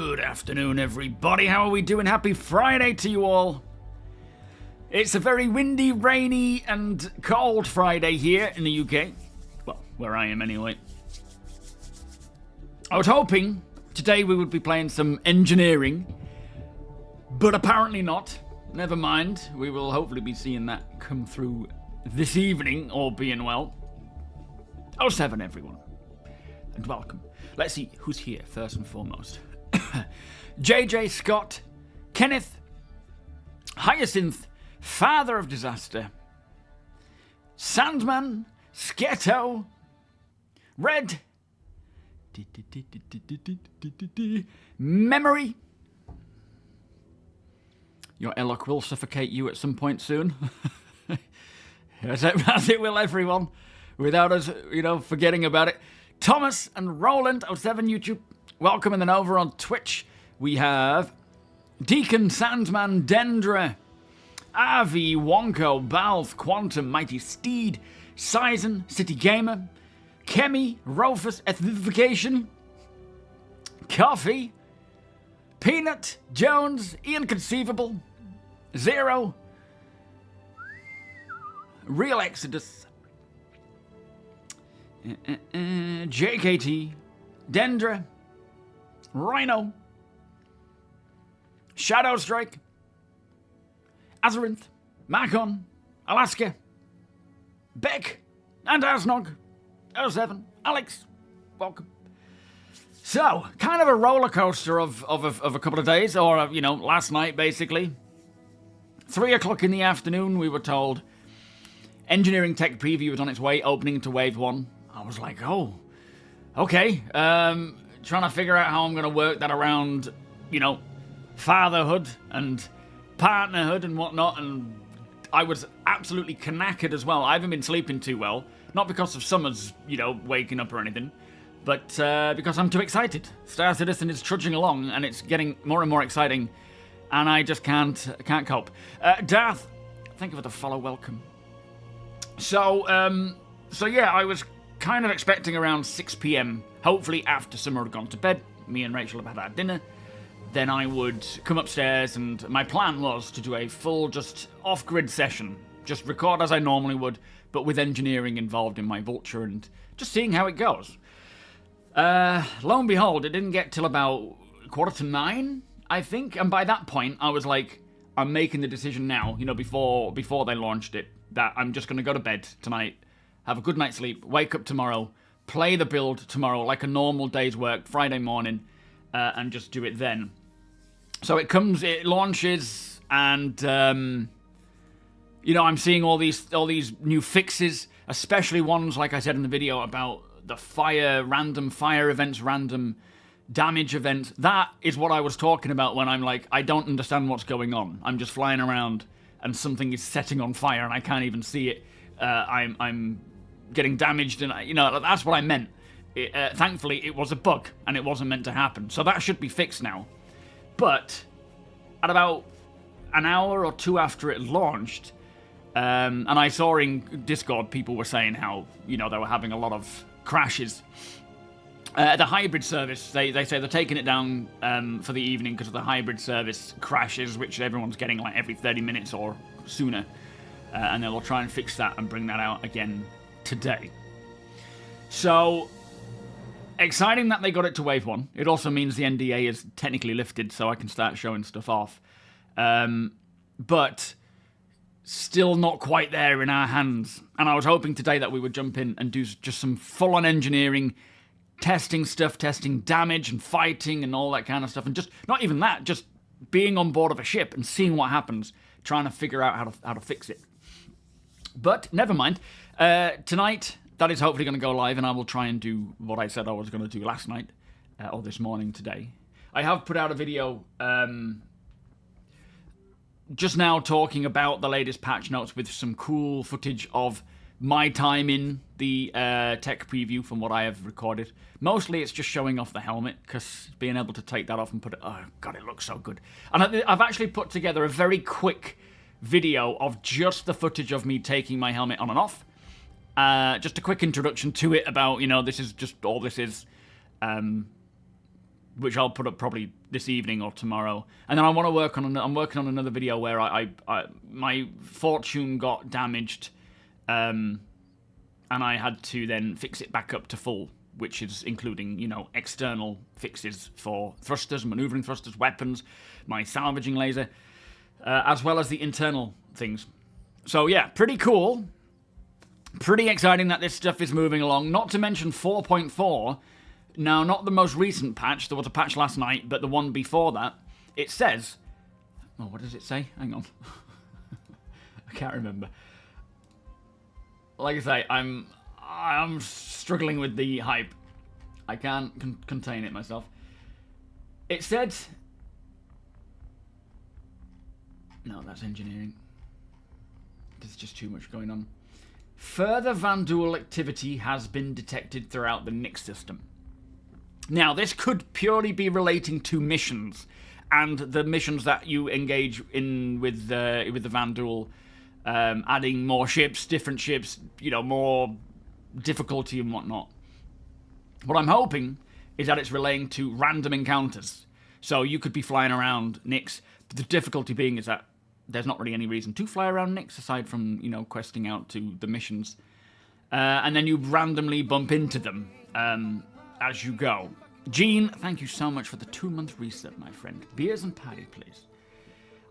Good afternoon, everybody. How are we doing? Happy Friday to you all. It's a very windy, rainy, and cold Friday here in the UK. Well, where I am anyway. I was hoping today we would be playing some engineering, but apparently not. Never mind. We will hopefully be seeing that come through this evening, all being well. 07, everyone. And welcome. Let's see who's here first and foremost. JJ Scott, Kenneth, Hyacinth, Father of Disaster, Sandman, Sketo, Red, Memory. Your Elok will suffocate you at some point soon. As it will everyone, without us, forgetting about it. Thomas and Roland, 07 YouTube, welcome. And then over on Twitch, we have Deacon, Sandman, Dendra, Avi, Wonko, Balth, Quantum, Mighty Steed, Sizen, City Gamer, Kemi, Rofus, Ethnification, Coffee, Peanut, Jones, Inconceivable, Zero, Real Exodus, JKT, Dendra, Rhino, Shadow Strike, Azarinth, Macon, Alaska, Beck, and Asnog, 07, Alex, welcome. So, kind of a roller coaster of a couple of days, or, last night, basically. 3 o'clock in the afternoon, we were told Engineering Tech Preview was on its way, opening to Wave 1. I was like, oh, okay. Trying to figure out how I'm going to work that around, fatherhood and partnerhood and whatnot, and I was absolutely knackered as well. I haven't been sleeping too well, not because of Summer's, waking up or anything, but because I'm too excited. Star Citizen is trudging along, and it's getting more and more exciting, and I just can't cope. Darth, thank you for the follow, welcome. So yeah, I was kind of expecting around 6 p.m, hopefully after Summer had gone to bed, me and Rachel have had our dinner, then I would come upstairs, and my plan was to do a full, just off-grid session, just record as I normally would, but with engineering involved in my Vulture, and just seeing how it goes. Lo and behold, it didn't get till about 8:45, I think, and by that point, I was like, I'm making the decision now, before they launched it, that I'm just going to go to bed tonight, have a good night's sleep, wake up tomorrow, play the build tomorrow like a normal day's work, Friday morning, and just do it then. So it launches, and I'm seeing all these new fixes, especially ones, like I said in the video, about the random fire events, random damage events. That is what I was talking about when I'm like, I don't understand what's going on. I'm just flying around, and something is setting on fire, and I can't even see it. I'm getting damaged, and that's what I meant. Thankfully, it was a bug, and it wasn't meant to happen. So that should be fixed now. But at about an hour or two after it launched, and I saw in Discord people were saying how, they were having a lot of crashes. The hybrid service, they say they're taking it down for the evening because of the hybrid service crashes, which everyone's getting like every 30 minutes or sooner. And they'll try and fix that and bring that out again today. So, exciting that they got it to Wave 1. It also means the NDA is technically lifted, so I can start showing stuff off. But still not quite there in our hands. And I was hoping today that we would jump in and do just some full-on engineering, testing stuff, testing damage and fighting and all that kind of stuff. And just, not even that, just being on board of a ship and seeing what happens, trying to figure out how to fix it. But never mind. Tonight, that is hopefully going to go live, and I will try and do what I said I was going to do last night, or this morning today. I have put out a video just now talking about the latest patch notes with some cool footage of my time in the tech preview from what I have recorded. Mostly it's just showing off the helmet, because being able to take that off and put it... Oh, God, it looks so good. And I've actually put together a very quick video of just the footage of me taking my helmet on and off. Just a quick introduction to it about, this is just all this is. Which I'll put up probably this evening or tomorrow, and then I want to work on. I'm working on another video where my fortune got damaged, and I had to then fix it back up to full, which is including, you know, external fixes for thrusters, maneuvering thrusters, weapons, my salvaging laser, as well as the internal things. So yeah, pretty cool. Pretty exciting that this stuff is moving along. Not to mention 4.4. Now, not the most recent patch. There was a patch last night, but the one before that. It says... Oh, what does it say? Hang on. I can't remember. Like I say, I'm struggling with the hype. I can't contain it myself. It said... No, that's engineering. There's just too much going on. Further Vanduul activity has been detected throughout the Nyx system. Now, this could purely be relating to missions, and the missions that you engage in with the Vanduul, adding more ships, different ships, you know, more difficulty and whatnot. What I'm hoping is that it's relating to random encounters. So you could be flying around Nyx, but the difficulty being is that there's not really any reason to fly around Nyx aside from, you know, questing out to the missions. And then you randomly bump into them as you go. Gene, thank you so much for the 2-month reset, my friend. Beers and patty, please.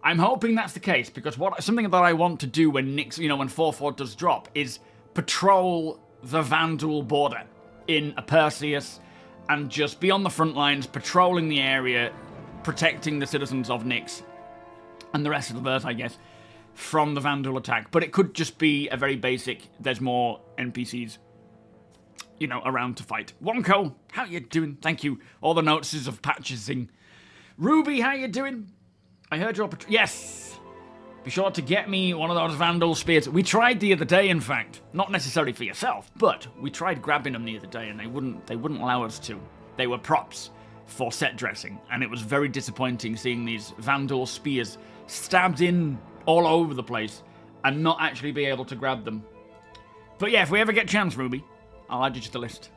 I'm hoping that's the case, because something that I want to do when Nyx, you know, when 4.4 does drop, is patrol the Vanduul border in a Perseus and just be on the front lines, patrolling the area, protecting the citizens of Nyx and the rest of the Earth, I guess, from the Vanduul attack. But it could just be a very basic, there's more NPCs, you know, around to fight. Wonko, how you doing? Thank you. All the notices of patching. Ruby, how you doing? I heard your... Yes! Be sure to get me one of those Vanduul spears. We tried the other day, in fact. Not necessarily for yourself, but we tried grabbing them the other day, and they wouldn't allow us to. They were props for set dressing, and it was very disappointing seeing these Vanduul spears stabbed in all over the place and not actually be able to grab them. But yeah, if we ever get a chance, Ruby, I'll add you to the list.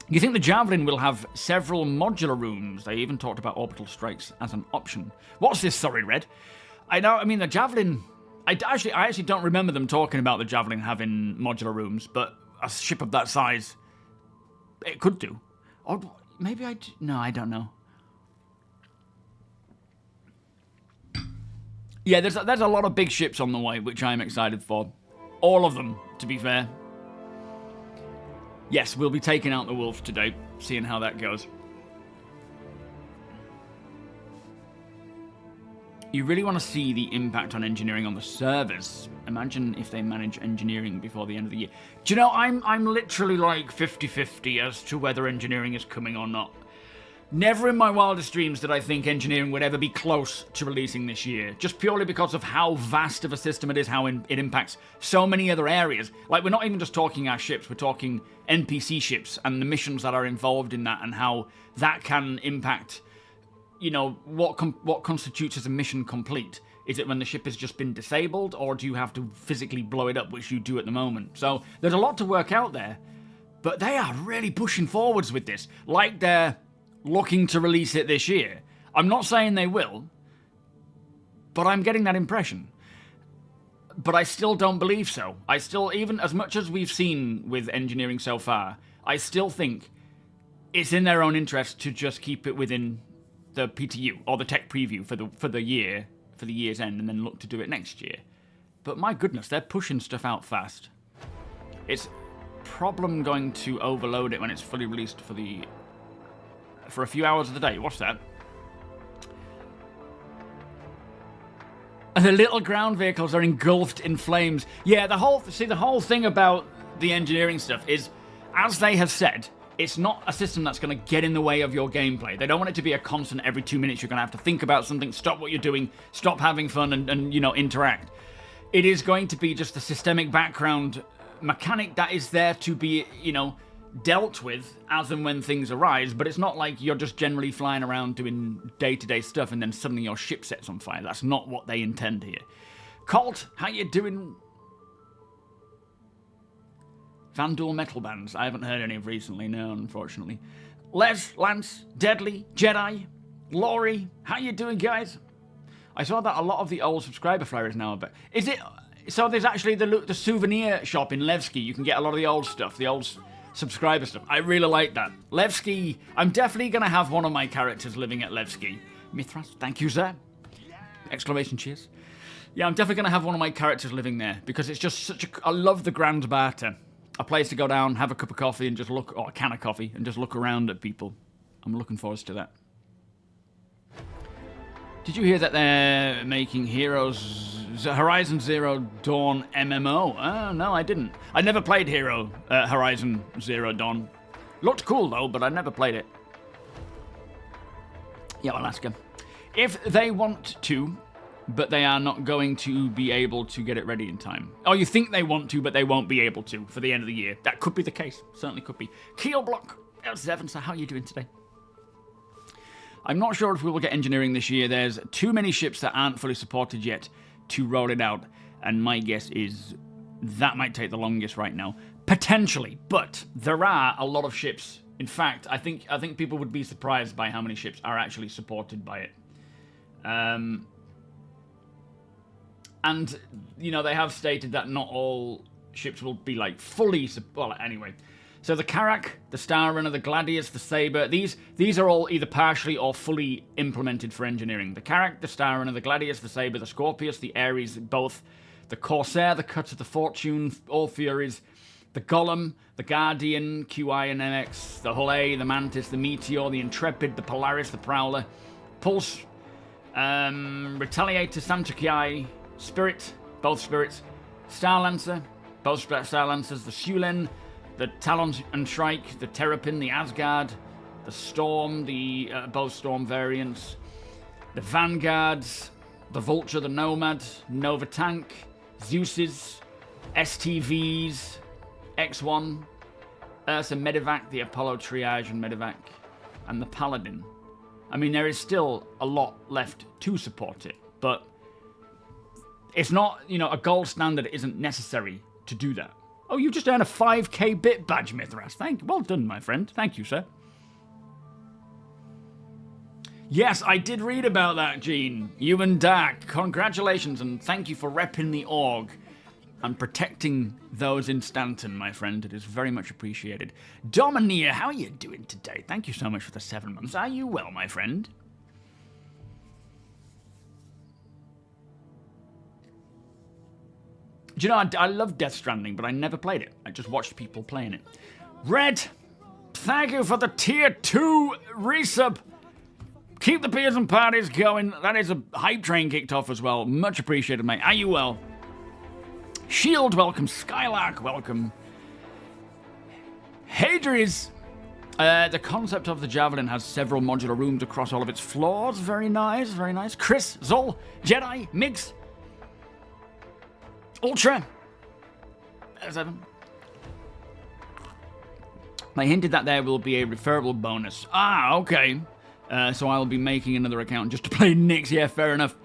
You think the Javelin will have several modular rooms? They even talked about orbital strikes as an option. What's this, sorry, Red? I mean, the Javelin... I actually don't remember them talking about the Javelin having modular rooms, but a ship of that size, it could do. Or maybe no, I don't know. Yeah, there's a lot of big ships on the way, which I'm excited for. All of them, to be fair. Yes, we'll be taking out the Wolf today, seeing how that goes. You really want to see the impact on engineering on the servers. Imagine if they manage engineering before the end of the year. Do you know, I'm literally like 50-50 as to whether engineering is coming or not. Never in my wildest dreams did I think engineering would ever be close to releasing this year, just purely because of how vast of a system it is, how it impacts so many other areas. Like, we're not even just talking our ships, we're talking NPC ships and the missions that are involved in that and how that can impact, you know, what constitutes as a mission complete. Is it when the ship has just been disabled, or do you have to physically blow it up, which you do at the moment? So there's a lot to work out there, but they are really pushing forwards with this, like they're looking to release it this year. I'm not saying they will, but I'm getting that impression. But I still don't believe so. I still, even as much as we've seen with engineering so far, I still think it's in their own interest to just keep it within the PTU or the tech preview for the year's end, and then look to do it next year. But my goodness, they're pushing stuff out fast. It's problem going to overload it when it's fully released for a few hours of the day. What's that? The little ground vehicles are engulfed in flames. Yeah, the whole thing about the engineering stuff is, as they have said, it's not a system that's going to get in the way of your gameplay. They don't want it to be a constant every 2 minutes you're going to have to think about something, stop what you're doing, stop having fun and you know, interact. It is going to be just a systemic background mechanic that is there to be, you know, dealt with as and when things arise, but it's not like you're just generally flying around doing day-to-day stuff and then suddenly your ship sets on fire. That's not what they intend here. Colt, how you doing? Vanduul metal bands. I haven't heard any of recently, no, unfortunately. Les, Lance, Deadly, Jedi, Laurie, how you doing, guys? I saw that a lot of the old subscriber flyers now, but is it... So there's actually the souvenir shop in Levki. You can get a lot of the old stuff, the old subscriber stuff. I really like that. Levki, I'm definitely going to have one of my characters living at Levki. Mithras, thank you, sir. Exclamation cheers. Yeah, I'm definitely going to have one of my characters living there, because it's just such a... I love the Grand Barter. A place to go down, have a cup of coffee, and just look... Or a can of coffee, and just look around at people. I'm looking forward to that. Did you hear that they're making Horizon Zero Dawn MMO? Oh, no, I didn't. I never played Horizon Zero Dawn. Looked cool, though, but I never played it. Yeah, Alaska. If they want to, but they are not going to be able to get it ready in time. Oh, you think they want to, but they won't be able to for the end of the year. That could be the case. Certainly could be. Keel Block. L7, so how are you doing today? I'm not sure if we will get engineering this year. There's too many ships that aren't fully supported yet to roll it out, and my guess is that might take the longest right now. Potentially, but there are a lot of ships. In fact, I think people would be surprised by how many ships are actually supported by it. And, you know, they have stated that not all ships will be, like, fully... Well, anyway. So the Karak, the Star Runner, the Gladius, the Saber, these are all either partially or fully implemented for engineering. The Karak, the Star Runner, the Gladius, the Saber, the Scorpius, the Ares, both. The Corsair, the Cutter, the Fortune, all Furies. The Golem, the Guardian, QI and MX, the Hull A, the Mantis, the Meteor, the Intrepid, the Polaris, the Prowler. Pulse, Retaliator, Samtukai, Spirit, both Spirits. Star Lancer, both Star Lancers, the Sulen, the Talon and Shrike, the Terrapin, the Asgard, the Storm, the both Storm variants, the Vanguards, the Vulture, the Nomad, Nova Tank, Zeus's, STVs, X1, Ursa Medivac, the Apollo Triage and Medivac, and the Paladin. I mean, there is still a lot left to support it, but it's not, you know, a gold standard isn't necessary to do that. Oh, you just earned a 5k bit badge, Mithras. Well done, my friend. Thank you, sir. Yes, I did read about that, Gene. You and Dak, congratulations, and thank you for repping the org and protecting those in Stanton, my friend. It is very much appreciated. Domineer, how are you doing today? Thank you so much for the 7 months. Are you well, my friend? Do you know, I love Death Stranding, but I never played it. I just watched people playing it. Red, thank you for the tier 2 resub. Keep the beers and parties going. That is a hype train kicked off as well. Much appreciated, mate. Are you well? Shield, welcome. Skylark, welcome. Hadri's. The concept of the Javelin has several modular rooms across all of its floors. Very nice, very nice. Chris, Zol, Jedi, Migs, Ultra. 7. They hinted that there will be a referable bonus. Ah, okay. So I'll be making another account just to play Nyx. Yeah, fair enough.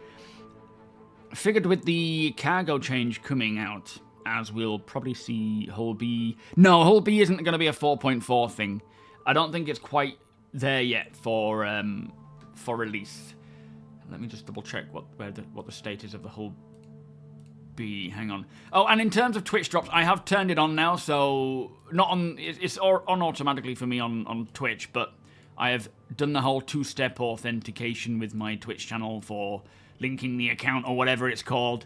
Figured with the cargo change coming out, as we'll probably see Hull B... No, Hull B isn't going to be a 4.4 thing. I don't think it's quite there yet for release. Let me just double check what the state is of the Hull B. Hang on. Oh, and in terms of Twitch drops, I have turned it on now, so not on. It's on automatically for me on Twitch, but I have done the whole 2-step authentication with my Twitch channel for linking the account or whatever it's called.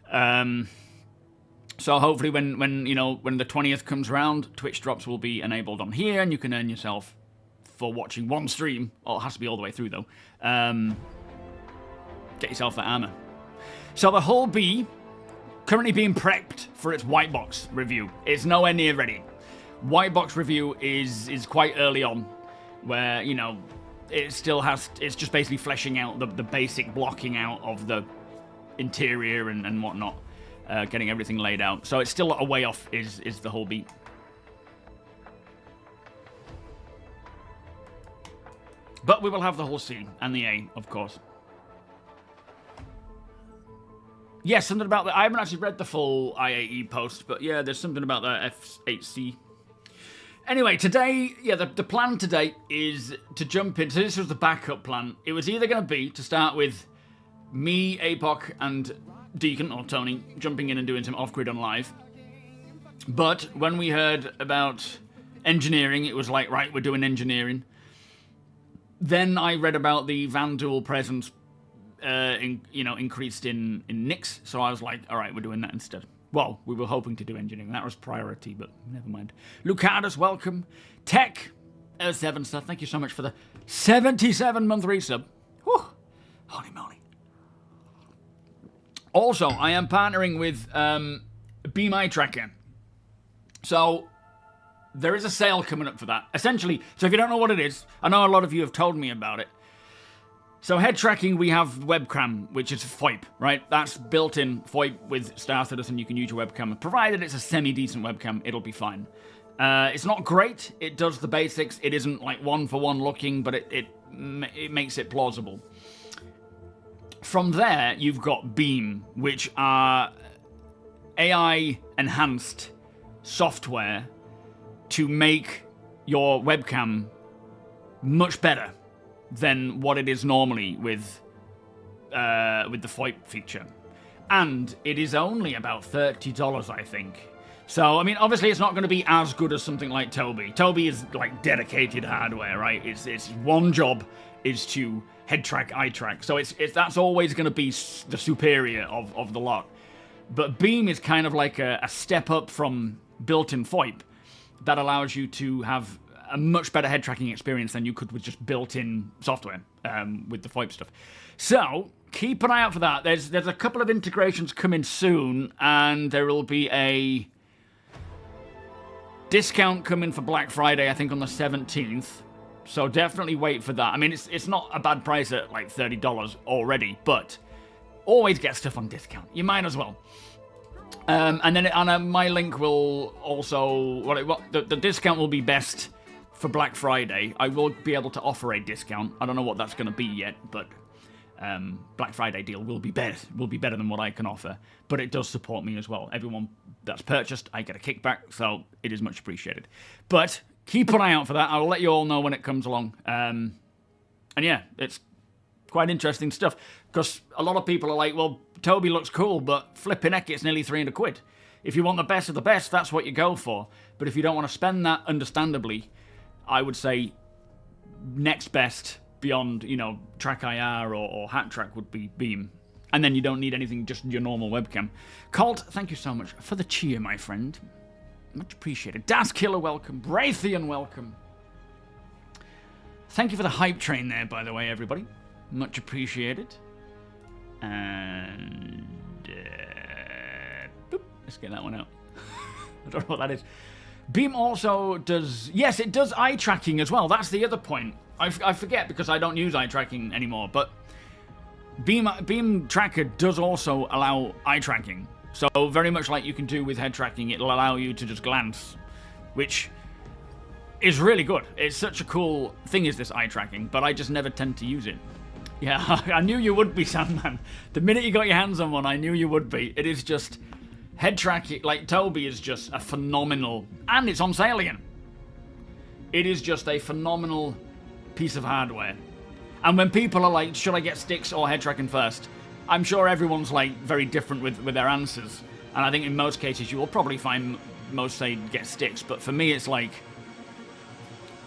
So hopefully when the 20th comes around, Twitch drops will be enabled on here, and you can earn yourself for watching one stream. Oh, it has to be all the way through though. Get yourself that armor. So the Hull B, currently being prepped for its white box review. It's nowhere near ready. White box review is quite early on, where, you know, it's just basically fleshing out the basic blocking out of the interior and whatnot, getting everything laid out. So it's still a way off is the Hull B. But we will have the Hull C and the A, of course. Yes, something about that. I haven't actually read the full IAE post, but yeah, there's something about the F8C. Anyway, today, yeah, the plan today is to jump in. So this was the backup plan. It was either going to be to start with me, Apoc, and Deacon, or Tony, jumping in and doing some off-grid on live. But when we heard about engineering, it was like, right, we're doing engineering. Then I read about the Vanduul presence, increased in Nix, so I was like, all right, we're doing that instead. Well, we were hoping to do engineering. That was priority, but never mind. Lucardus, welcome. Tech, 7 star. Thank you so much for the 77-month resub. Whew. Holy moly. Also, I am partnering with Beam Eye Tracker. So, there is a sale coming up for that. Essentially, so if you don't know what it is, I know a lot of you have told me about it. So head tracking, we have webcam, which is FOIP, right? That's built-in FOIP with starcitizen. You can use your webcam. Provided it's a semi-decent webcam, it'll be fine. It's not great. It does the basics. It isn't like one-for-one looking, but it makes it plausible. From there, you've got Beam, which are AI-enhanced software to make your webcam much better than what it is normally with the FOIP feature. And it is only about $30, I think. So, I mean, obviously it's not going to be as good as something like TOBII. TOBII is like dedicated hardware, right? It's one job is to head track, eye track. So that's always going to be the superior of the lot. But Beam is kind of like a step up from built-in FOIP that allows you to have a much better head tracking experience than you could with just built-in software with the FOIP stuff. So keep an eye out for that. There's a couple of integrations coming soon, and there will be a discount coming for Black Friday, I think on the 17th. So definitely wait for that. I mean, it's not a bad price at like $30 already, but always get stuff on discount. You might as well. And then my link will also the discount will be best for Black Friday. I will be able to offer a discount. I don't know what that's going to be yet, but Black Friday deal will be better than what I can offer. But it does support me as well. Everyone that's purchased, I get a kickback, so it is much appreciated. But keep an eye out for that. I will let you all know when it comes along. And yeah, it's quite interesting stuff, because a lot of people are like, well, TOBII looks cool, but flipping heck, it's nearly £300. If you want the best of the best, that's what you go for. But if you don't want to spend that, understandably, I would say next best beyond, Track IR or Hat Track would be Beam. And then you don't need anything, just your normal webcam. Colt, thank you so much for the cheer, my friend. Much appreciated. Das Killer, welcome. Braythian, welcome. Thank you for the hype train there, by the way, everybody. Much appreciated. And boop, let's get that one out. I don't know what that is. Beam also does... Yes, it does eye tracking as well. That's the other point. I forget because I don't use eye tracking anymore. But Beam Tracker does also allow eye tracking. So very much like you can do with head tracking, it'll allow you to just glance, which is really good. It's such a cool thing, is this eye tracking, but I just never tend to use it. Yeah, I knew you would be, Sandman. The minute you got your hands on one, I knew you would be. It is just... Head tracking, like TOBII, is just a phenomenal... And it's on sale again. It is just a phenomenal piece of hardware. And when people are like, should I get sticks or head tracking first? I'm sure everyone's like very different with their answers. And I think in most cases you will probably find most say get sticks. But for me it's like,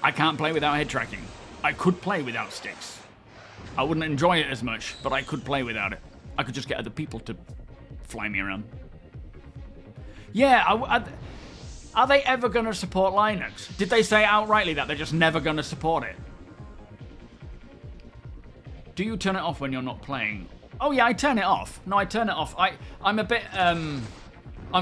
I can't play without head tracking. I could play without sticks. I wouldn't enjoy it as much, but I could play without it. I could just get other people to fly me around. Yeah, are they ever going to support Linux? Did they say outrightly that they're just never going to support it? Do you turn it off when you're not playing? Oh yeah, I turn it off. No, I turn it off. I'm a bit... I'm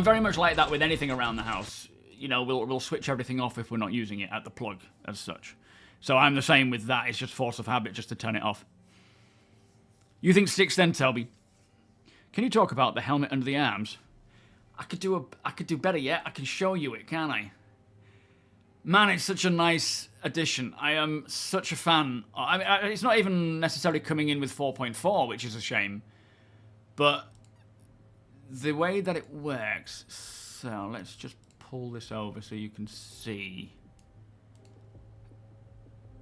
very much like that with anything around the house. We'll switch everything off if we're not using it at the plug, as such. So I'm the same with that. It's just force of habit just to turn it off. You think sticks then, Toby? Can you talk about the helmet under the arms? I could do better yet. I can show you it, can't I? Man, it's such a nice addition. I am such a fan. I mean, it's not even necessarily coming in with 4.4, which is a shame. But the way that it works... So, let's just pull this over so you can see.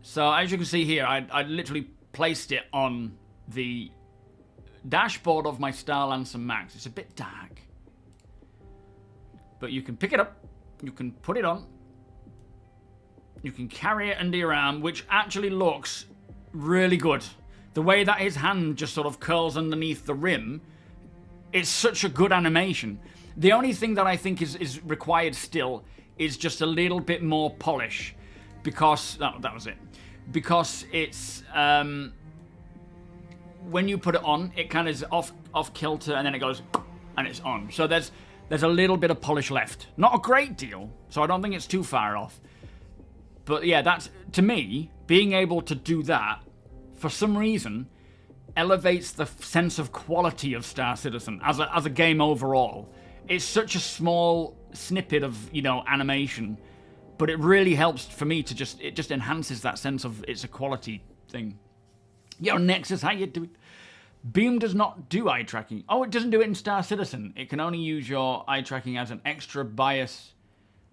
So as you can see here, I literally placed it on the dashboard of my Star Lancer Max. It's a bit dark, but you can pick it up, you can put it on, you can carry it under your arm, which actually looks really good. The way that his hand just sort of curls underneath the rim, it's such a good animation. The only thing that I think is required still is just a little bit more polish, because that was it. Because it's when you put it on, it kind of is off kilter, and then it goes and it's on. So there's a little bit of polish left. Not a great deal, so I don't think it's too far off. But yeah, that's, to me, being able to do that, for some reason, elevates the sense of quality of Star Citizen as a game overall. It's such a small snippet of, you know, animation, but it really helps for me to it just enhances that sense of it's a quality thing. Yo, Nexus, how you doing? Beam does not do eye tracking. Oh, it doesn't do it in Star Citizen. It can only use your eye tracking as an extra bias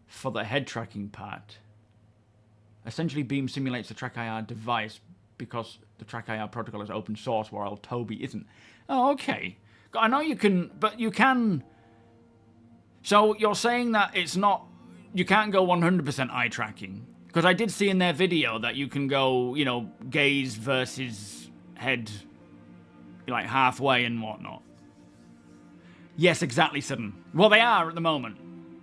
for the head tracking part. Essentially, Beam simulates the TrackIR device because the TrackIR protocol is open source, while TOBII isn't. Oh, okay. I know you can, but you can. So you're saying that it's not, you can't go 100% eye tracking? Because I did see in their video that you can go, you know, gaze versus head, like halfway and whatnot. Yes, exactly, Sudden. Well, they are at the moment.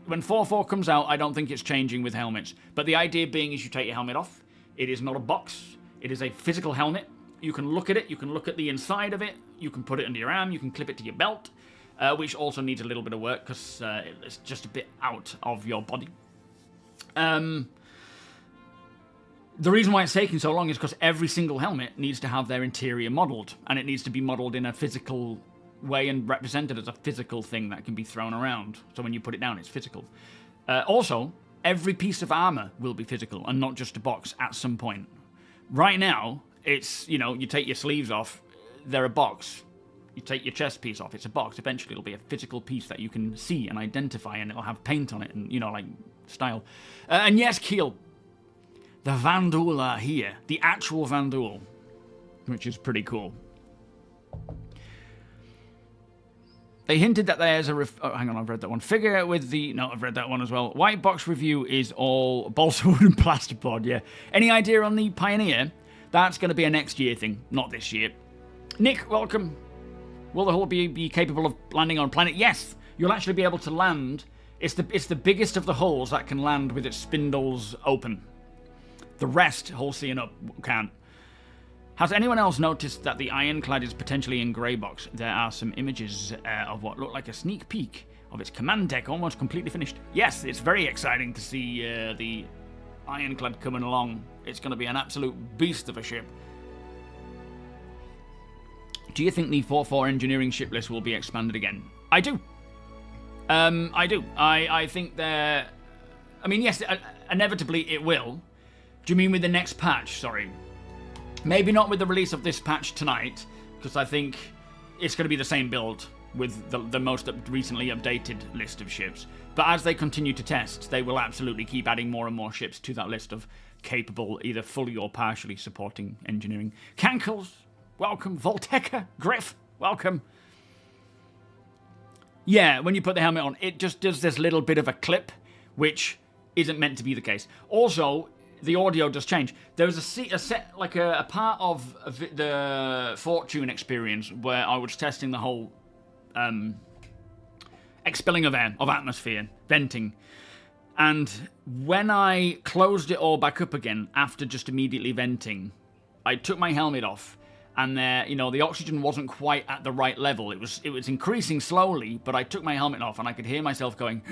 When 4.4 comes out, I don't think it's changing with helmets. But the idea being is you take your helmet off. It is not a box. It is a physical helmet. You can look at it. You can look at the inside of it. You can put it under your arm. You can clip it to your belt, which also needs a little bit of work because it's just a bit out of your body. The reason why it's taking so long is because every single helmet needs to have their interior modelled, and it needs to be modelled in a physical way and represented as a physical thing that can be thrown around. So when you put it down, it's physical. Also, every piece of armor will be physical and not just a box at some point. Right now, it's, you know, you take your sleeves off, they're a box. You take your chest piece off, it's a box. Eventually, it'll be a physical piece that you can see and identify, and it'll have paint on it and, you know, like, style. And yes, Keel, the Vanduul are here. The actual Vanduul, which is pretty cool. They hinted that there's a oh, hang on, I've read that one. Figure with the... No, I've read that one as well. White box review is all balsa wood and plasterboard, yeah. Any idea on the Pioneer? That's going to be a next year thing, not this year. Nick, welcome. Will the hull be capable of landing on planet? Yes, you'll actually be able to land. It's the biggest of the hulls that can land with its spindles open. The rest, hull C and up, can't. Has anyone else noticed that the ironclad is potentially in grey box? There are some images of what look like a sneak peek of its command deck, almost completely finished. Yes, it's very exciting to see the ironclad coming along. It's going to be an absolute beast of a ship. Do you think the 4.4 engineering ship list will be expanded again? I do. I do. I think they're... I mean, yes, inevitably it will. Do you mean with the next patch? Sorry. Maybe not with the release of this patch tonight, because I think it's going to be the same build with the most recently updated list of ships. But as they continue to test, they will absolutely keep adding more and more ships to that list of capable, either fully or partially supporting engineering. Cankles, welcome. Volteca, Griff, welcome. Yeah, when you put the helmet on, it just does this little bit of a clip, which isn't meant to be the case. Also, the audio does change. There was a part of the Fortune experience where I was testing the whole expelling of air, of atmosphere, venting. And when I closed it all back up again after just immediately venting, I took my helmet off, and the oxygen wasn't quite at the right level. It was increasing slowly, but I took my helmet off and I could hear myself going.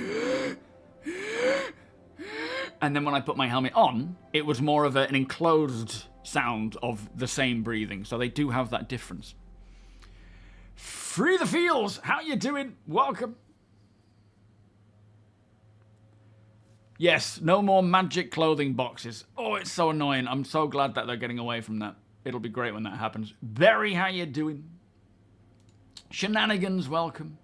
And then when I put my helmet on, it was more of an enclosed sound of the same breathing. So they do have that difference. Free the Fields! How you doing? Welcome. Yes, no more magic clothing boxes. Oh, it's so annoying. I'm so glad that they're getting away from that. It'll be great when that happens. Barry, how you doing? Shenanigans, welcome.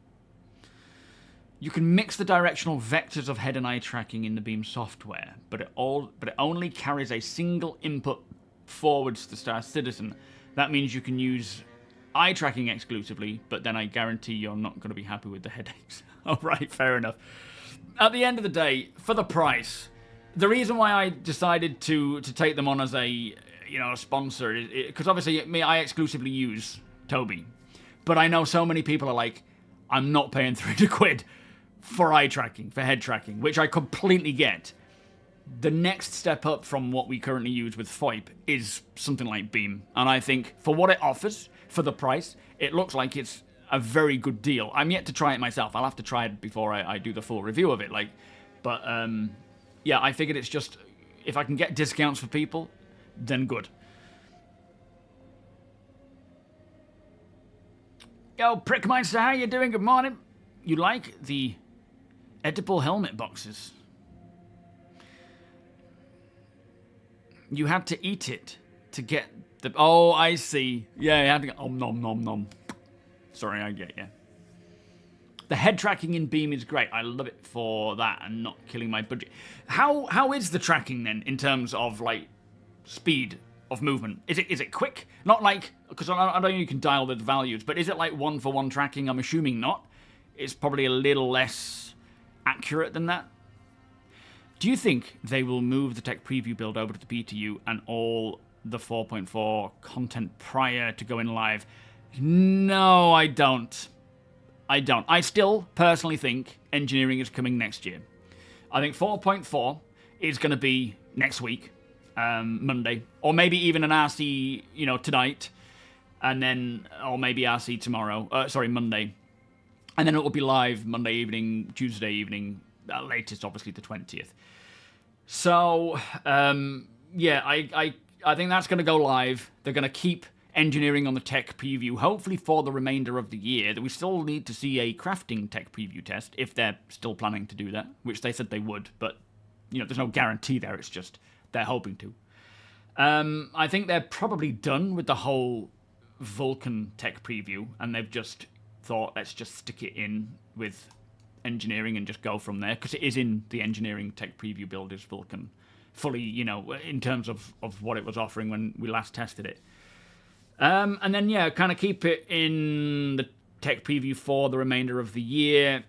You can mix the directional vectors of head and eye tracking in the Beam software, but it only carries a single input forwards the starcitizen, that means you can use eye tracking exclusively, but then I guarantee you're not going to be happy with the headaches. All right, fair enough. At the end of the day, for the price, the reason why I decided to take them on as a sponsor is because obviously I exclusively use TOBII, but I know so many people are like, I'm not paying £300 for eye tracking, for head tracking, which I completely get. The next step up from what we currently use with FOIP is something like Beam, and I think for what it offers, for the price, it looks like it's a very good deal. I'm yet to try it myself. I'll have to try it before I do the full review of it. Yeah, I figured it's just, if I can get discounts for people, then good. Yo, Prickmeister, how you doing? Good morning. You like the edible helmet boxes? You had to eat it to get the... Oh, I see. Yeah, you had to go... nom, nom, nom. Sorry, I get you. The head tracking in Beam is great. I love it for that and not killing my budget. How is the tracking then in terms of like speed of movement? Is it quick? Not like, because I don't know you can dial the values, but is it like one-for-one tracking? I'm assuming not. It's probably a little less accurate than that. Do you think they will move the tech preview build over to the PTU and all the 4.4 content prior to going live? No, I don't. I still personally think engineering is coming next year. I think 4.4 is going to be next week, Monday, or maybe even an RC, tonight, and then, or maybe RC tomorrow. Monday, and then it will be live Monday evening, Tuesday evening, latest, obviously the 20th. So, yeah, I think that's going to go live. They're going to keep engineering on the tech preview, hopefully for the remainder of the year. That we still need to see a crafting tech preview test, if they're still planning to do that, which they said they would, but, there's no guarantee there, it's just they're hoping to. I think they're probably done with the whole Vulcan tech preview, and they've just thought, let's just stick it in with engineering and just go from there, because it is in the engineering tech preview build is Vulcan, fully, in terms of what it was offering when we last tested it. And then, yeah, kind of keep it in the tech preview for the remainder of the year.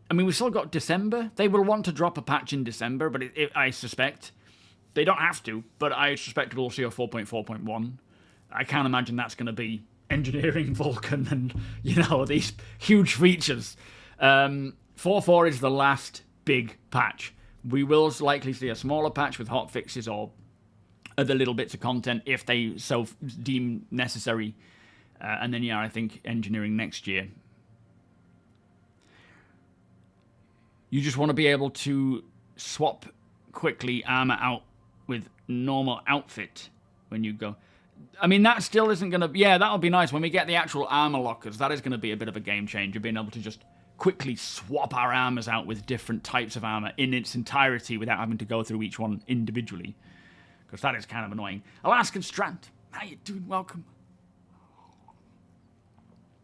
I mean, we've still got December. They will want to drop a patch in December, but I suspect they don't have to, but I suspect we'll see a 4.4.1. I can't imagine that's going to be engineering Vulcan and, these huge features. 4.4 is the last big patch. We will likely see a smaller patch with hot fixes or other little bits of content if they so deem necessary. And then, yeah, I think engineering next year. You just want to be able to swap quickly armor out with normal outfit when you go. I mean, that still isn't going to... Yeah, that'll be nice. When we get the actual armor lockers, that is going to be a bit of a game changer, being able to just quickly swap our armors out with different types of armor in its entirety without having to go through each one individually. Because that is kind of annoying. Alaskan Strand, how you doing? Welcome.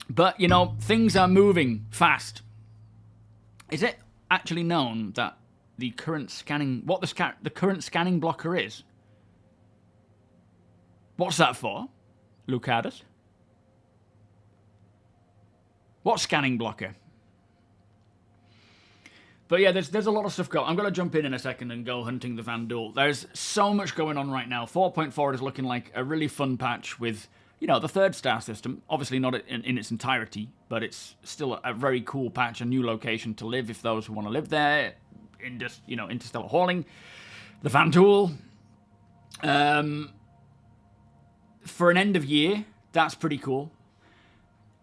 But, things are moving fast. Is it actually known that the current scanning... What the current scanning blocker is? What's that for, Lucardus? What scanning blocker? But yeah, there's a lot of stuff going on. I'm going to jump in a second and go hunting the Vanduul. There's so much going on right now. 4.4 is looking like a really fun patch with, the third star system. Obviously not in its entirety, but it's still a very cool patch, a new location to live if those who want to live there. In just, interstellar hauling. The Vanduul. For an end of year, that's pretty cool.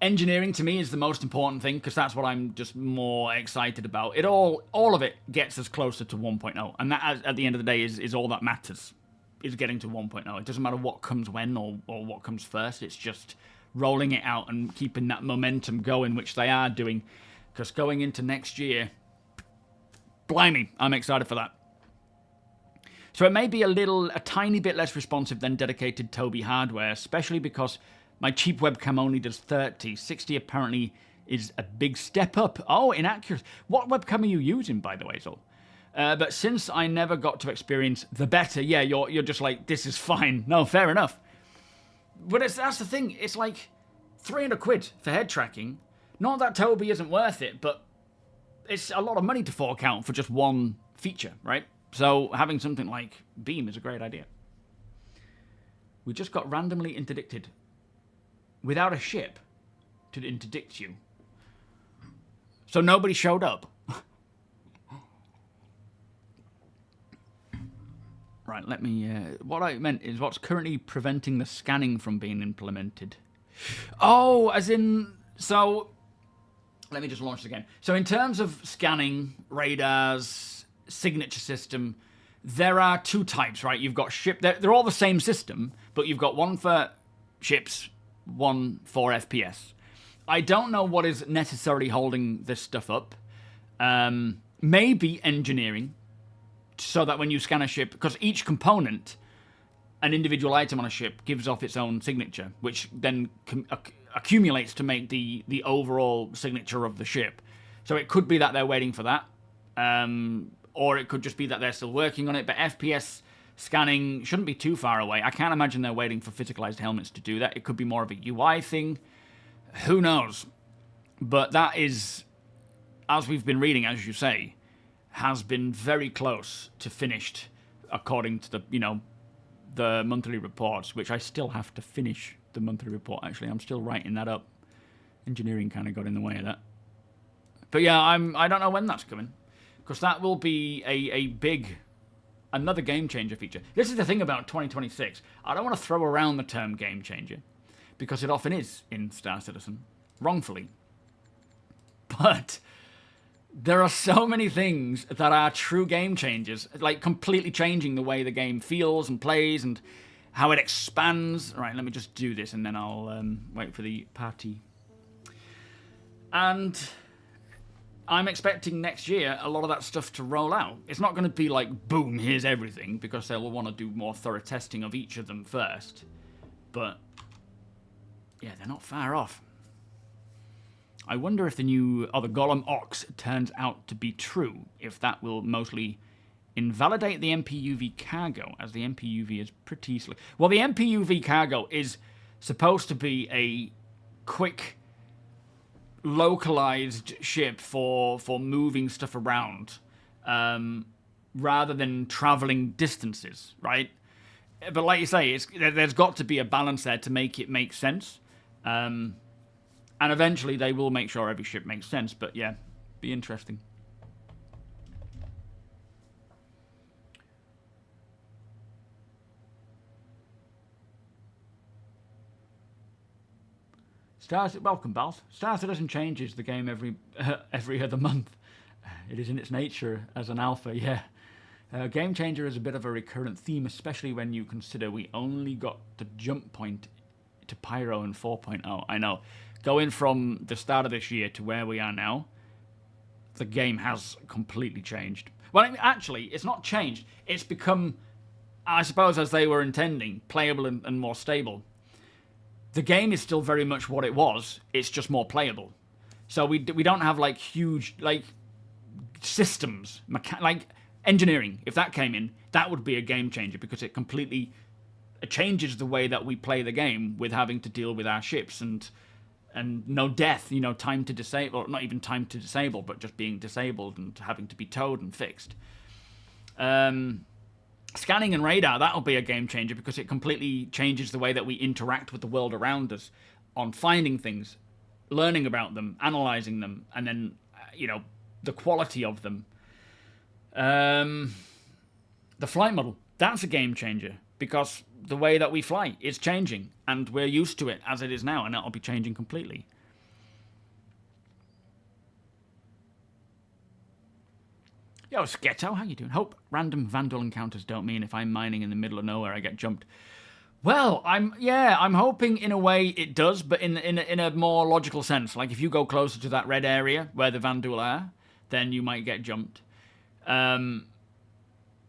Engineering to me is the most important thing because that's what I'm just more excited about. It all of it gets us closer to 1.0, and that at the end of the day is all that matters, is getting to 1.0. It doesn't matter what comes when or what comes first. It's just rolling it out and keeping that momentum going, which they are doing. Because going into next year, blimey, I'm excited for that. So it may be a tiny bit less responsive than dedicated TOBII hardware, especially because my cheap webcam only does 30. 60 apparently is a big step up. Oh, inaccurate. What webcam are you using, by the way, Zol? But since I never got to experience the beta, yeah, you're just like, this is fine. No, fair enough. But that's the thing. It's like 300 quid for head tracking. Not that TOBII isn't worth it, but it's a lot of money to fork out for just one feature, right? So having something like Beam is a great idea. We just got randomly interdicted without a ship to interdict you. So nobody showed up. Right, let me... what I meant is what's currently preventing the scanning from being implemented. Oh, as in... So, let me just launch it again. So in terms of scanning, radars, signature system, there are two types, right? You've got ship... They're all the same system, but you've got one for ships, one for FPS. I don't know what is necessarily holding this stuff up. Maybe engineering, so that when you scan a ship, because each component, an individual item on a ship, gives off its own signature, which then accumulates to make the overall signature of the ship. So it could be that they're waiting for that, or it could just be that they're still working on it, but FPS scanning shouldn't be too far away. I can't imagine they're waiting for physicalized helmets to do that. It could be more of a UI thing. Who knows? But that is, as we've been reading, as you say, has been very close to finished, according to the, the monthly reports, which I still have to finish the monthly report, actually. I'm still writing that up. Engineering kind of got in the way of that. But yeah, I don't know when that's coming, because that will be a big, another game changer feature. This is the thing about 2026. I don't want to throw around the term game changer, because it often is in Star Citizen, wrongfully. But there are so many things that are true game changers, like completely changing the way the game feels and plays and how it expands. Right, let me just do this and then I'll wait for the party. And I'm expecting next year a lot of that stuff to roll out. It's not going to be like, boom, here's everything, because they'll want to do more thorough testing of each of them first. But yeah, they're not far off. I wonder if the new, the Golem Ox turns out to be true, if that will mostly invalidate the MPUV cargo, as the MPUV is pretty slick. Well, the MPUV cargo is supposed to be a quick, localized ship for moving stuff around, rather than traveling distances, right? But like you say, there's got to be a balance there to make it make sense. And eventually they will make sure every ship makes sense, but yeah, be interesting. Welcome, Bals. Star Citizen changes the game every other month. It is in its nature as an alpha, yeah. Game changer is a bit of a recurrent theme, especially when you consider we only got the jump point to Pyro in 4.0. I know. Going from the start of this year to where we are now, the game has completely changed. Well, actually, it's not changed. It's become, I suppose, as they were intending, playable and more stable. The game is still very much what it was. It's just more playable. So we don't have, like, huge, like, systems, like engineering. If that came in, that would be a game changer, because it completely changes the way that we play the game, with having to deal with our ships and no death, time to disable, or not even time to disable, but just being disabled and having to be towed and fixed. Scanning and radar, that'll be a game changer, because it completely changes the way that we interact with the world around us on finding things, learning about them, analyzing them, and then, the quality of them. The flight model, that's a game changer, because the way that we fly is changing, and we're used to it as it is now, and that'll be changing completely. Yo, Sketto, how you doing? Hope random Vanduul encounters don't mean if I'm mining in the middle of nowhere I get jumped. Well, I'm hoping in a way it does, but in a more logical sense. Like, if you go closer to that red area where the Vanduul are, then you might get jumped.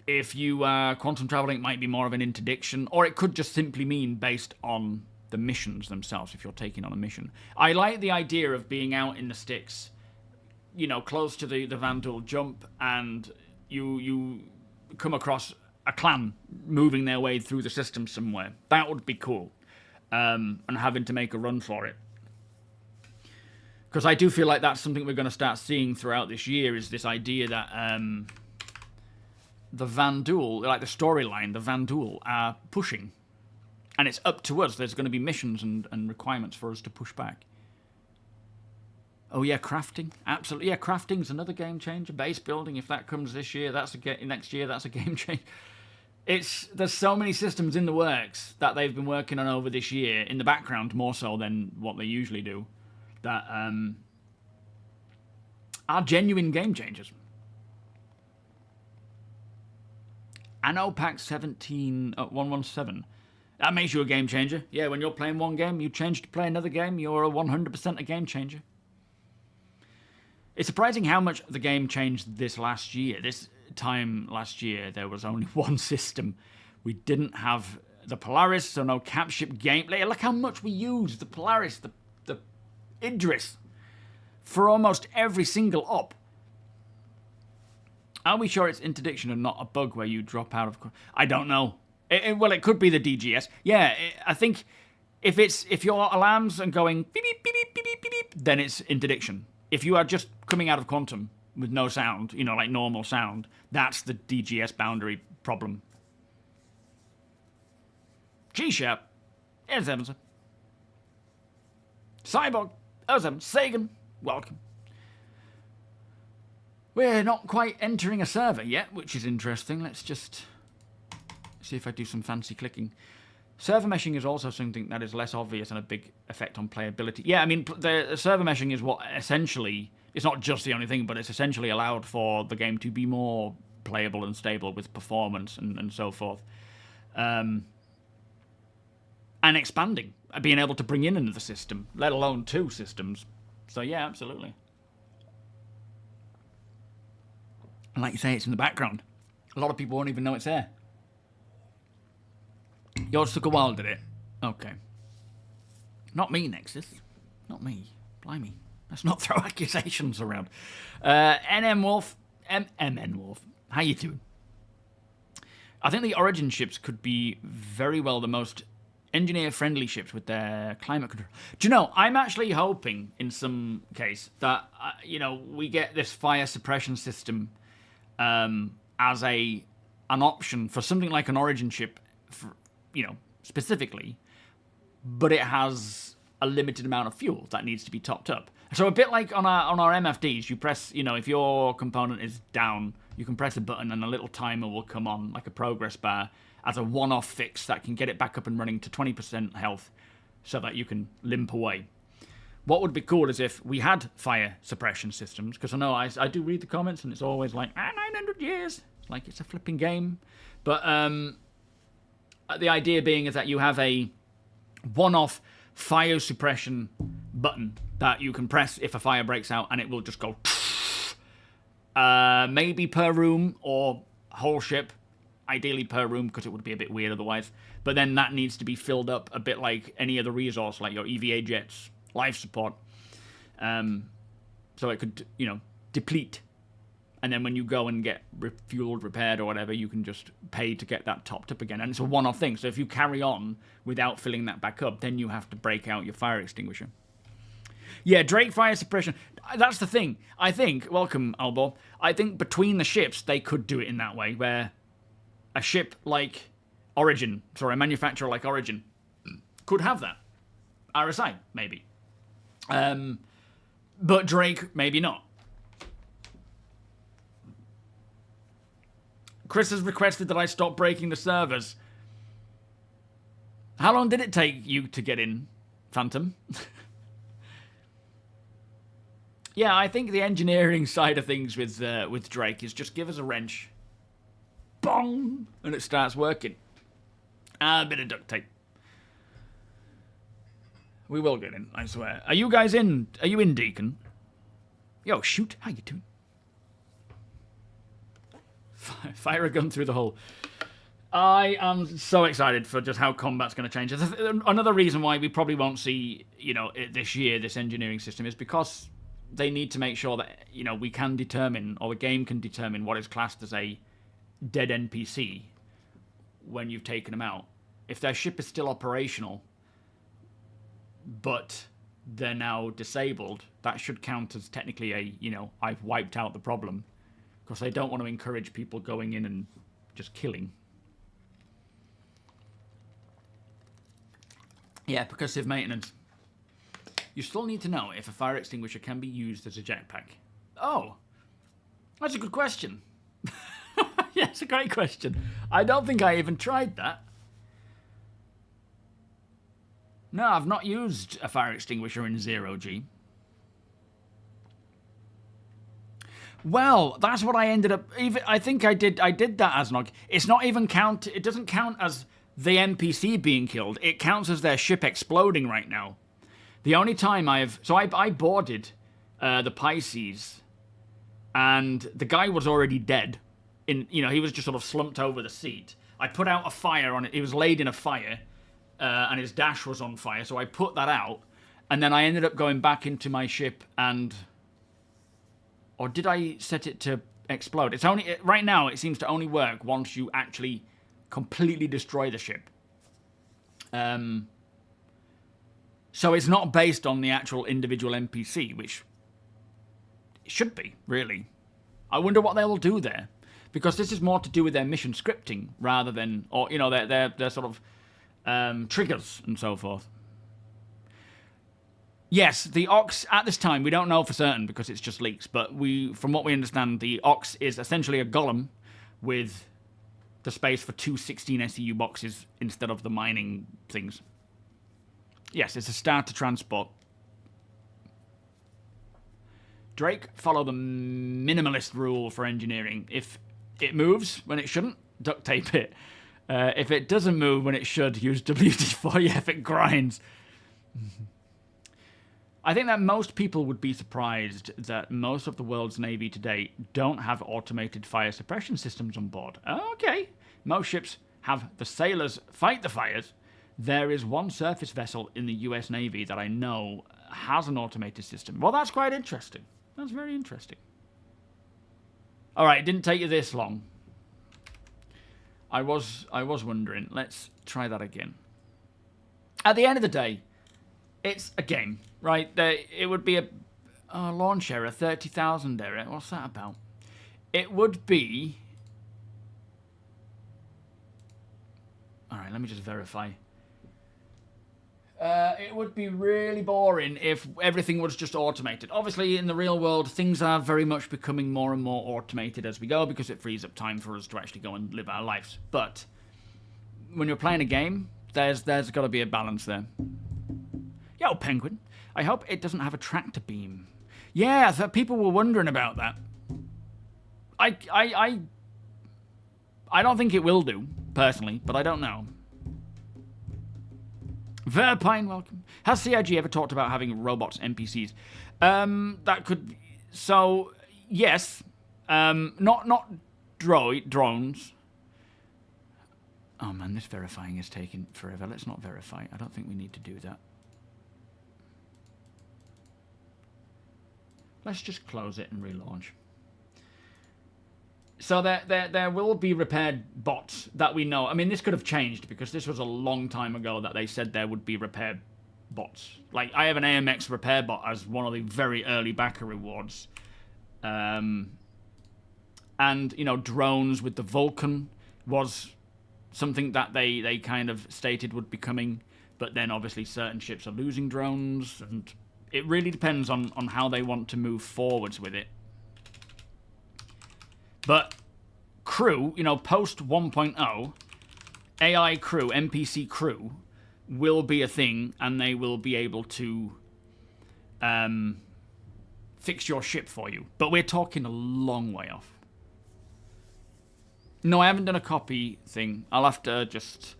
If you are quantum traveling, it might be more of an interdiction, or it could just simply mean based on the missions themselves, if you're taking on a mission. I like the idea of being out in the sticks, close to the Vanduul jump, and, you come across a clan moving their way through the system somewhere. That would be cool. And having to make a run for it. Because I do feel like that's something we're going to start seeing throughout this year, is this idea that the Vanduul, like the storyline, the Vanduul are pushing. And it's up to us. There's going to be missions and requirements for us to push back. Oh yeah, crafting. Absolutely. Yeah, crafting's another game changer. Base building, if that comes this year, next year, that's a game changer. There's so many systems in the works that they've been working on over this year, in the background more so than what they usually do, that are genuine game changers. Anno Pack 17117. That makes you a game changer. Yeah, when you're playing one game, you change to play another game, you're 100% a game changer. It's surprising how much the game changed this last year. This time last year, there was only one system. We didn't have the Polaris, so no capship gameplay. Look how much we used the Polaris, the Idris, for almost every single op. Are we sure it's interdiction and not a bug where you drop out of... I don't know. Well, it could be the DGS. Yeah, I think if your alarms are going beep, beep, beep, beep, beep, beep, beep, then it's interdiction. If you are just coming out of quantum with no sound, like normal sound, that's the DGS boundary problem. G-Sharp, N7, Cyborg, 07, Sagan, welcome. We're not quite entering a server yet, which is interesting. Let's just see if I do some fancy clicking. Server meshing is also something that is less obvious and a big effect on playability. Yeah, I mean, the server meshing is what essentially... It's not just the only thing, but it's essentially allowed for the game to be more playable and stable with performance and so forth. And expanding. Being able to bring in another system, let alone two systems. So yeah, absolutely. And like you say, it's in the background. A lot of people won't even know it's there. Yours took a while, did it? Okay. Not me, Nexus. Not me. Blimey. Let's not throw accusations around. NM Wolf. MN Wolf. How you doing? I think the Origin ships could be very well the most engineer-friendly ships with their climate control. Do you know, I'm actually hoping, in some case, that, we get this fire suppression system as an option for something like an Origin ship, specifically, but it has a limited amount of fuel that needs to be topped up. So a bit like on our MFDs, you press, if your component is down, you can press a button and a little timer will come on, like a progress bar, as a one-off fix that can get it back up and running to 20% health so that you can limp away. What would be cool is if we had fire suppression systems, because I know I do read the comments and it's always like, 900 years, like it's a flipping game. But the idea being is that you have a one-off fire suppression button that you can press if a fire breaks out and it will just go maybe per room or whole ship, ideally per room because it would be a bit weird otherwise, but then that needs to be filled up a bit like any other resource, like your EVA jets, life support, so it could deplete, and then when you go and get refueled, repaired or whatever, you can just pay to get that topped up again, and it's a one-off thing. So if you carry on without filling that back up, then you have to break out your fire extinguisher. Yeah, Drake fire suppression. That's the thing. I think, welcome, Albo, I think between the ships, they could do it in that way, where a ship like Origin, a manufacturer like Origin, could have that. RSI, maybe. But Drake, maybe not. Chris has requested that I stop breaking the servers. How long did it take you to get in, Phantom? Yeah, I think the engineering side of things with Drake is just give us a wrench. Bong! And it starts working. A bit of duct tape. We will get in, I swear. Are you guys in? Are you in, Deacon? Yo, shoot. How you doing? Fire a gun through the hole. I am so excited for just how combat's going to change. Another reason why we probably won't see, this year, this engineering system is because they need to make sure that, you know, we can determine, or the game can determine, what is classed as a dead NPC when you've taken them out. If their ship is still operational, but they're now disabled, that should count as technically a, you know, I've wiped out the problem. Because they don't want to encourage people going in and just killing. Yeah, percussive maintenance. You still need to know if a fire extinguisher can be used as a jetpack. Oh, that's a good question. Yeah, it's a great question. I don't think I even tried that. No, I've not used a fire extinguisher in 0G. Well, that's what I ended up... I think I did that, Asnog. It's not even count... It doesn't count as the NPC being killed. It counts as their ship exploding right now. The only time I've... So I boarded the Pisces, and the guy was already dead. You know, he was just sort of slumped over the seat. I put out a fire on it. He was laid in a fire, and his dash was on fire, so I put that out. And then I ended up going back into my ship and... Or did I set it to explode? It's only... Right now, it seems to only work once you actually completely destroy the ship. So it's not based on the actual individual NPC, which it should be, really. I wonder what they will do there. Because this is more to do with their mission scripting rather than... Or, you know, their sort of triggers and so forth. Yes, the Ox, at this time, we don't know for certain because it's just leaks, but from what we understand, the Ox is essentially a golem with the space for 2 16 SEU boxes instead of the mining things. Yes, it's a starter transport. Drake, follow the minimalist rule for engineering. If it moves when it shouldn't, duct tape it. If it doesn't move when it should, use WD-40 if it grinds. I think that most people would be surprised that most of the world's Navy today don't have automated fire suppression systems on board. Okay. Most ships have the sailors fight the fires. There is one surface vessel in the US Navy that I know has an automated system. Well, that's quite interesting. That's very interesting. All right, it didn't take you this long. I was wondering. Let's try that again. At the end of the day, it's a game, right? It would be a launch error, 30,000 error. What's that about? It would be... All right, let me just verify. It would be really boring if everything was just automated. Obviously, in the real world, things are very much becoming more and more automated as we go because it frees up time for us to actually go and live our lives. But when you're playing a game, there's got to be a balance there. Yo, Penguin, I hope it doesn't have a tractor beam. Yeah, people were wondering about that. I don't think it will do, personally, but I don't know. Verpine, welcome. Has CIG ever talked about having robots, NPCs? That could be... So, yes. Not drones. Oh, man, this verifying is taking forever. Let's not verify. I don't think we need to do that. Let's just close it and relaunch. So there will be repaired bots that we know. I mean, this could have changed because this was a long time ago that they said there would be repaired bots. Like, I have an AMX repair bot as one of the very early backer rewards. And, you know, drones with the Vulcan was something that they kind of stated would be coming. But then, obviously, certain ships are losing drones. And it really depends on how they want to move forwards with it. But crew, you know, post 1.0, AI crew, NPC crew, will be a thing, and they will be able to fix your ship for you. But we're talking a long way off. No, I haven't done a copy thing. I'll have to just...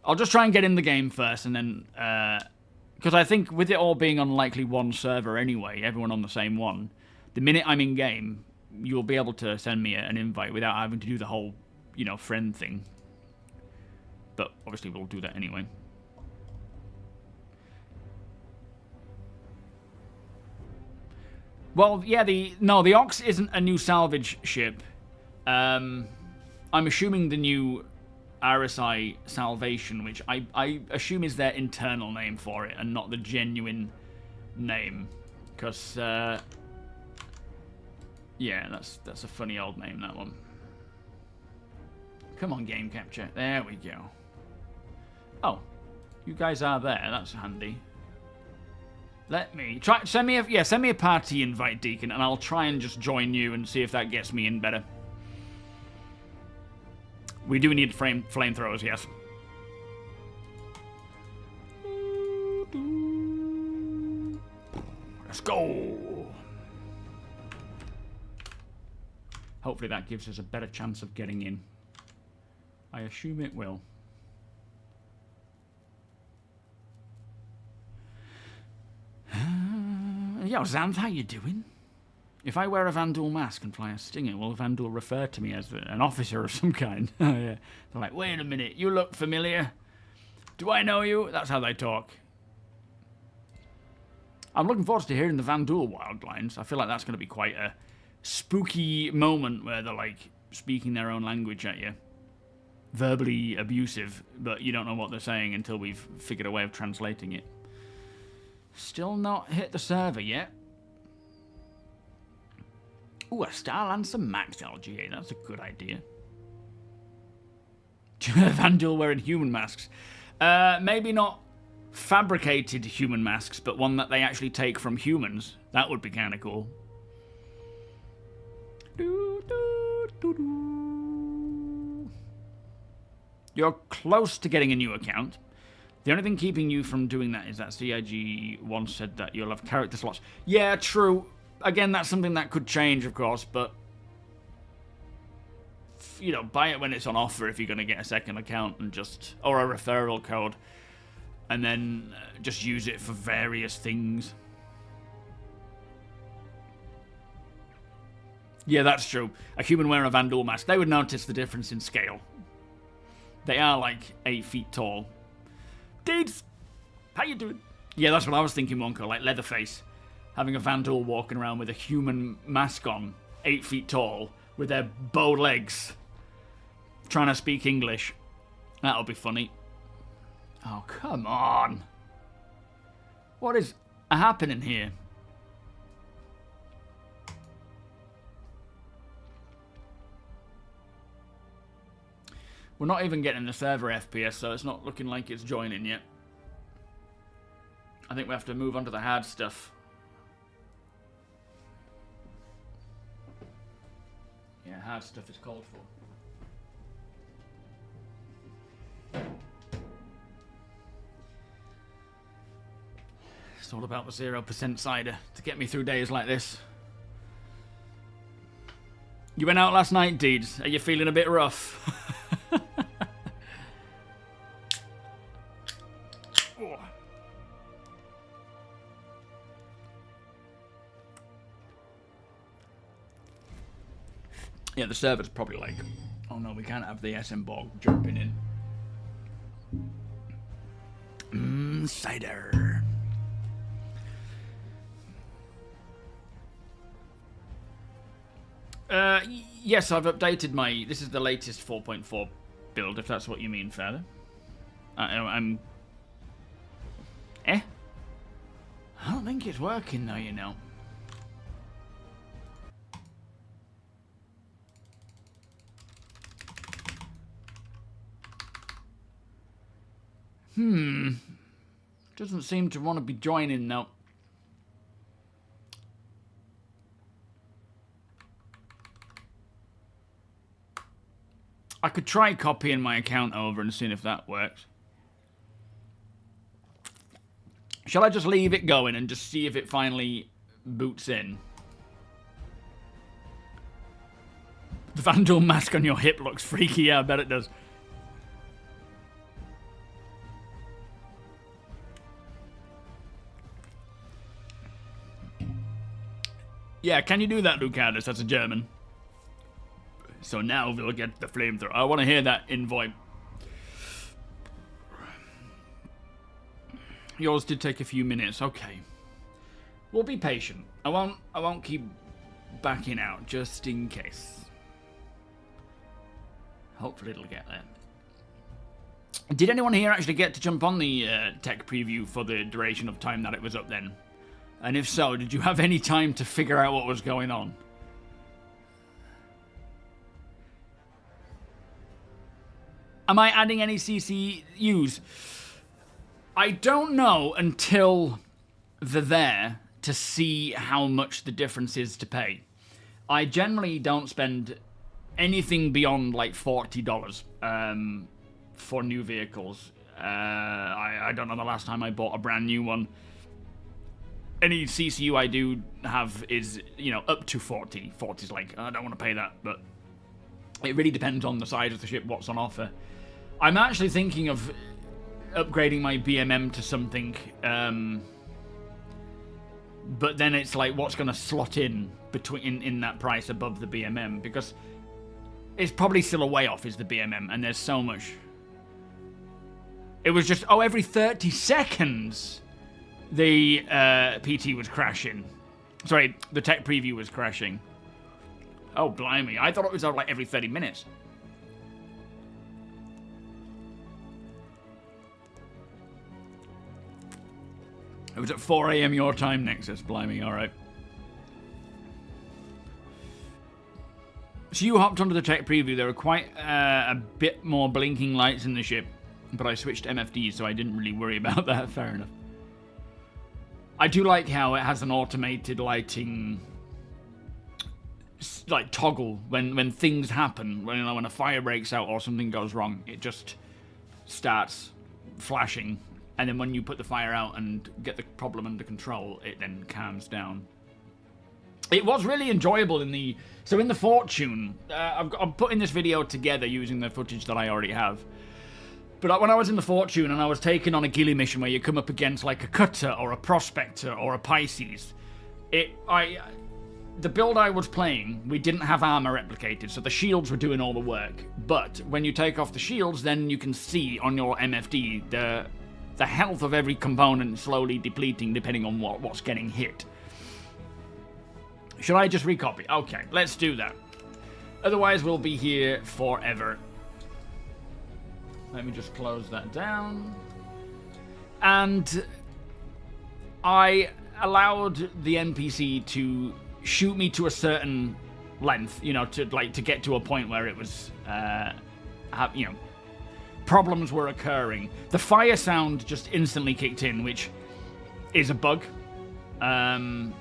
I'll just try and get in the game first, and then... Because I think with it all being on likely one server anyway, everyone on the same one, the minute I'm in-game... You'll be able to send me an invite without having to do the whole, you know, friend thing. But obviously we'll do that anyway. Well, yeah, the Ox isn't a new salvage ship. I'm assuming the new RSI Salvation, which I assume is their internal name for it and not the genuine name. Because, yeah, that's a funny old name, that one. Come on, game capture. There we go. Oh, you guys are there. That's handy. Let me try. Send me a party invite, Deacon, and I'll try and just join you and see if that gets me in better. We do need flamethrowers, yes. Let's go. Hopefully that gives us a better chance of getting in. I assume it will. Yo, Xanth, how you doing? If I wear a Vanduul mask and fly a Stinger, will Vanduul refer to me as an officer of some kind? Oh, yeah. They're like, wait a minute, you look familiar. Do I know you? That's how they talk. I'm looking forward to hearing the Vanduul wild lines. I feel like that's going to be quite a spooky moment where they're, like, speaking their own language at you. Verbally abusive, but you don't know what they're saying until we've figured a way of translating it. Still not hit the server yet. Ooh, a Star and some Max LGA. That's a good idea. Vanduul wearing human masks. Maybe not fabricated human masks, but one that they actually take from humans. That would be kind of cool. You're close to getting a new account. The only thing keeping you from doing that is that CIG once said that you'll have character slots. Yeah, true. Again, that's something that could change, of course, but you know, buy it when it's on offer if you're going to get a second account and just, or a referral code, and then just use it for various things. Yeah, that's true. A human wearing a Vanduul mask, they would notice the difference in scale. They are like 8 feet tall. Deeds, how you doing? Yeah, that's what I was thinking, Wonko, like Leatherface. Having a Vanduul walking around with a human mask on, 8 feet tall, with their bow legs, trying to speak English. That'll be funny. Oh, come on. What is happening here? We're not even getting the server FPS, so it's not looking like it's joining yet. I think we have to move on to the hard stuff. Yeah, hard stuff is called for. It's all about the 0% cider to get me through days like this. You went out last night, Deeds. Are you feeling a bit rough? Yeah, the server's probably like, oh no, we can't have the SM Borg jumping in. Cider. Yes, I've updated my... This is the latest 4.4 build, if that's what you mean, Father. I'm... I don't think it's working, though, you know. Doesn't seem to want to be joining, though. I could try copying my account over and seeing if that works. Shall I just leave it going and just see if it finally boots in? The Vanduul mask on your hip looks freaky. Yeah, I bet it does. Yeah, can you do that, Lucadus? That's a German. So now we'll get the flamethrower. I want to hear that in VoIP. Yours did take a few minutes. Okay. We'll be patient. I won't keep backing out just in case. Hopefully it'll get there. Did anyone here actually get to jump on the tech preview for the duration of time that it was up then? And if so, did you have any time to figure out what was going on? Am I adding any CCUs? I don't know until they're there to see how much the difference is to pay. I generally don't spend anything beyond like $40 for new vehicles. I don't know the last time I bought a brand new one. Any CCU I do have is, you know, up to 40. 40's like, I don't want to pay that, but it really depends on the size of the ship, what's on offer. I'm actually thinking of upgrading my BMM to something, but then it's like, what's going to slot in between in that price above the BMM? Because it's probably still a way off is the BMM, and there's so much. It was just, oh, every 30 seconds the PT was crashing. Sorry, the tech preview was crashing. Oh, blimey. I thought it was like every 30 minutes. It was at 4 AM your time, Nexus. Blimey, alright. So you hopped onto the tech preview. There were quite a bit more blinking lights in the ship, but I switched MFDs, so I didn't really worry about that. Fair enough. I do like how it has an automated lighting, like, toggle when things happen. When, you know, when a fire breaks out or something goes wrong, it just starts flashing. And then when you put the fire out and get the problem under control, it then calms down. It was really enjoyable in the... So in the Fortune, I'm putting this video together using the footage that I already have. But when I was in the Fortune and I was taking on a ghillie mission where you come up against like a cutter or a prospector or a Pisces, the build I was playing, we didn't have armor replicated, so the shields were doing all the work. But when you take off the shields, then you can see on your MFD the health of every component slowly depleting depending on what's getting hit. Should I just recopy? Okay, let's do that. Otherwise, we'll be here forever. Let me just close that down. And I allowed the NPC to shoot me to a certain length, you know, to get to a point where it was, you know, problems were occurring. The fire sound just instantly kicked in, which is a bug. And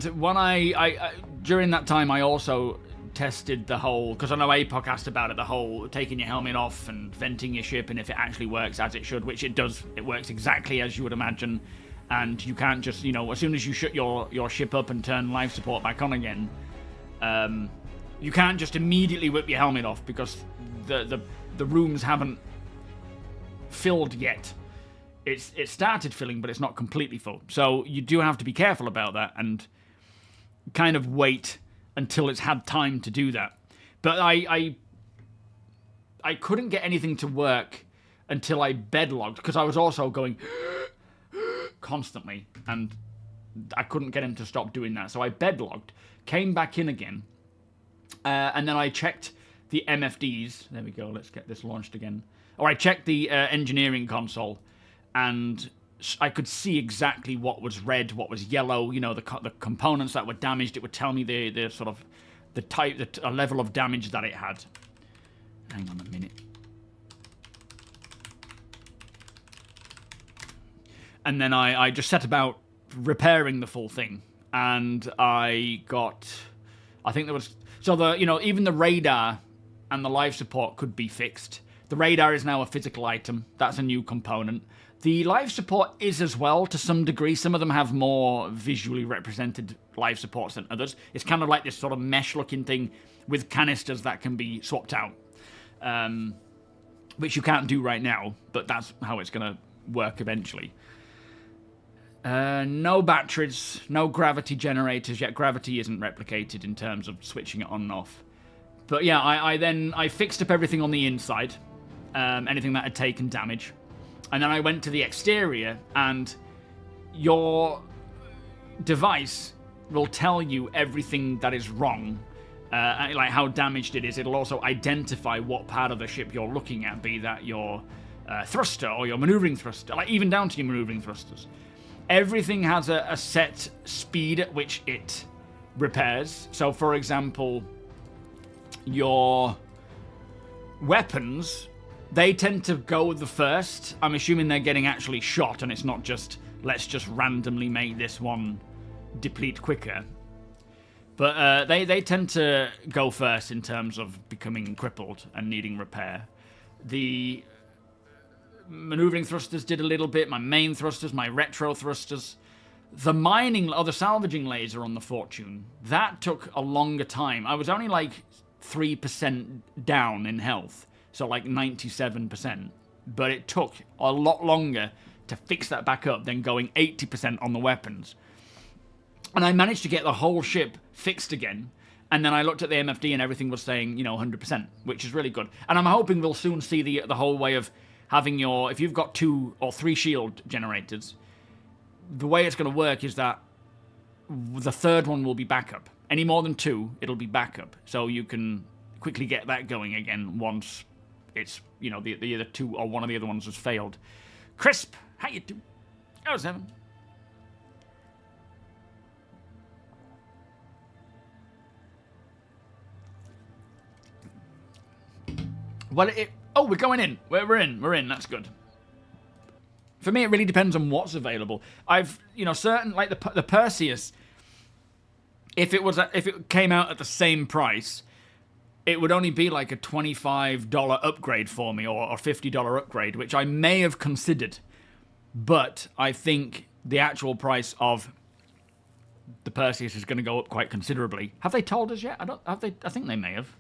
when I during that time, I also tested the whole, because I know APOC asked about it, the whole taking your helmet off and venting your ship, and if it actually works as it should, which it does. It works exactly as you would imagine, and you can't just, you know, as soon as you shut your ship up and turn life support back on again, you can't just immediately whip your helmet off because the rooms haven't filled yet. It started filling, but it's not completely full. So you do have to be careful about that and kind of wait until it's had time to do that. But I couldn't get anything to work until I bedlogged, because I was also going constantly, and I couldn't get him to stop doing that. So I bedlogged, came back in again, and then I checked the MFDs. There we go, let's get this launched again. Or I checked the engineering console, and I could see exactly what was red, what was yellow, you know, the components that were damaged. It would tell me the sort of the type, the level of damage that it had. Hang on a minute. And then I just set about repairing the full thing, and I think there was, so you know, even the radar and the life support could be fixed. The radar is now a physical item. That's a new component. The life support is as well, to some degree. Some of them have more visually represented life supports than others. It's kind of like this sort of mesh-looking thing with canisters that can be swapped out, which you can't do right now, but that's how it's going to work eventually. No batteries, no gravity generators yet. Gravity isn't replicated in terms of switching it on and off. But yeah, I fixed up everything on the inside, anything that had taken damage. And then I went to the exterior, and your device will tell you everything that is wrong, like how damaged it is. It'll also identify what part of the ship you're looking at, be that your thruster or your maneuvering thruster, like even down to your maneuvering thrusters. Everything has a set speed at which it repairs. So, for example, your weapons, they tend to go the first. I'm assuming they're getting actually shot, and it's not just, let's just randomly make this one deplete quicker. But they tend to go first in terms of becoming crippled and needing repair. The maneuvering thrusters did a little bit, my main thrusters, my retro thrusters. The mining, or the salvaging laser on the Fortune, that took a longer time. I was only like 3% down in health, so like 97%. But it took a lot longer to fix that back up than going 80% on the weapons. And I managed to get the whole ship fixed again. And then I looked at the MFD and everything was saying, 100%, which is really good. And I'm hoping we'll soon see the whole way of having your, if you've got 2 or 3 shield generators, the way it's going to work is that the third one will be backup. Any more than 2, it'll be backup. So you can quickly get that going again once it's, the other 2 or one of the other ones has failed. Crisp, how you doing? Oh, 7. Well, we're going in. We're in. That's good. For me, it really depends on what's available. I've, certain, like the Perseus, if it came out at the same price, it would only be like a $25 upgrade for me, or $50 upgrade, which I may have considered. But I think the actual price of the Perseus is going to go up quite considerably. Have they told us yet? I think they may have.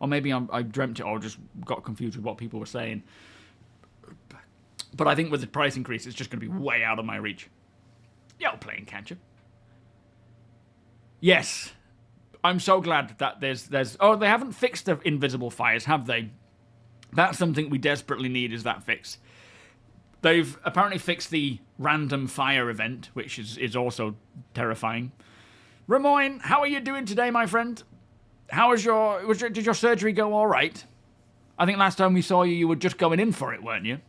Or maybe I dreamt it or just got confused with what people were saying. But I think with the price increase, it's just going to be way out of my reach. Yo, playing catch-up. Yes. I'm so glad that there's... Oh, they haven't fixed the invisible fires, have they? That's something we desperately need, is that fix. They've apparently fixed the random fire event, which is also terrifying. Ramoyne, how are you doing today, my friend? Did your surgery go all right? I think last time we saw you, you were just going in for it, weren't you?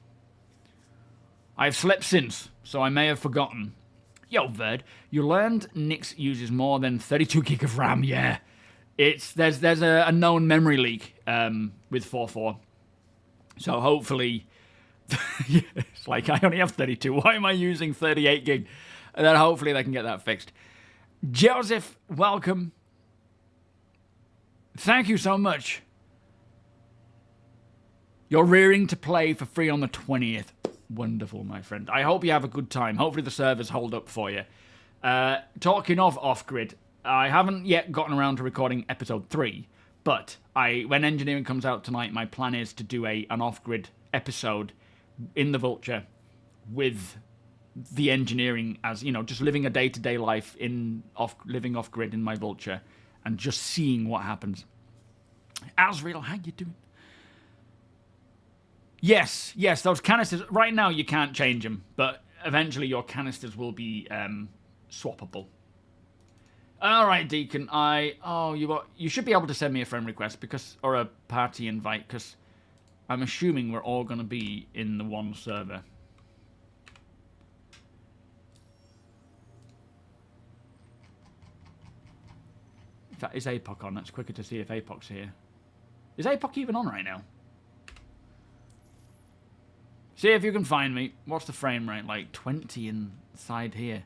I've slept since, so I may have forgotten. Yo, Verd, you learned Nix uses more than 32 gig of RAM. Yeah, there's a known memory leak with 4.4, so hopefully, it's like I only have 32. Why am I using 38 gig? And then hopefully they can get that fixed. Joseph, welcome. Thank you so much. You're rearing to play for free on the 20th. Wonderful, my friend. I hope you have a good time. Hopefully the servers hold up for you. Talking of off-grid, I haven't yet gotten around to recording episode 3, but when engineering comes out tonight, my plan is to do an off-grid episode in the Vulture with the engineering as, just living a day-to-day life living off-grid in my Vulture and just seeing what happens. Asriel, how you doing? Yes, those canisters, right now you can't change them, but eventually your canisters will be swappable. Alright, Deacon, you should be able to send me a friend request, or a party invite, because I'm assuming we're all going to be in the one server. In fact, is APOC on? That's quicker to see if APOC's here. Is APOC even on right now? See if you can find me. What's the frame rate? Like 20 inside here.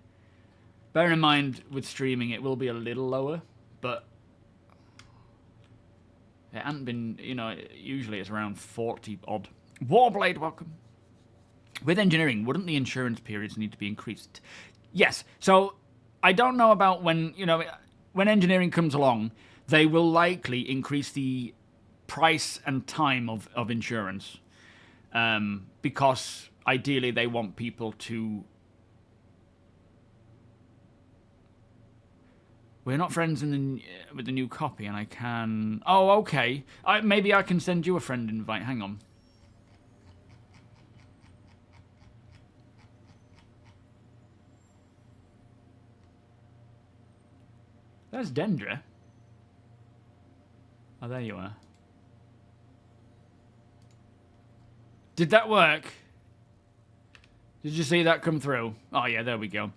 Bear in mind, with streaming, it will be a little lower, but it hasn't been, usually it's around 40 odd. Warblade, welcome. With engineering, wouldn't the insurance periods need to be increased? Yes. So I don't know about when engineering comes along, they will likely increase the price and time of insurance. Because ideally they want people to... We're not friends with the new copy, and I can... Oh, okay. Maybe I can send you a friend invite. Hang on. There's Dendra. Oh, there you are. Did that work? Did you see that come through? Oh, yeah, there we go.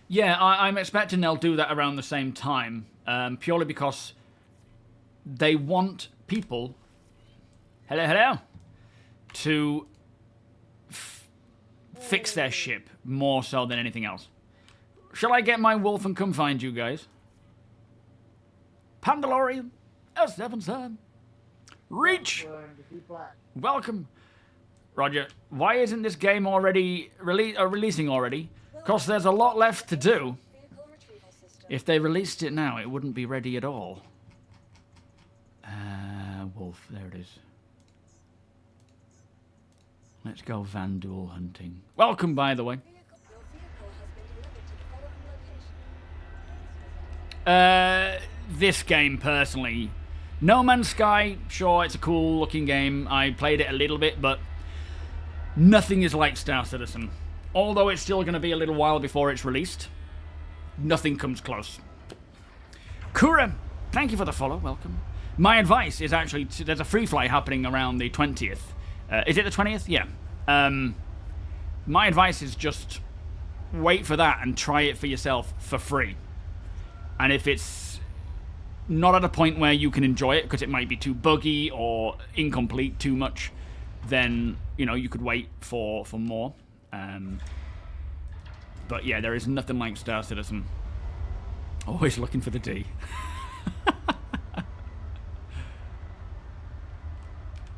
Yeah, I'm expecting they'll do that around the same time, purely because they want people, hello, to fix their ship more so than anything else. Shall I get my wolf and come find you guys? Pandalorian, S7 Sam, Reach, welcome. Roger, why isn't this game already releasing already? Because there's a lot left to do. If they released it now, it wouldn't be ready at all. Wolf, there it is. Let's go Vanduul hunting. Welcome, by the way. This game, personally. No Man's Sky, sure, it's a cool looking game. I played it a little bit, but nothing is like Star Citizen. Although it's still going to be a little while before it's released, nothing comes close. Kura, thank you for the follow, welcome. My advice is actually, there's a free fly happening around the 20th. Is it the 20th? Yeah. My advice is just wait for that and try it for yourself for free. And if it's not at a point where you can enjoy it, because it might be too buggy or incomplete too much, then, you know, you could wait for more. But yeah, there is nothing like Star Citizen. Always looking for the D.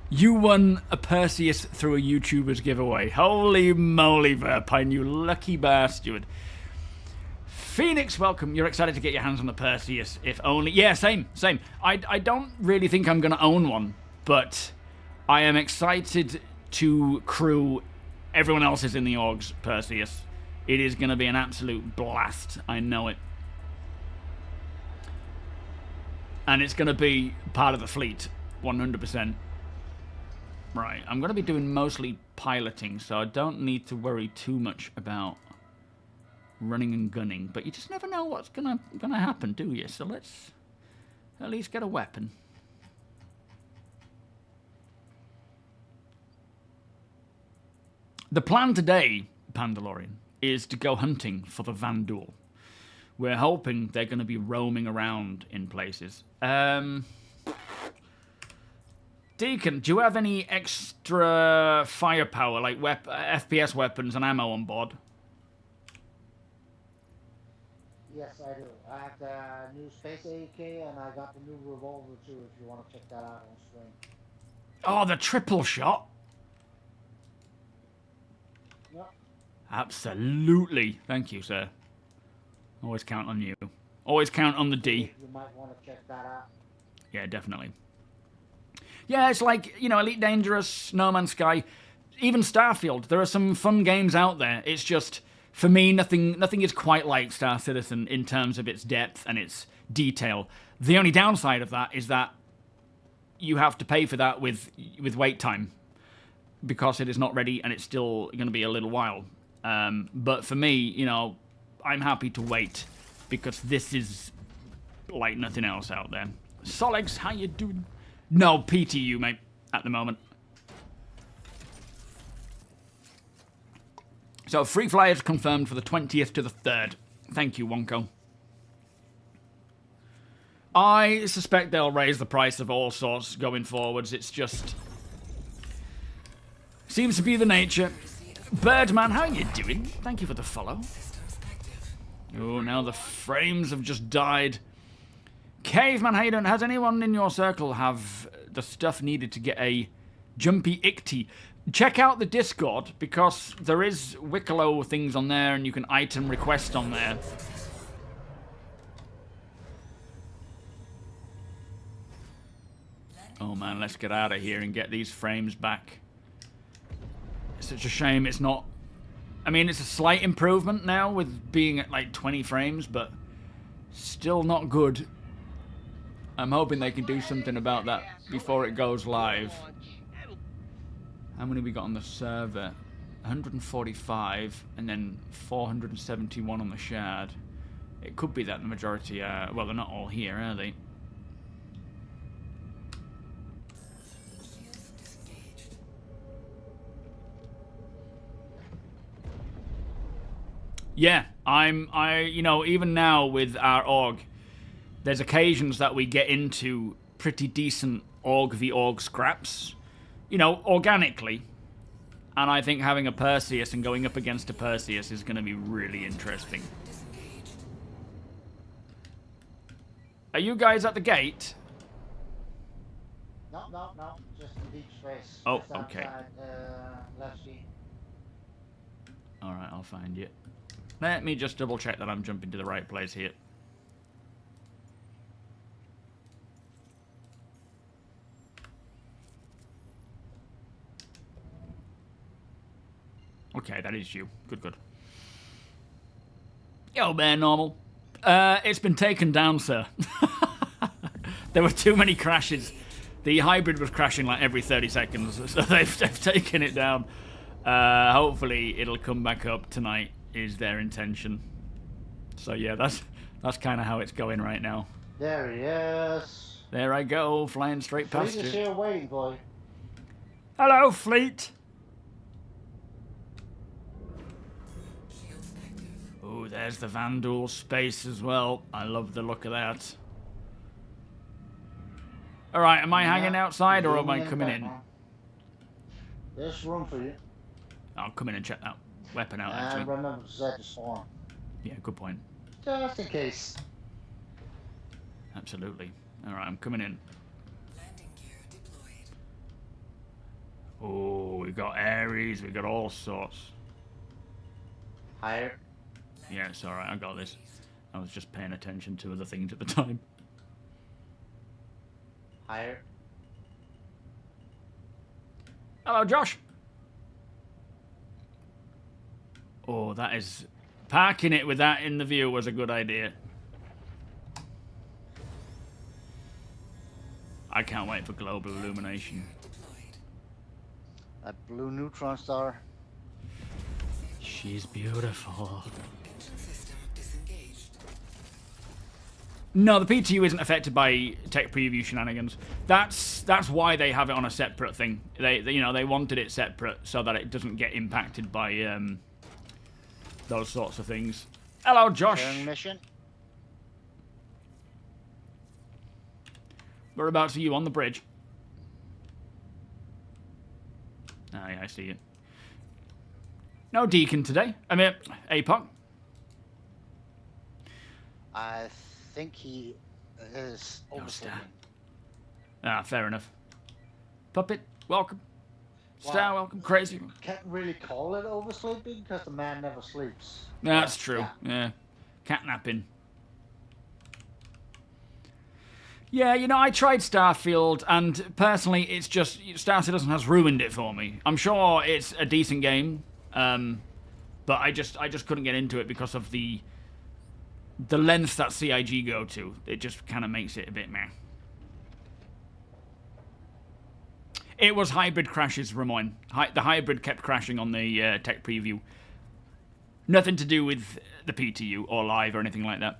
You won a Perseus through a YouTuber's giveaway. Holy moly, Verpine, you lucky bastard. Phoenix, welcome. You're excited to get your hands on the Perseus, if only... Yeah, same. I don't really think I'm going to own one, but I am excited to crew everyone else's in the org's Perseus. It is going to be an absolute blast. I know it. And it's going to be part of the fleet, 100%. Right, I'm going to be doing mostly piloting, so I don't need to worry too much about running and gunning. But you just never know what's gonna happen, do you? So let's at least get a weapon. The plan today, Pandalorian, is to go hunting for the Vanduul. We're hoping they're going to be roaming around in places. Deacon, do you have any extra firepower, like FPS weapons and ammo on board? Yes, I do. I have the new Space AK, and I got the new revolver too, if you want to check that out on stream. Oh, the triple shot? Yep. Absolutely. Thank you, sir. Always count on you. Always count on the D. You might want to check that out. Yeah, definitely. Yeah, it's like, you know, Elite Dangerous, No Man's Sky, even Starfield. There are some fun games out there. It's just, for me, nothing is quite like Star Citizen in terms of its depth and its detail. The only downside of that is that you have to pay for that with wait time, because it is not ready and it's still going to be a little while. But for me, you know, I'm happy to wait, because this is like nothing else out there. Solex, how you doing? No PTU, mate, at the moment. So, free flyers confirmed for the 20th to the 3rd. Thank you, Wonko. I suspect they'll raise the price of all sorts going forwards. It's just... seems to be the nature. Birdman, how you doing? Thank you for the follow. Oh, now the frames have just died. Caveman, how you doing? Has anyone in your circle have the stuff needed to get a jumpy Icty? Check out the Discord, because there is Wicklow things on there, and you can item request on there. Oh man, let's get out of here and get these frames back. It's such a shame it's not... I mean, it's a slight improvement now with being at like 20 frames, but still not good. I'm hoping they can do something about that before it goes live. How many we got on the server? 145, and then 471 on the shard. It could be that the majority are... Well, they're not all here, are they? Yeah, you know, even now with our org, there's occasions that we get into pretty decent org v org scraps, you know, organically. And I think having a Perseus and going up against a Perseus is going to be really interesting. Are you guys at the gate? No, no, no. Just in deep space. Oh, Just okay. outside, Levki. Alright, I'll find you. Let me just double check that I'm jumping to the right place here. Okay, that is you. Good, good. Yo, Bear Normal. It's been taken down, sir. There were too many crashes. The hybrid was crashing like every 30 seconds, so they've taken it down. Hopefully it'll come back up tonight, is their intention. So yeah, that's kind of how it's going right now. There he is. There I go, flying straight past Fleet is you. here waiting, boy. Hello, Fleet. Oh, there's the Vanduul space as well. I love the look of that. Alright, am I hanging outside or am I coming in? There's room for you. I'll come in and check that weapon out, And actually. remember to set the spawn. Yeah, good point. Just in case. Absolutely. Alright, I'm coming in. Landing gear deployed. Oh, we've got Ares, we've got all sorts. Higher. Yeah, it's alright, I got this. I was just paying attention to other things at the time. Higher. Hello, Josh. Oh, that is... Parking it with that in the view was a good idea. I can't wait for global illumination. That blue neutron star. She's beautiful. System disengaged. No, the PTU isn't affected by tech preview shenanigans. That's why they have it on a separate thing. They you know, they wanted it separate so that it doesn't get impacted by those sorts of things. Hello, Josh. Sharing mission. Whereabouts are you on the bridge? Ah, yeah, I see you. No Deacon today. I mean, APOC. I think he is No oversleeping. Ah, fair enough. Puppet, welcome. Star, Wow. welcome. Crazy. Can't really call it oversleeping because the man never sleeps. That's true. Yeah. Catnapping. Yeah, you know, I tried Starfield, and personally, it's just starcitizen has ruined it for me. I'm sure it's a decent game, but I just couldn't get into it because of the lengths that CIG go to. It just kind of makes it a bit meh. It was hybrid crashes, Ramon. The hybrid kept crashing on the tech preview. Nothing to do with the PTU or live or anything like that.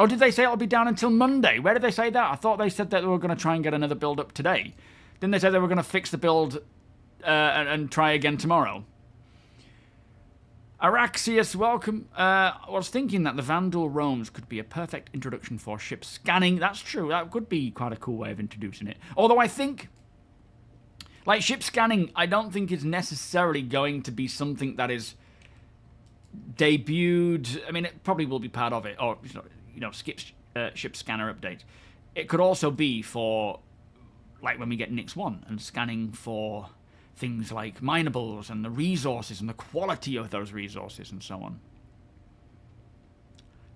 Oh, did they say it'll be down until Monday? Where did they say that? I thought they said that they were going to try and get another build up today. Didn't they say they were going to fix the build and try again tomorrow? Araxius, welcome. I was thinking that the Vanduul roams could be a perfect introduction for ship scanning. That's true. That could be quite a cool way of introducing it. Although I think, like, ship scanning, I don't think is necessarily going to be something that is debuted. I mean, it probably will be part of it, or you know, ship scanner update. It could also be for, like, when we get Nix 1 and scanning for things like minables and the resources and the quality of those resources and so on.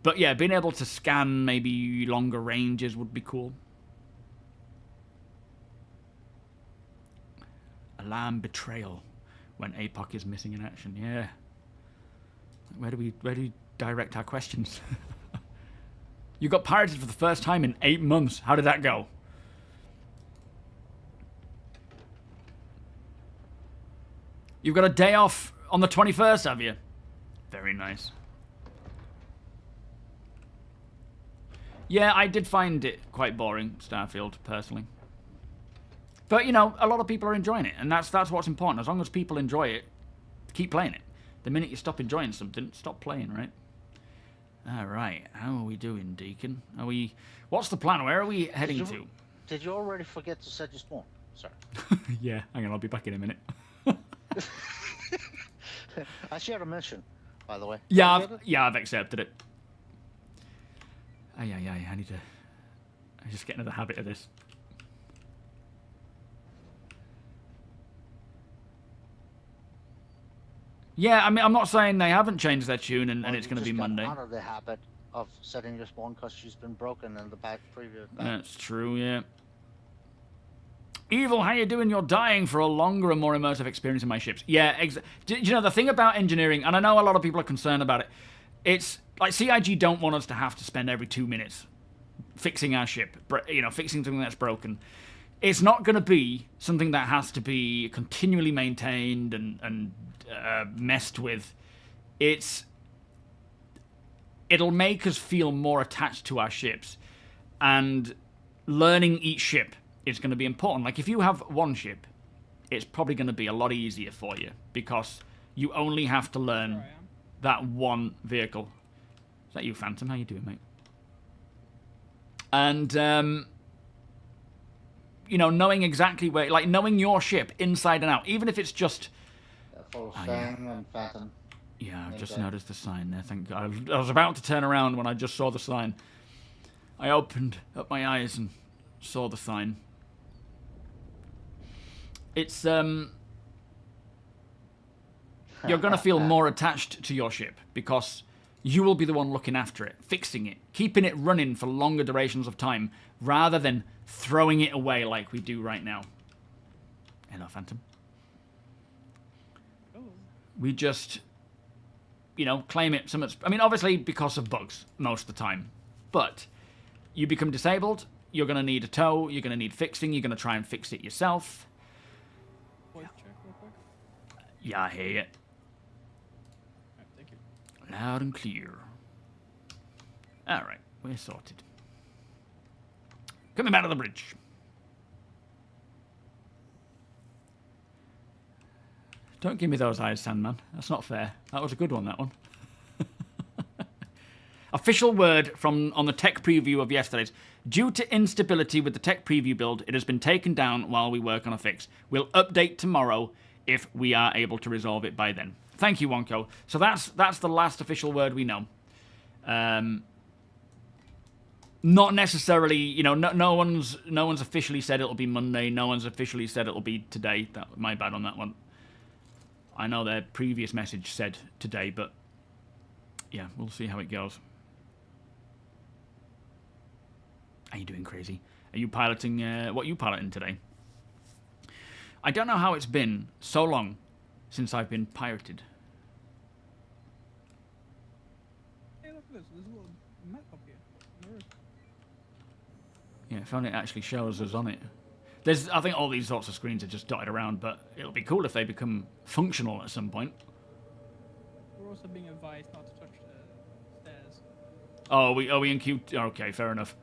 But yeah, being able to scan maybe longer ranges would be cool. Alarm betrayal when APOC is missing in action. Yeah. Where do we direct our questions? You got pirated for the first time in 8 months. How did that go? You've got a day off on the 21st, have you? Very nice. Yeah, I did find it quite boring, Starfield, personally. But, you know, a lot of people are enjoying it, and that's what's important. As long as people enjoy it, keep playing it. The minute you stop enjoying something, stop playing, right? Alright, how are we doing, Deacon? Are we... What's the plan? Where are we heading to? Did you already forget to set your spawn? Sorry. Yeah, hang on, I'll be back in a minute. I shared a mission, by the way. Yeah, I've accepted it. I need to... I just get into the habit of this. Yeah, I mean, I'm not saying they haven't changed their tune and it's going to be Monday. Out of the habit of setting your spawn because she's been broken in the previous. That's true, yeah. Evil, how you doing? You're dying for a longer and more immersive experience in my ships. Yeah, you know, the thing about engineering, and I know a lot of people are concerned about it, it's like CIG don't want us to have to spend every 2 minutes fixing our ship, you know, fixing something that's broken. It's not going to be something that has to be continually maintained and messed with. It'll make us feel more attached to our ships, and learning each ship is going to be important. Like if you have one ship, it's probably going to be a lot easier for you because you only have to learn that one vehicle. Is that you, Phantom? How you doing, mate? And you know, knowing exactly where, like knowing your ship inside and out, even if it's just. And Phantom. Yeah, I've just noticed the sign there. Thank God. I was about to turn around when I just saw the sign. I opened up my eyes and saw the sign. It's you're gonna feel more attached to your ship because you will be the one looking after it, fixing it, keeping it running for longer durations of time, rather than throwing it away like we do right now. Hello, Phantom. We just, you know, claim it so much. I mean, obviously because of bugs most of the time. But you become disabled, you're going to need a tow, you're going to need fixing, you're going to try and fix it yourself. Voice check real quick. Yeah, I hear you. Right, thank you. Loud and clear. Alright, we're sorted. Coming back to the bridge. Don't give me those eyes, Sandman. That's not fair. That was a good one, that one. Official word from on the tech preview of yesterday's. Due to instability with the tech preview build, it has been taken down while we work on a fix. We'll update tomorrow if we are able to resolve it by then. Thank you, Wonko. So that's the last official word we know. Not necessarily, you know, no one's officially said it'll be Monday. No one's officially said it'll be today. My bad on that one. I know their previous message said today, but yeah, we'll see how it goes. Are you doing crazy? Are you piloting, what are you piloting today? I don't know how it's been so long since I've been pirated. Hey, look at this. There's a little map up here. Where is it? Yeah, if only it actually shows us on it. I think all these sorts of screens are just dotted around, but it'll be cool if they become functional at some point. We're also being advised not to touch the stairs. Oh, we in QT? Okay, fair enough.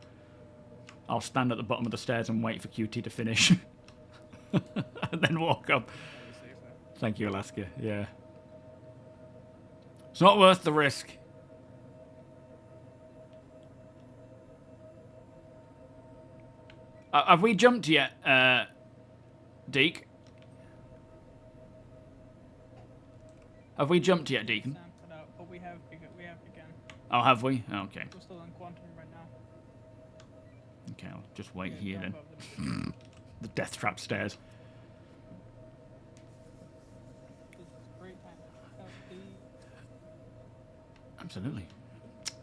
I'll stand at the bottom of the stairs and wait for QT to finish. And then walk up. Thank you, Alaska. Yeah. It's not worth the risk. Have we jumped yet, Deke? Have we jumped yet, Deacon? But we have again. Oh, have we? Okay. We're still in quantum right now. Okay, I'll just wait here then. The death trap stairs. This is a great time to check out the... Absolutely.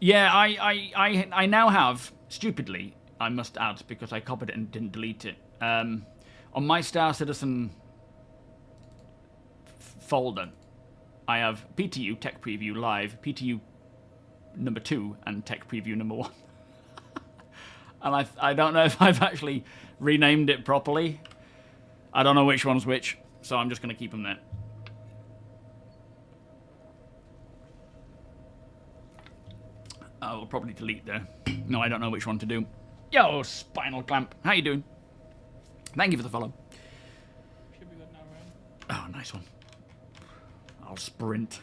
Yeah, I now have, stupidly, I must add, because I copied it and didn't delete it, on my Star Citizen folder, I have PTU, Tech Preview Live, PTU number 2, and Tech Preview number 1. And I don't know if I've actually renamed it properly. I don't know which one's which, so I'm just going to keep them there. I will probably delete there. No, I don't know which one to do. Yo, Spinal Clamp. How you doing? Thank you for the follow. Should be good now, right? Oh, nice one. I'll sprint.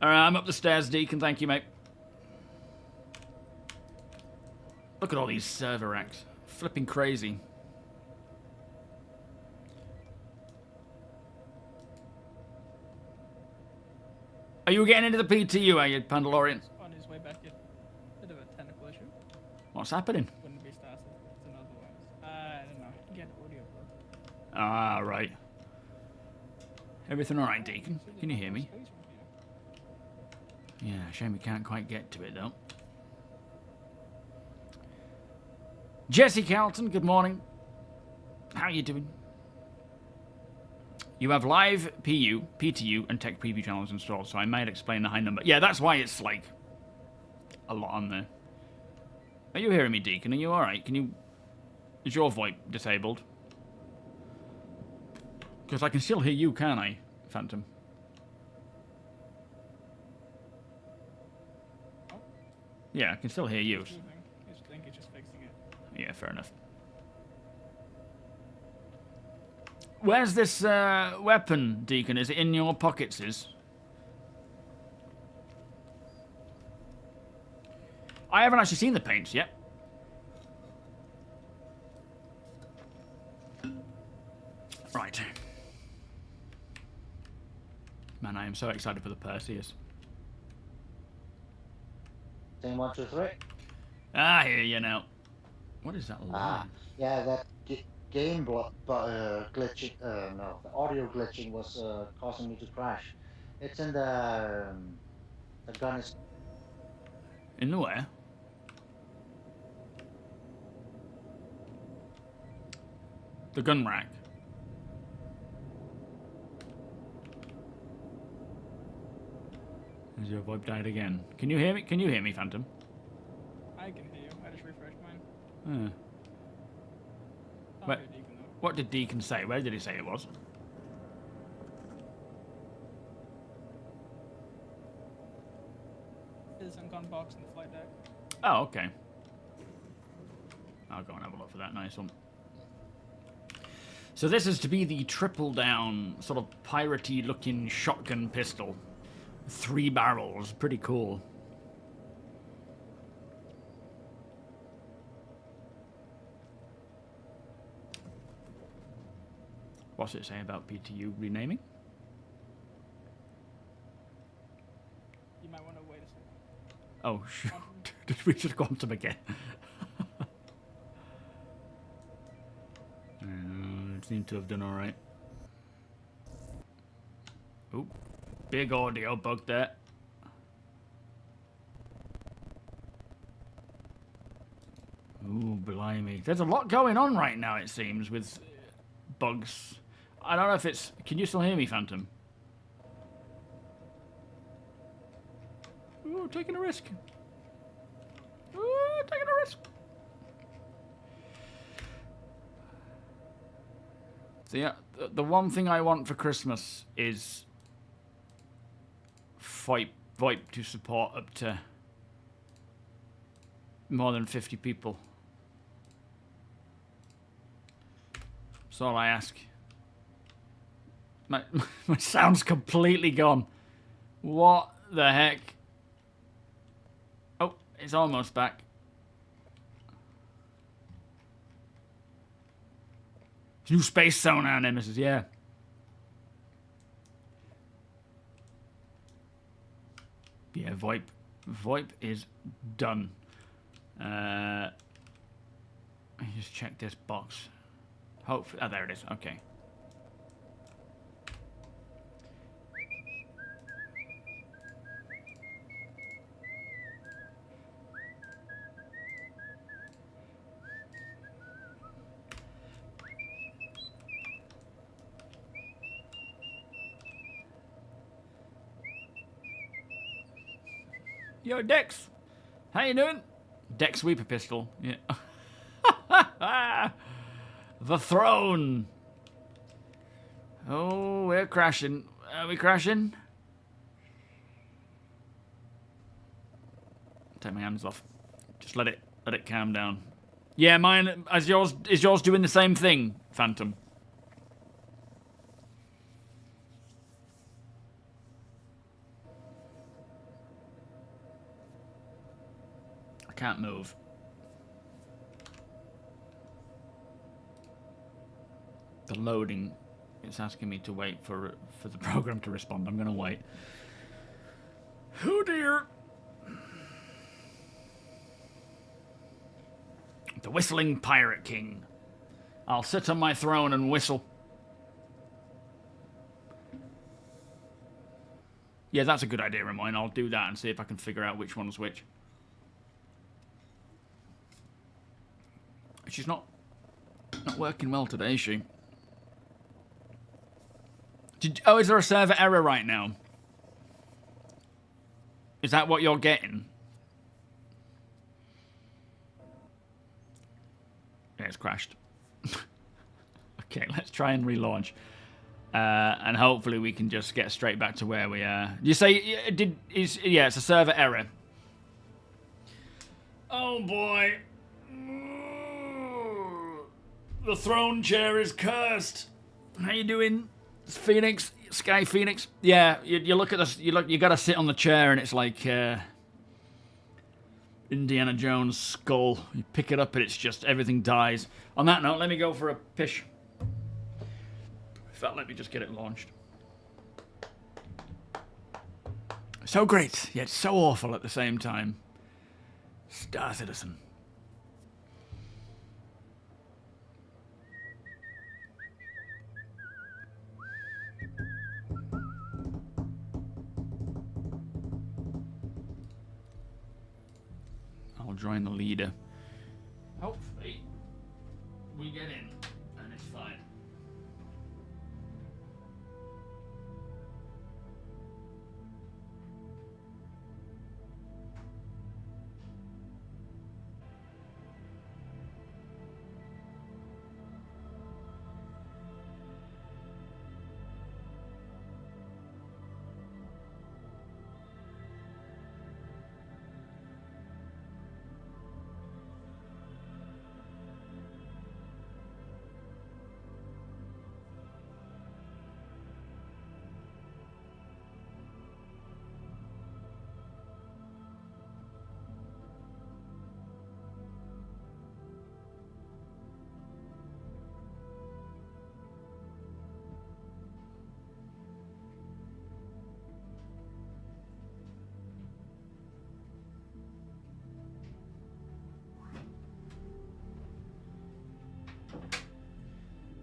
Alright, I'm up the stairs, Deacon. Thank you, mate. Look at all these server racks. Flipping crazy. Are you getting into the PTU, are you, Pandalorian? On his way back in. Bit of a technical issue. What's happening? Wouldn't be started. It's another one. I don't know. Get audio. Ah, right. Everything alright, Deacon? Can you hear me? Yeah, shame we can't quite get to it, though. Jesse Carlton, good morning. How you doing? You have live PU, PTU, and tech preview channels installed, so I might explain the high number. Yeah, that's why it's, like, a lot on there. Are you hearing me, Deacon? Are you alright? Can you... Is your VoIP disabled? Because I can still hear you, can't I, Phantom? Yeah, I can still hear you. I think it's just fixing it. Yeah, fair enough. Where's this weapon, Deacon? Is it in your pockets? I haven't actually seen the paints yet. Right. Man, I am so excited for the Perseus. Same 1, 2, 3. Ah, here you now. What is that line? Yeah, that game glitching. No, the audio glitching was causing me to crash. It's in the gun is. In the where? The gun rack. Has your VoIP died again? Can you hear me? Can you hear me, Phantom? I can hear you. I just refreshed mine. What, what did Deacon say? Where did he say it was? There's some gun box in the flight deck. Oh, okay. I'll go and have a look for that. Nice one. So this is to be the triple down, sort of piratey looking shotgun pistol. 3 barrels. Pretty cool. What's it say about PTU renaming? You might want to wait a second. Oh, shoot. Did we just quantum again? Seem to have done alright. Oop. Big audio bug there. Ooh, blimey. There's a lot going on right now, it seems, with bugs. I don't know if it's... Can you still hear me, Phantom? Ooh, taking a risk. Ooh, taking a risk. So yeah, the one thing I want for Christmas is VoIP to support up to more than 50 people. That's all I ask. My sound's completely gone. What the heck? Oh, it's almost back. New space sonar nemesis, yeah. Yeah, VoIP is done. Let me just check this box. Hopefully, oh, there it is. Okay. Yo, Dex. How you doing? Dex Sweeper Pistol. Yeah. The throne. Oh, we're crashing. Are we crashing? take my hands off. Just let it calm down. Yeah, mine is yours doing the same thing, Phantom? I can't move. The loading, it's asking me to wait for the program to respond. I'm gonna wait. Oh dear. The Whistling Pirate King. I'll sit on my throne and whistle. Yeah, that's a good idea of mine. I'll do that and see if I can figure out which one's which. She's not working well today, is she? Is there a server error right now? Is that what you're getting? Yeah, it's crashed. Okay, let's try and relaunch. And hopefully we can just get straight back to where we are. You say, yeah, it's a server error. Oh boy. The throne chair is cursed. How you doing, Phoenix? Sky Phoenix? Yeah, you look at this. You gotta sit on the chair, and it's like Indiana Jones' skull. You pick it up, and it's just everything dies. On that note, let me go for a pish. In fact, let me just get it launched. So great, yet so awful at the same time. Star Citizen. I'll join the leader. Hopefully, we get in, and it's fine.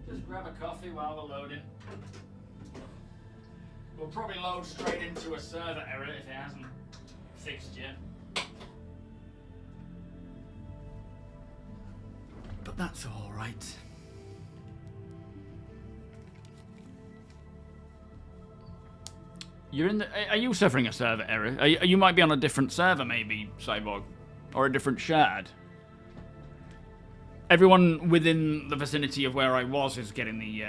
Just grab a coffee while we're loading. We'll probably load straight into a server error if it hasn't fixed yet. But that's all right. You're in the. Are you suffering a server error? You might be on a different server, maybe, Cyborg, or a different shard. Everyone within the vicinity of where I was is getting the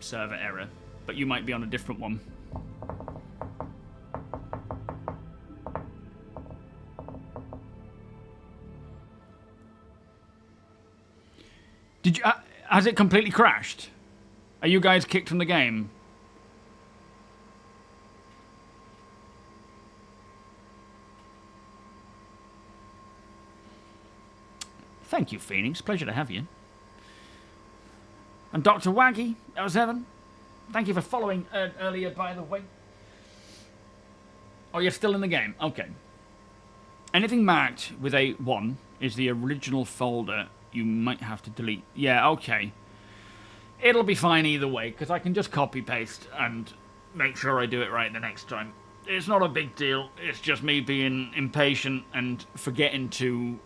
server error, but you might be on a different one. Did you? Has it completely crashed? Are you guys kicked from the game? Thank you, Phoenix. Pleasure to have you. And Dr. Waggy, L7, thank you for following earlier, by the way. Oh, you're still in the game? Okay. Anything marked with a 1 is the original folder you might have to delete. Yeah, okay. It'll be fine either way, because I can just copy-paste and make sure I do it right the next time. It's not a big deal. It's just me being impatient and forgetting to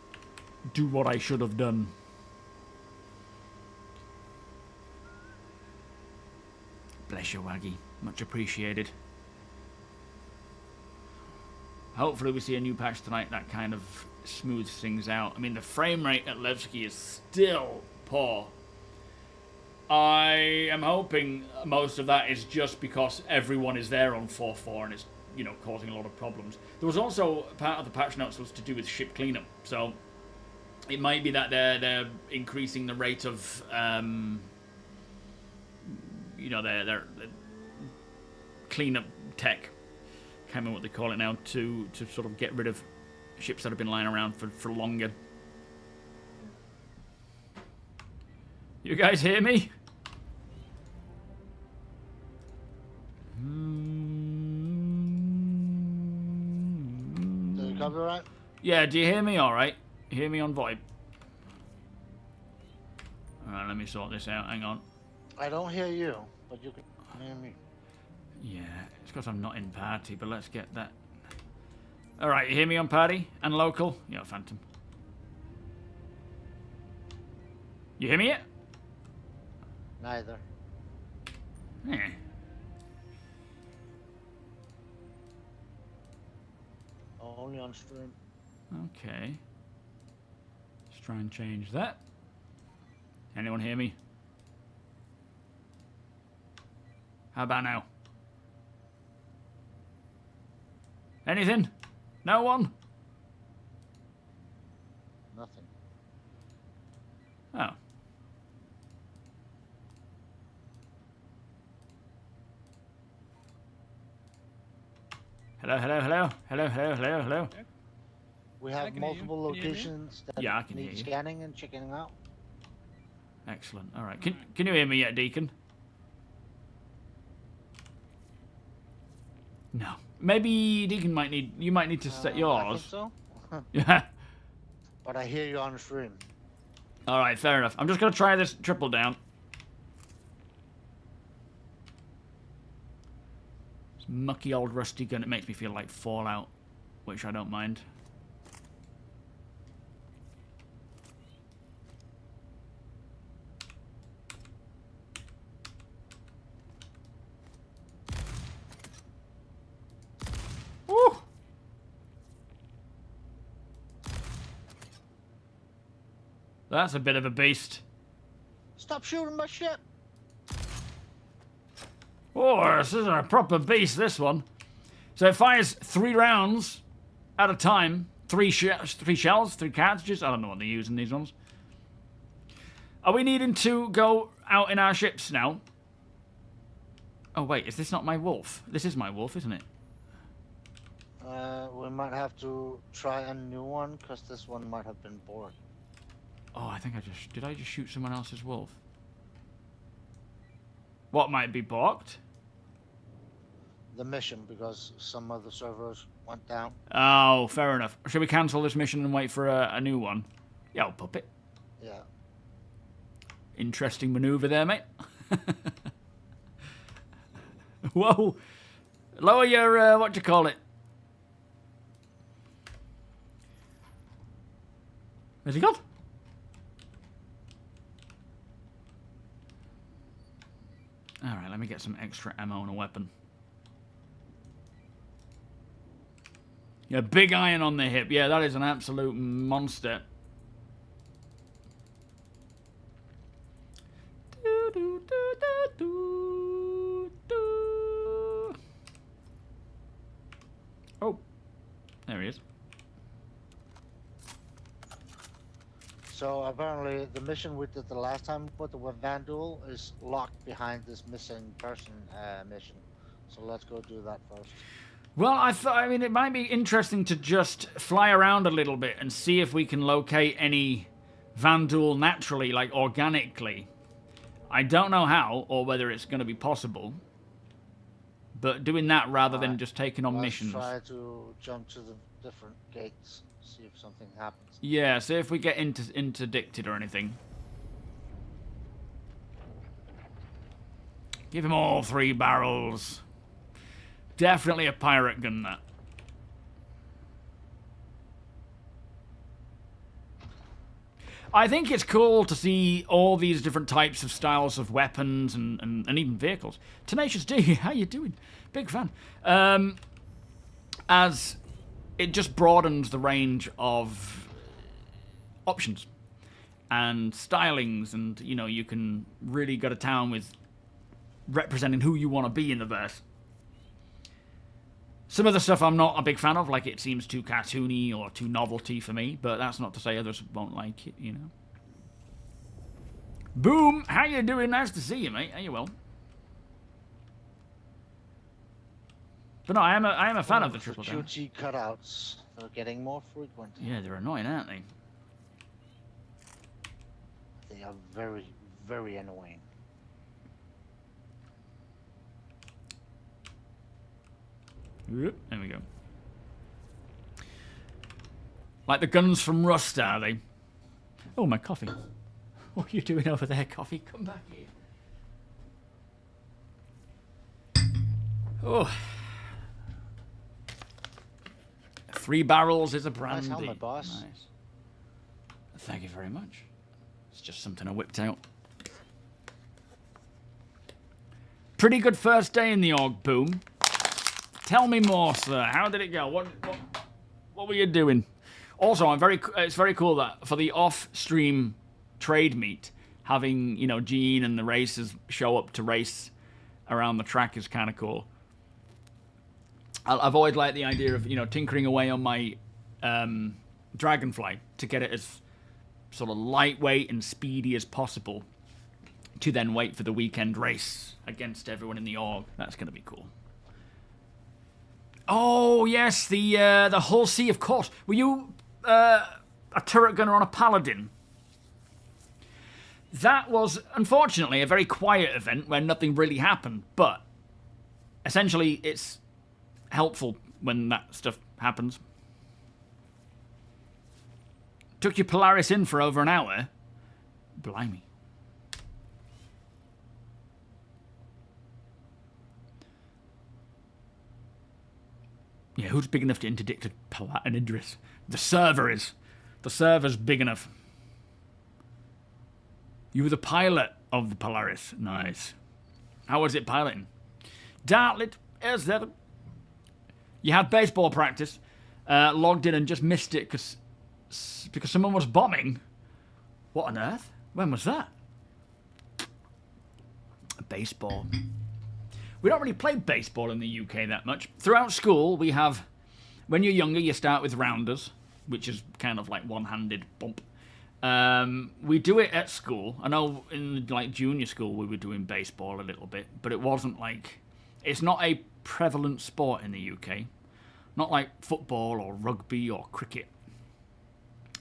do what I should have done. Bless you, Waggy. Much appreciated. Hopefully we see a new patch tonight that kind of smooths things out. I mean, the frame rate at Levki is still poor. I am hoping most of that is just because everyone is there on 4.4 and it's, you know, causing a lot of problems. There was also part of the patch notes was to do with ship cleanup, so it might be that they're increasing the rate of you know, their cleanup tech. Can't remember what they call it now, to sort of get rid of ships that have been lying around for longer. You guys hear me? Do you copy right? Yeah, do you hear me alright? Hear me on VoIP? Alright, let me sort this out. Hang on. I don't hear you, but you can hear me. Yeah, it's because I'm not in party, but let's get that. Alright, you hear me on party and local? Yeah, Phantom. You hear me yet? Neither. Yeah. Only on stream. Okay. Let's try and change that. Anyone hear me? How about now? Anything? No one? Nothing. Oh. Hello, hello, hello. Hello, hello, hello, hello. We I have can hear you. multiple Can you hear me? locations that Yeah, I can hear need you. scanning and checking out. Excellent. All right. Can you hear me yet, Deacon? No. Maybe Deacon might need. You might need to set I think yours. so. Yeah. But I hear you on stream. All right. Fair enough. I'm just gonna try this triple down. This mucky old rusty gun. It makes me feel like Fallout, which I don't mind. Woo! That's a bit of a beast. Stop shooting my ship! Oh, this is a proper beast, this one. So it fires 3 rounds at a time. 3 shells, 3 cartridges. I don't know what they're using, these ones. Are we needing to go out in our ships now? Oh, wait, is this not my wolf? This is my wolf, isn't it? We might have to try a new one, because this one might have been bored. Oh, I think I just... Did I just shoot someone else's wolf? What might be balked? The mission, because some of the servers went down. Oh, fair enough. Should we cancel this mission and wait for a new one? Yeah, I'll puppet. Yeah. Interesting maneuver there, mate. Whoa. Lower your, what do you call it? Where's he gone? Alright, let me get some extra ammo and a weapon. Yeah, big iron on the hip. Yeah, that is an absolute monster. Oh, there he is. So apparently the mission we did the last time with the Vanduul is locked behind this missing person mission. So let's go do that first. Well, I mean, it might be interesting to just fly around a little bit and see if we can locate any Vanduul naturally, like organically. I don't know how, or whether it's going to be possible. But doing that rather than just taking on missions. Let's try to jump to the different gates, see if something happens. Yeah, see if we get interdicted or anything. Give him all 3 barrels. Definitely a pirate gun, that. I think it's cool to see all these different types of styles of weapons and even vehicles. Tenacious D, how you doing? Big fan. As it just broadens the range of options and stylings, and you know, you can really go to town with representing who you want to be in the verse. Some of the stuff I'm not a big fan of, like it seems too cartoony or too novelty for me, but that's not to say others won't like it, you know. Boom! How you doing? Nice to see you, mate. How you well? But no, I am a fan of the triple down. QT cutouts. They're getting more frequent. Yeah, they're annoying, aren't they? They are very, very annoying. There we go. Like the guns from Rust, are they? Oh, my coffee. What are you doing over there, coffee? Come back here. Oh. 3 barrels is a brandy. Nice helmet, boss. Nice. Thank you very much. It's just something I whipped out. Pretty good first day in the org, Boom. Tell me more, sir. How did it go? What were you doing? Also, it's very cool that for the off-stream trade meet, having, you know, Gene and the racers show up to race around the track is kind of cool. I've always liked the idea of, you know, tinkering away on my Dragonfly to get it as sort of lightweight and speedy as possible to then wait for the weekend race against everyone in the org. That's going to be cool. Oh, yes, the Hull C, of course. Were you a turret gunner on a Paladin? That was, unfortunately, a very quiet event where nothing really happened, but essentially it's helpful when that stuff happens. Took your Polaris in for over an hour? Blimey. Yeah, who's big enough to interdict an Idris? The server is. The server's big enough. You were the pilot of the Polaris. Nice. How was it piloting? Dartlet, S7. You had baseball practice. Logged in and just missed it because someone was bombing. What on earth? When was that? Baseball. We don't really play baseball in the UK that much. Throughout school, we have... When you're younger, you start with rounders, which is kind of like one-handed bump. We do it at school. I know in like junior school we were doing baseball a little bit, but it wasn't like... It's not a prevalent sport in the UK. Not like football or rugby or cricket.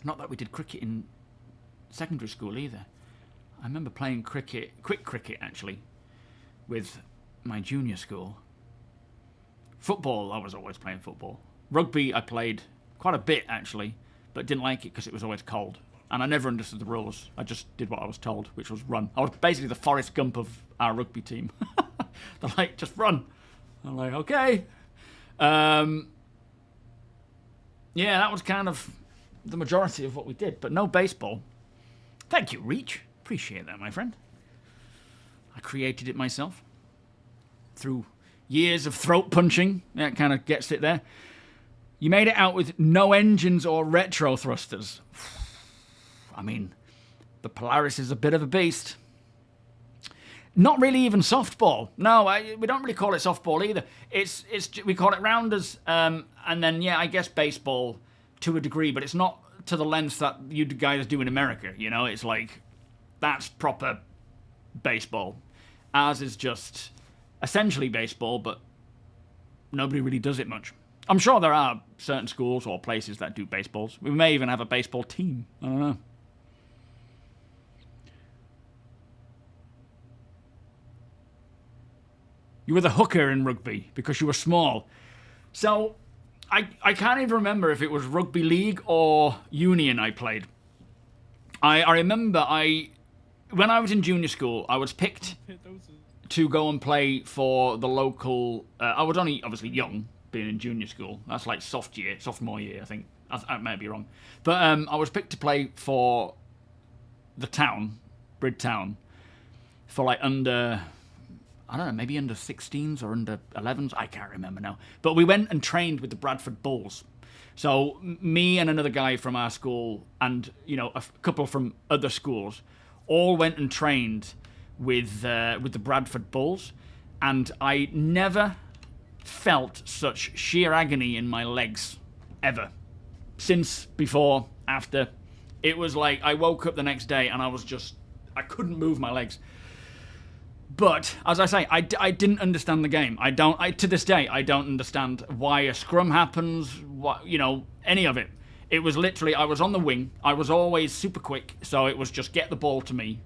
Not that we did cricket in secondary school either. I remember playing cricket, quick cricket actually, with my junior school. Football, I was always playing football. Rugby, I played quite a bit actually, but didn't like it because it was always cold. And I never understood the rules. I just did what I was told, which was run. I was basically the Forrest Gump of our rugby team. They're like, just run. I'm like, okay. Yeah, that was kind of the majority of what we did, but no baseball. Thank you, Reach. Appreciate that, my friend. I created it myself through years of throat punching. That kind of gets it there. You made it out with no engines or retro thrusters. I mean, the Polaris is a bit of a beast. Not really even softball. No, we don't really call it softball either. We call it rounders, and then yeah, I guess baseball to a degree, but it's not to the length that you guys do in America. You know, it's like that's proper baseball. Ours is just essentially baseball, but nobody really does it much. I'm sure there are certain schools or places that do baseballs. We may even have a baseball team. I don't know. You were the hooker in rugby because you were small. So I can't even remember if it was rugby league or union I played. I remember when I was in junior school, I was picked to go and play for the local... I was only obviously young, being in junior school. That's like sophomore year, I think. I might be wrong. But I was picked to play for the town, Brid Town, for like under... I don't know, maybe under 16s or under 11s. I can't remember now. But we went and trained with the Bradford Bulls. So me and another guy from our school and, you know, a couple from other schools all went and trained with the Bradford Bulls. And I never felt such sheer agony in my legs ever. Since, before, after. It was like I woke up the next day and I couldn't move my legs. But, as I say, I didn't understand the game. To this day, I don't understand why a scrum happens, any of it. It was literally, I was on the wing, I was always super quick, so it was just get the ball to me,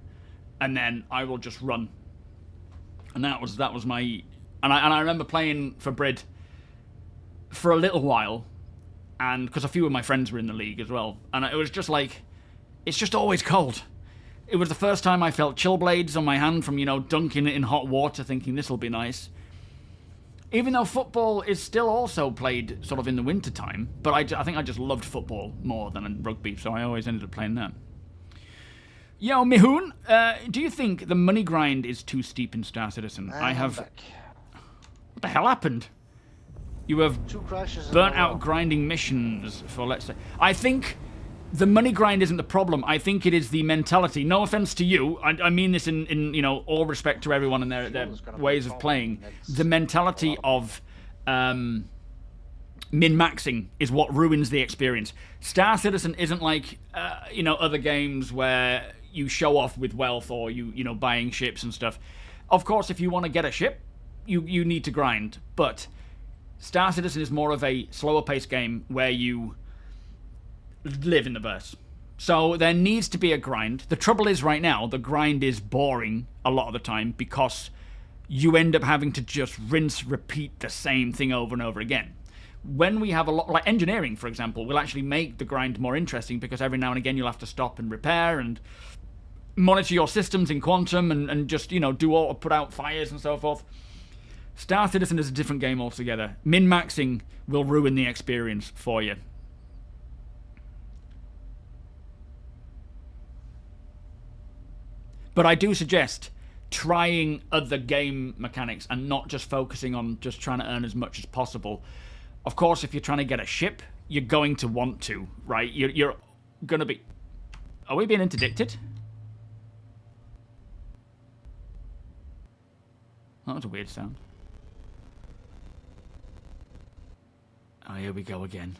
and then I will just run. And that was my... And I remember playing for Brid for a little while, and because a few of my friends were in the league as well, and it was just like, it's just always cold. It was the first time I felt chill blades on my hand from, dunking it in hot water, thinking this will be nice. Even though football is still also played sort of in the winter time, but I think I just loved football more than rugby, so I always ended up playing that. Yo, Mihoon, do you think the money grind is too steep in Star Citizen? I have... Back. What the hell happened? You have 2 crashes in burnt a row. out grinding missions for, let's say... I think the money grind isn't the problem. I think it is the mentality. No offense to you. I mean this in all respect to everyone and their ways of playing. The mentality of min-maxing is what ruins the experience. Star Citizen isn't like, other games where you show off with wealth or you buying ships and stuff. Of course, if you want to get a ship, you need to grind. But Star Citizen is more of a slower-paced game where you live in the verse. So there needs to be a grind. The trouble is right now, the grind is boring a lot of the time because you end up having to just rinse, repeat the same thing over and over again. When we have a lot, like engineering, for example, will actually make the grind more interesting because every now and again you'll have to stop and repair and monitor your systems in quantum and just, put out fires and so forth. Star Citizen is a different game altogether. Min-maxing will ruin the experience for you. But I do suggest trying other game mechanics and not just focusing on just trying to earn as much as possible. Of course, if you're trying to get a ship, you're going to want to, right? You're going to be... Are we being interdicted? That was a weird sound. Oh, here we go again.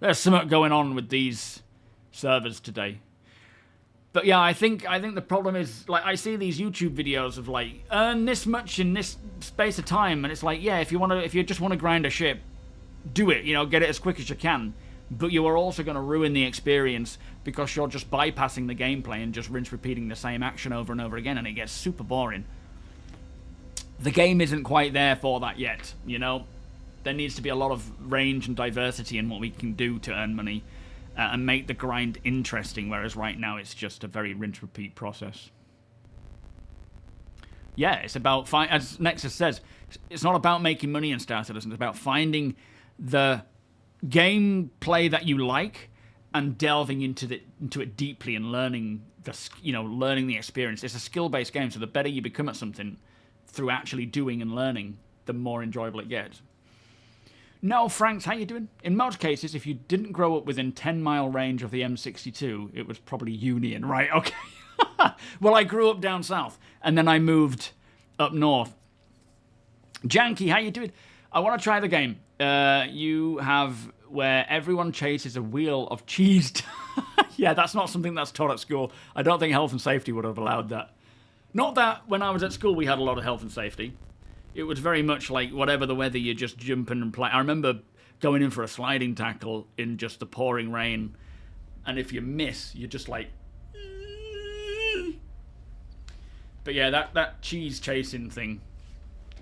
There's something going on with these servers today. But yeah, I think the problem is, like, I see these YouTube videos of like earn this much in this space of time, and it's like, yeah, if you just want to grind a ship, do it, get it as quick as you can. But you are also going to ruin the experience because you're just bypassing the gameplay and just repeating the same action over and over again, and it gets super boring. The game isn't quite there for that yet, There needs to be a lot of range and diversity in what we can do to earn money. And make the grind interesting, whereas right now it's just a very rinse-repeat process. Yeah, it's about, as Nexus says, it's not about making money in Star Citizen, it's about finding the gameplay that you like and delving into it deeply and learning the experience. It's a skill-based game, so the better you become at something through actually doing and learning, the more enjoyable it gets. No, Franks, how you doing? In most cases, if you didn't grow up within 10-mile range of the M62, it was probably Union, right? Okay. Well, I grew up down south, and then I moved up north. Janky, how you doing? I want to try the game. You have where everyone chases a wheel of cheese. Yeah, that's not something that's taught at school. I don't think health and safety would have allowed that. Not that when I was at school we had a lot of health and safety. It was very much like whatever the weather, you just jump in and play. I remember going in for a sliding tackle in just the pouring rain, and if you miss, you're just like... But yeah, that cheese chasing thing,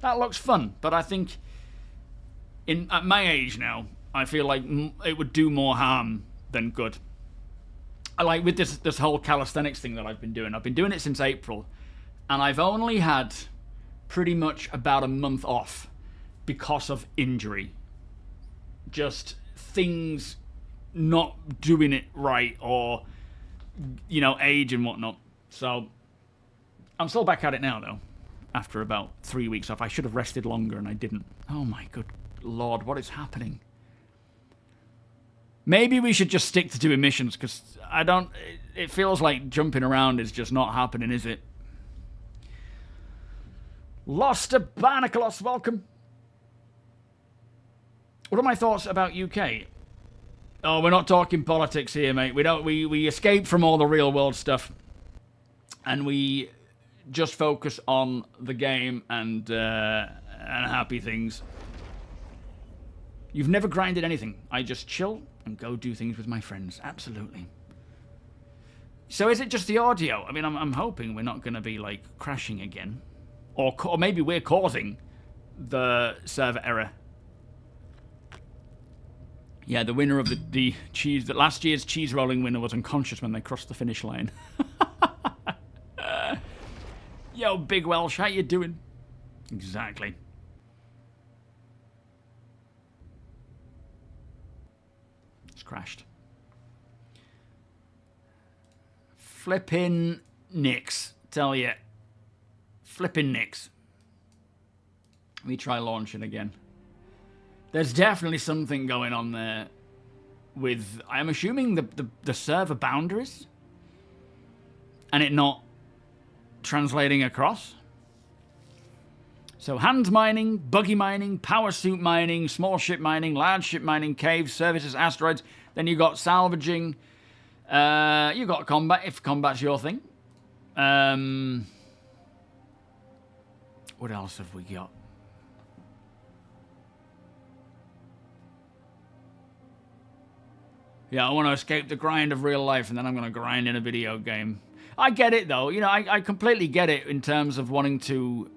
that looks fun, but I think at my age now, I feel like it would do more harm than good. I like with this whole calisthenics thing that I've been doing it since April, and I've only had pretty much about a month off because of injury. Just things not doing it right or, age and whatnot. So I'm still back at it now, though, after about 3 weeks off. I should have rested longer and I didn't. Oh my good lord, what is happening? Maybe we should just stick to doing missions because it feels like jumping around is just not happening, is it? Lost a Barnacles, welcome. What are my thoughts about UK? Oh, we're not talking politics here, mate. We escape from all the real world stuff, and we just focus on the game and happy things. You've never grinded anything. I just chill and go do things with my friends. Absolutely. So is it just the audio? I mean, I'm hoping we're not going to be like crashing again, or maybe we're causing the server error. Yeah, the winner of the last year's cheese rolling winner was unconscious when they crossed the finish line. Yo, Big Welsh, how you doing? Exactly. It's crashed. Flippin' nicks, tell you. Flippin' nicks. Let me try launching again. There's definitely something going on there with, I'm assuming, the server boundaries and it not translating across. So hand mining, buggy mining, power suit mining, small ship mining, large ship mining, caves, services, asteroids. Then you got salvaging. You got combat, if combat's your thing. What else have we got? Yeah, I want to escape the grind of real life, and then I'm going to grind in a video game. I get it, though. You know, I completely get it in terms of wanting to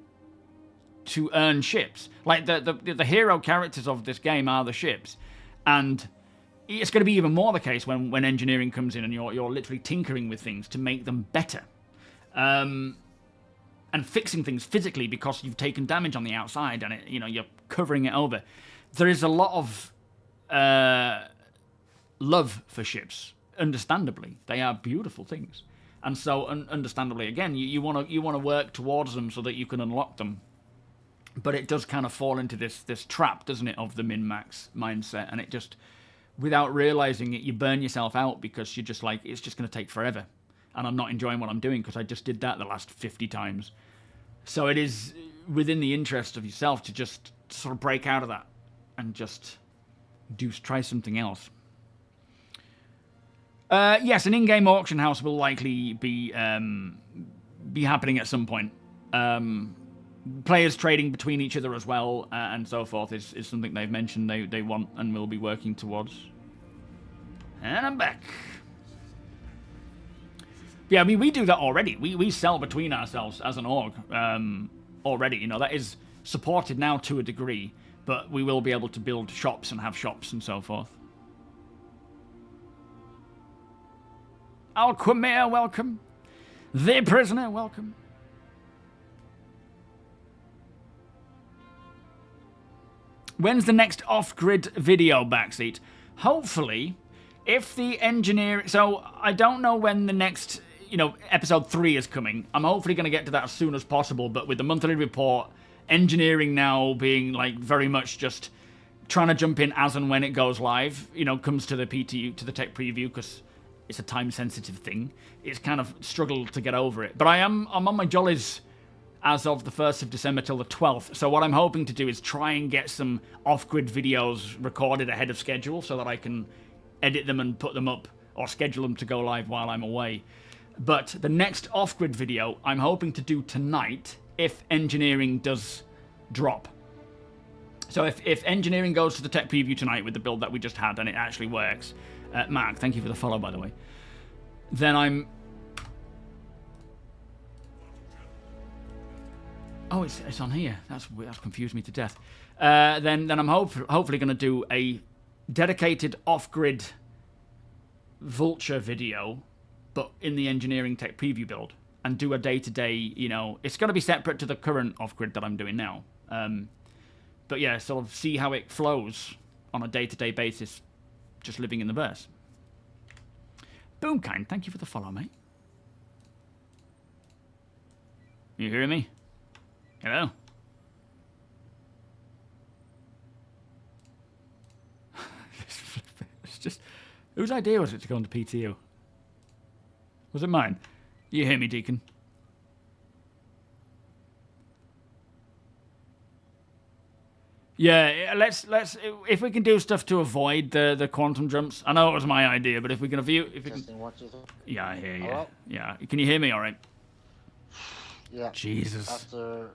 earn ships. Like, the hero characters of this game are the ships. And it's going to be even more the case when engineering comes in and you're literally tinkering with things to make them better. And fixing things physically because you've taken damage on the outside and you're covering it over. There is a lot of love for ships, understandably. They are beautiful things. And so, understandably, again, you want to work towards them so that you can unlock them. But it does kind of fall into this trap, doesn't it, of the min-max mindset. And it just, without realizing it, you burn yourself out because you're just like, it's just going to take forever. And I'm not enjoying what I'm doing because I just did that the last 50 times. So it is within the interest of yourself to just sort of break out of that and just try something else. Yes, an in-game auction house will likely be happening at some point. Players trading between each other as well, and so forth, is something they've mentioned they want and will be working towards. And I'm back. Yeah, I mean, we do that already. We sell between ourselves as an org already. You know, that is supported now to a degree, but we will be able to build shops and have shops and so forth. Alquimere, welcome. The Prisoner, welcome. When's the next off-grid video backseat? Hopefully, if the engineer... So, I don't know when the next, episode 3 is coming. I'm hopefully going to get to that as soon as possible, but with the monthly report, engineering now being, very much just trying to jump in as and when it goes live, comes to the PTU, to the tech preview, because it's a time-sensitive thing. It's kind of struggled to get over it. But I'm on my jollies as of the 1st of December till the 12th. So what I'm hoping to do is try and get some off-grid videos recorded ahead of schedule so that I can edit them and put them up or schedule them to go live while I'm away. But the next off-grid video I'm hoping to do tonight if engineering does drop. So if engineering goes to the tech preview tonight with the build that we just had and it actually works... Mark, thank you for the follow, by the way. Then I'm... Oh, it's on here. That's confused me to death. Then I'm hopefully going to do a dedicated off-grid Vulture video, but in the engineering tech preview build, and do a day-to-day, it's going to be separate to the current off-grid that I'm doing now. But yeah, sort of see how it flows on a day-to-day basis, just living in the verse. Boomkind, thank you for the follow, mate. You hearing me? Hello? It's just... Whose idea was it to go into PTU? Was it mine? You hear me, Deacon? Yeah, let's if we can do stuff to avoid the quantum jumps. I know it was my idea, but if we can Testing 1, 2, 3. yeah, I hear you. Hello? Yeah, can you hear me? All right. Yeah. Jesus. After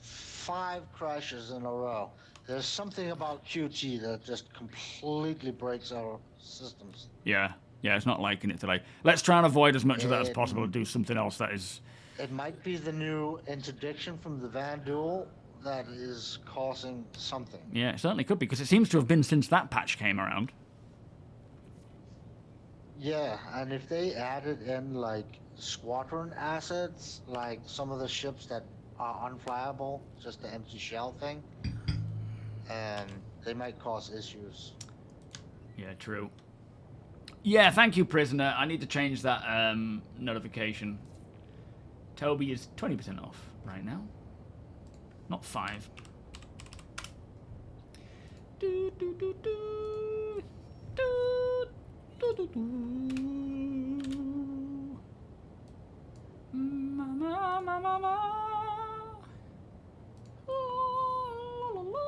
5 crashes in a row, there's something about QT that just completely breaks our systems. Yeah, it's not liking it today. Let's try and avoid as much of that as possible and do something else that is. It might be the new interdiction from the Vanduul that is causing something. Yeah, it certainly could be, because it seems to have been since that patch came around. Yeah, and if they added in like Squadron assets, like some of the ships that are unflyable, just the empty shell thing, they might cause issues. Yeah, true. Yeah, thank you, prisoner. I need to change that notification. TOBII is 20% off right now. Not 5. Do, do, do, do. Do, do, do, do. Ma, ma, ma, ma, ma. La, la, la.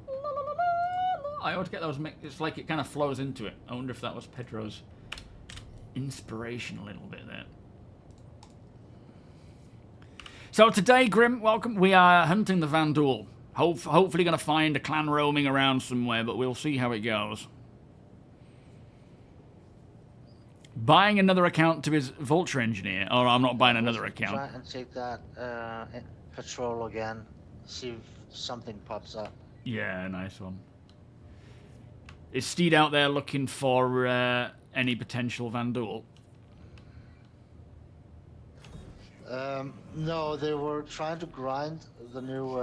La, la, la, la. I always get those. It's like it kind of flows into it. I wonder if that was Pedro's inspiration a little bit there. So today, Grim, welcome. We are hunting the Vanduul. Hopefully going to find a clan roaming around somewhere, but we'll see how it goes. Buying another account to his Vulture Engineer. Or I'm not buying another account. Try and take that patrol again. See if something pops up. Yeah, nice one. Is Steed out there looking for any potential Vanduul? No, they were trying to grind the new,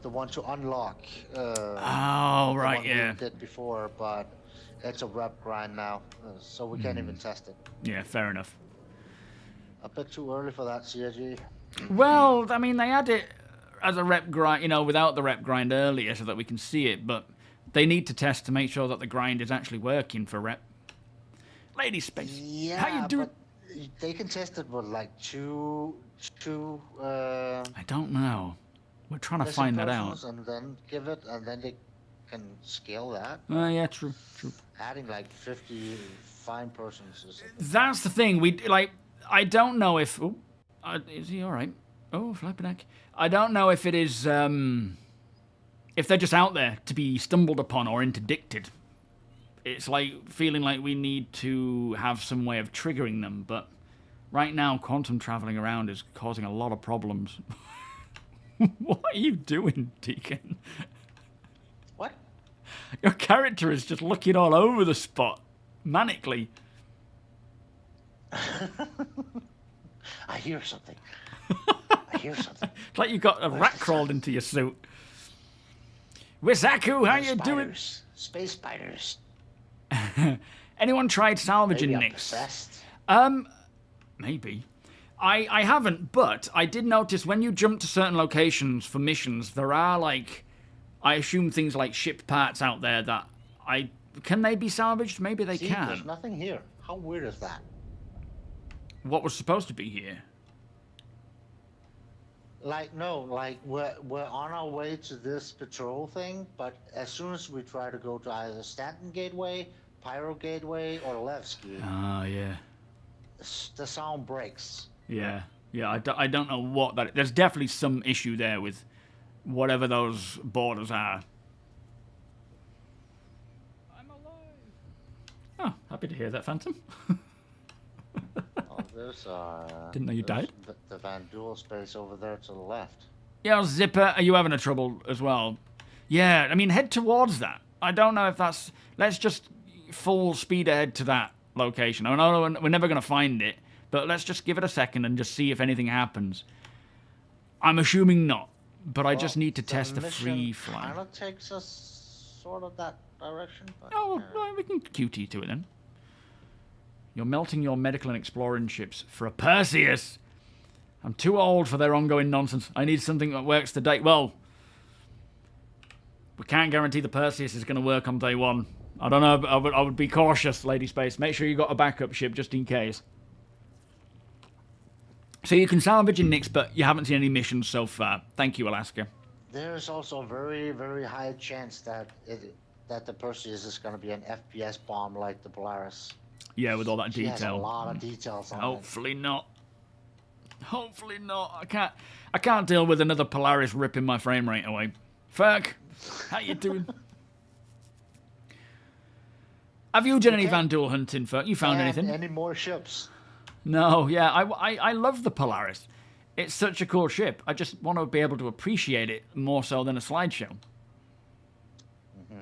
the one to unlock. Oh, right, yeah. We did before, but it's a rep grind now, so we can't even test it. Yeah, fair enough. A bit too early for that, CIG. Well, I mean, they had it as a rep grind, without the rep grind earlier so that we can see it, but they need to test to make sure that the grind is actually working for rep. Lady Space, Yeah, how you doing? but they can test it with like two. I don't know. We're trying to find that out. And then give it, and then they can scale that. Yeah, true. Adding like 50 fine persons or something. That's the thing. I don't know if. Oh, is he all right? Oh, flipping heck. I don't know if it is. If they're just out there to be stumbled upon or interdicted. It's like feeling like we need to have some way of triggering them, but right now quantum traveling around is causing a lot of problems. What are you doing, Deacon? What? Your character is just looking all over the spot, manically. I hear something. I hear something. It's like you got a rat crawled into your suit. Wisaku, how you doing? Space spiders. Anyone tried salvaging Maybe I'm Nix? possessed. Maybe. I haven't, but I did notice when you jump to certain locations for missions, there are I assume things like ship parts out there that can they be salvaged? Maybe they can. There's nothing here. How weird is that? What was supposed to be here? We're on our way to this patrol thing, but as soon as we try to go to either Stanton Gateway, Pyro Gateway, or Levki, Oh, yeah. the sound breaks. Yeah. I don't know what that is. There's definitely some issue there with whatever those borders are. I'm alive. Oh, happy to hear that, Phantom. Oh, there's Didn't know you died? The Vanduul space over there to the left. Yeah, Zipper, are you having a trouble as well? Yeah, I mean, head towards that. I don't know if that's... Let's just full speed ahead to that location. I know we're never going to find it, but let's just give it a second and just see if anything happens. I'm assuming not, but I just need to test the free fly. Kind of takes us sort of that direction. But, Oh, well, we can QT to it then. You're melting your medical and exploring ships for a Perseus. I'm too old for their ongoing nonsense. I need something that works today. Well, we can't guarantee the Perseus is going to work on day one. I don't know, but I would be cautious, Lady Space. Make sure you got a backup ship just in case. So you can salvage in Nix, but you haven't seen any missions so far. Thank you, Alaska. There's also a very, very high chance that the Perseus is going to be an FPS bomb like the Polaris. Yeah, with all that She has a detail. lot of details on it. Hopefully not. Hopefully not. I can't deal with another Polaris ripping my frame rate away. Ferg, how you doing? Have you done any Vanduul hunting, Ferg? You found anything? Any more ships? No, yeah, I love the Polaris. It's such a cool ship. I just want to be able to appreciate it more so than a slideshow. Mm-hmm.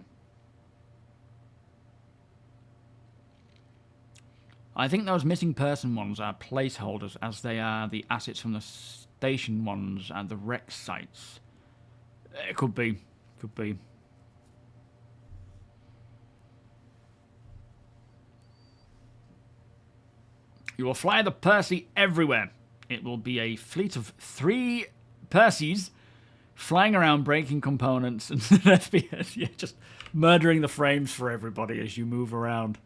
I think those missing person ones are placeholders, as they are the assets from the station ones and the wreck sites. It could be. Could be. You will fly the Percy everywhere. It will be a fleet of 3 Perseys flying around, breaking components, and FPS, yeah, just murdering the frames for everybody as you move around.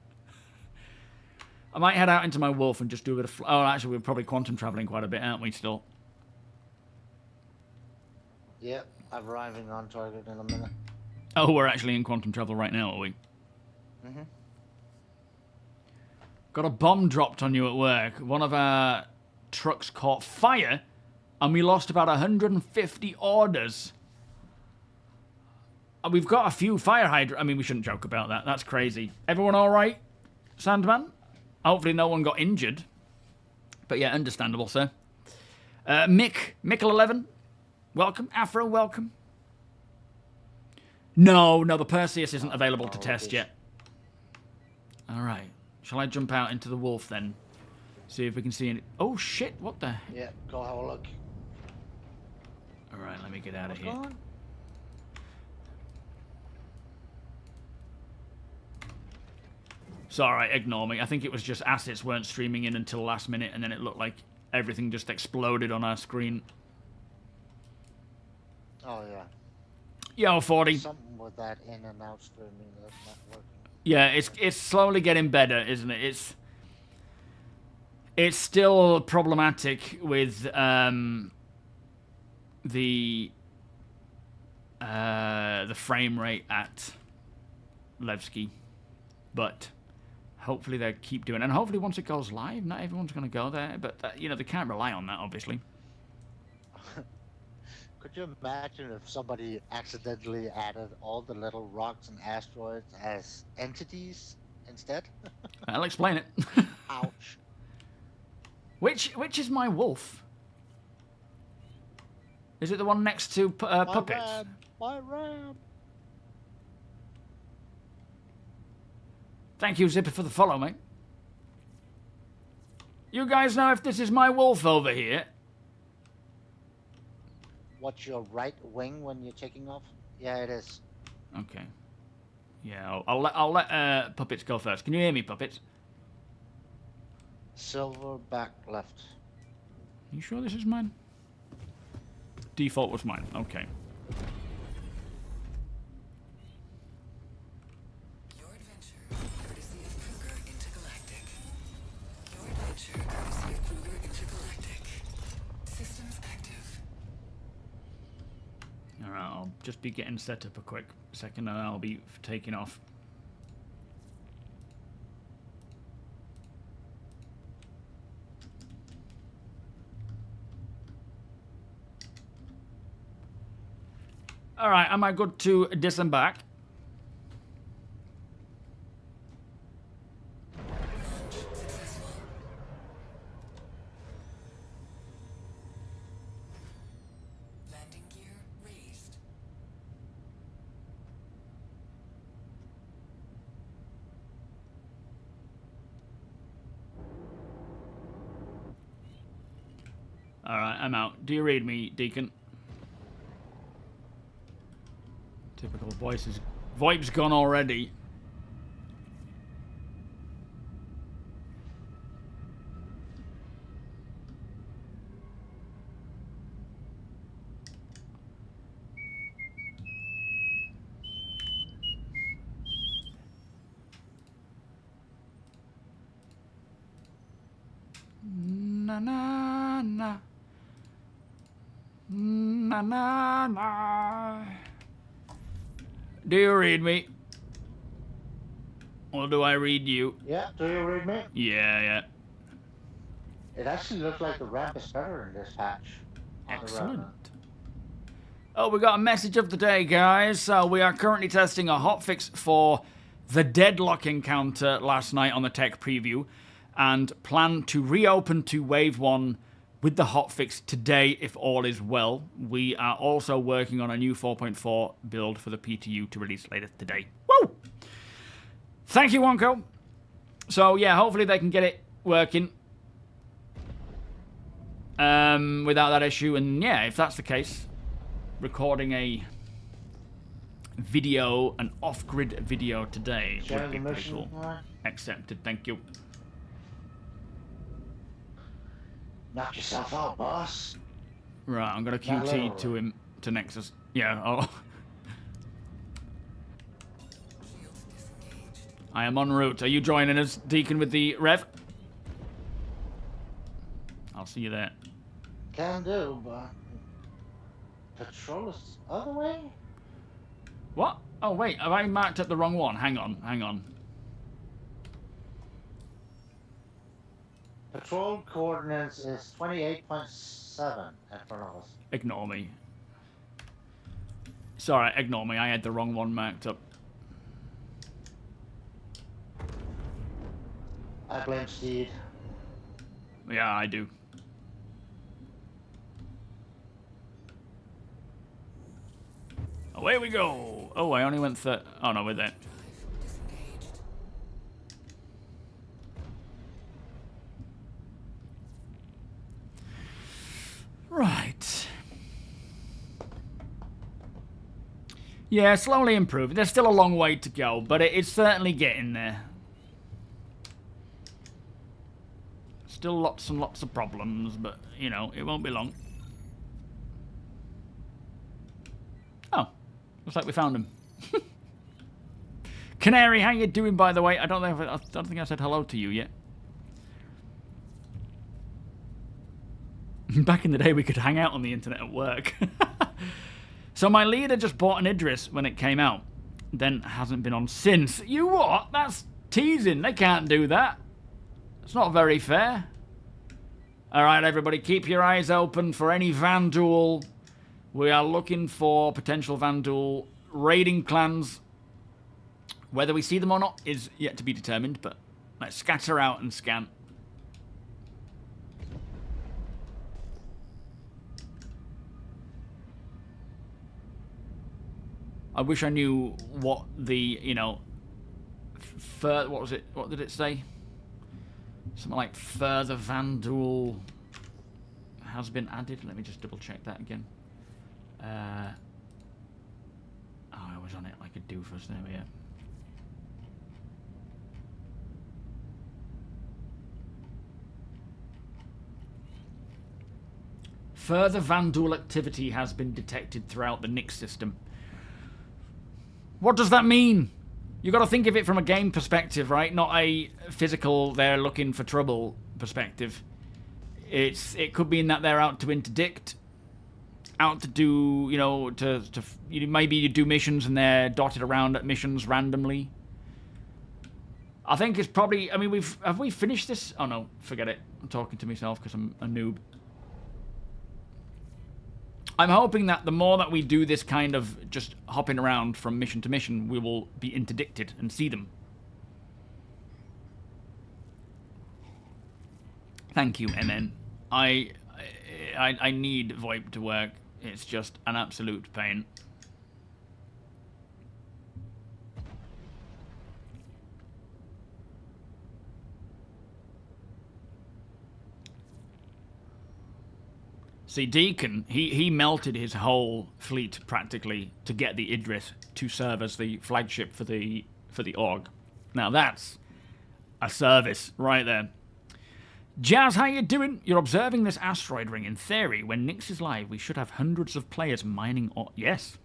I might head out into my Wolf and just do a bit of... Oh, actually, we're probably quantum traveling quite a bit, aren't we, still? Yep, I'm arriving on target in a minute. Oh, we're actually in quantum travel right now, are we? Mm-hmm. Got a bomb dropped on you at work. One of our trucks caught fire, and we lost about 150 orders. And we've got a few fire hydrants. I mean, we shouldn't joke about that. That's crazy. Everyone all right, Sandman? Hopefully no one got injured. But yeah, understandable, sir. Mickle11, welcome. Afro, welcome. No, the Perseus isn't available to test yet. All right. Shall I jump out into the Wolf then? See if we can see any... Oh, shit, what the... Yeah, go have a look. All right, let me get out of here. On? It's all right, ignore me. I think it was just assets weren't streaming in until last minute, and then it looked like everything just exploded on our screen. Oh, yeah. Yo, 40. Something with that in and out streaming that's not working. Yeah, it's slowly getting better, isn't it? It's still problematic with the frame rate at Levki, but hopefully they keep doing it. And hopefully once it goes live, not everyone's going to go there, but you know, they can't rely on that, obviously. Could you imagine if somebody accidentally added all the little rocks and asteroids as entities instead? I'll explain it. Ouch. Which is my Wolf? Is it the one next to Puppets? My ram. Thank you, Zipper, for the follow, mate. You guys know if this is my Wolf over here? What's your right wing when you're taking off? Yeah, it is. Okay. Yeah, I'll let Puppets go first. Can you hear me, Puppets? Silver back left. You sure this is mine? Default was mine. Okay. Your adventure, courtesy of Kruger Intergalactic. Your adventure, courtesy of Kruger Intergalactic. Systems active. Alright, I'll just be getting set up a quick second and I'll be taking off. Alright, am I good to disembark? Landing gear raised. Alright, I'm out. Do you read me, Deacon? Typical voices. VoIP's gone already. Na na na. Na na na. Do you read me? Or do I read you? Yeah, do you read me? Yeah. It actually looks like the ramp is better in this patch. On the Excellent. road. Oh, we got a message of the day, guys. So we are currently testing a hotfix for the deadlock encounter last night on the tech preview, and plan to reopen to Wave 1 with the hotfix today if all is well. We are also working on a new 4.4 build for the PTU to release later today. Woo! Thank you, Wonko. So yeah, hopefully they can get it working without that issue. And yeah, if that's the case, recording a video, an off-grid video today Share would be the pretty mission, cool. alright? Accepted, thank you. Knock yourself out, boss. Right, I'm gonna Not QT literal. to him, to Nexus. Yeah, oh. I am en route. Are you joining us, Deacon, with the Rev? I'll see you there. Can do, but patrol is the other way? What? Oh, wait, have I marked up the wrong one? Hang on. Patrol coordinates is 28.7 in front of us. Ignore me. Sorry, ignore me. I had the wrong one marked up. I blame Steed. Yeah, I do. Away we go. Oh, I only went oh, no, we're there. Right. Yeah, slowly improving. There's still a long way to go, but it's certainly getting there. Still lots and lots of problems, but, you know, it won't be long. Oh, looks like we found him. Canary, how you doing, by the way? I don't think I said hello to you yet. Back in the day, we could hang out on the internet at work. So my leader just bought an Idris when it came out, then hasn't been on since. You what? That's teasing. They can't do that. It's not very fair. Alright, everybody, keep your eyes open for any Vanduul. We are looking for potential Vanduul raiding clans. Whether we see them or not is yet to be determined, but let's scatter out and scan. I wish I knew what the, you know, what was it? What did it say? Something like further Vanduul has been added. Let me just double check that again. Oh, I was on it like a doofus. There we are. Further Vanduul activity has been detected throughout the Nix system. What does that mean? You got to think of it from a game perspective, right? Not a physical, they're looking for trouble perspective. It could mean that they're out to interdict, out to do, you know, maybe you do missions and they're dotted around at missions randomly. I think it's probably, I mean, have we finished this? Oh no, forget it. I'm talking to myself because I'm a noob. I'm hoping that the more that we do this kind of just hopping around from mission to mission, we will be interdicted and see them. Thank you, MN. I need VoIP to work. It's just an absolute pain. See, Deacon, he melted his whole fleet practically to get the Idris to serve as the flagship for the org. Now that's a service right there. Jazz, how you doing? You're observing this asteroid ring. In theory, when Nix is live, we should have hundreds of players mining. Yes,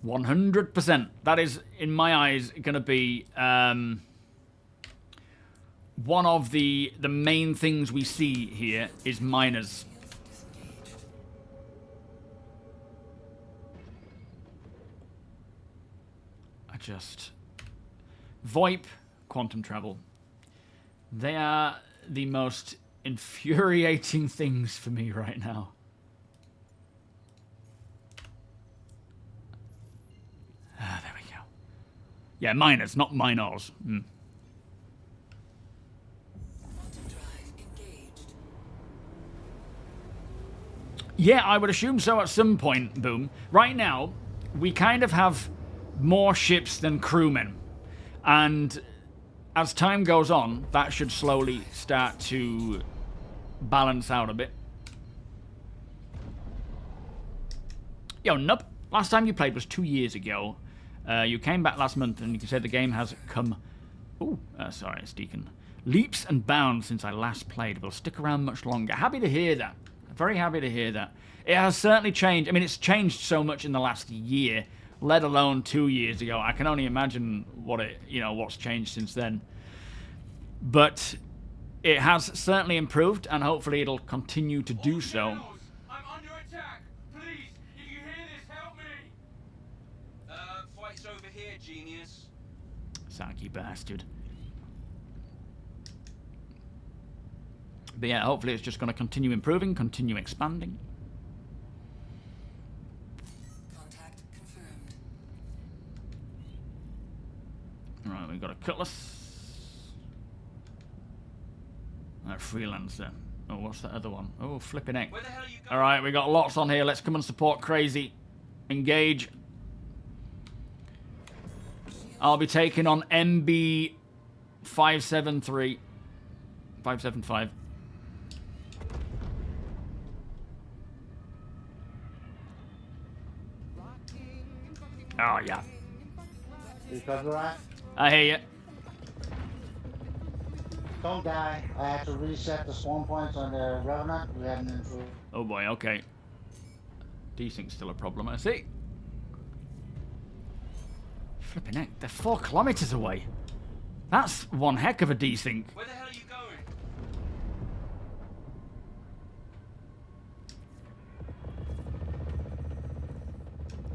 100%. That is, in my eyes, going to be one of the main things we see here is miners. I just... VoIP, quantum travel. They are the most infuriating things for me right now. Ah, there we go. Yeah, miners, not minors. Quantum drive engaged. Yeah, I would assume so at some point, Boom. Right now, we kind of have more ships than crewmen. And as time goes on, that should slowly start to balance out a bit. Yo, Nub, last time you played was 2 years ago. You came back last month and you said the game has come... Ooh, sorry, it's Deacon. Leaps and bounds since I last played. Will stick around much longer. Happy to hear that. Very happy to hear that. It has certainly changed. I mean, it's changed so much in the last year, let alone 2 years ago. I can only imagine what's changed since then. But it has certainly improved, and hopefully it'll continue to do so. I'm under attack. Please, if you hear this, help me. Fight's over here, genius. Sarky bastard. But yeah, hopefully it's just going to continue improving, continue expanding. Contact confirmed. Right, we've got a cutlass. That freelancer. Oh, what's that other one? Oh, flipping heck. Where the hell are you going? Alright, we got lots on here. Let's come and support Crazy. Engage. I'll be taking on MB 573. 575. Oh, yeah. You cover that? I hear you. Don't die. I had to reset the spawn points on the Revenant. We hadn't improved. Oh boy, okay. Desync's still a problem, I see. Flipping heck, they're 4 kilometers away. That's one heck of a desync. Where the hell are you going?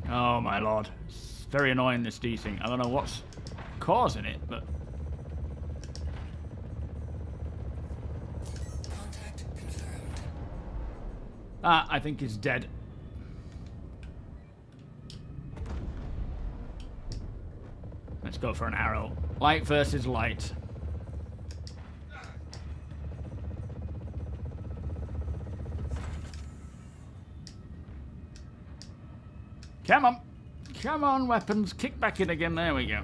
Oh my lord. It's very annoying, this desync. I don't know what's causing it, but... Contact confirmed. Ah, I think he's dead. Let's go for an arrow. Light versus light. Come on. Come on, weapons. Kick back in again. There we go.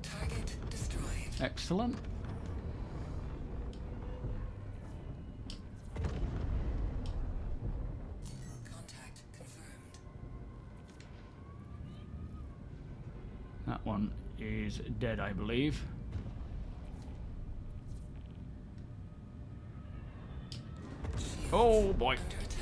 Target destroyed. Excellent. Contact confirmed. That one is dead, I believe. Oh, boy. Under attack.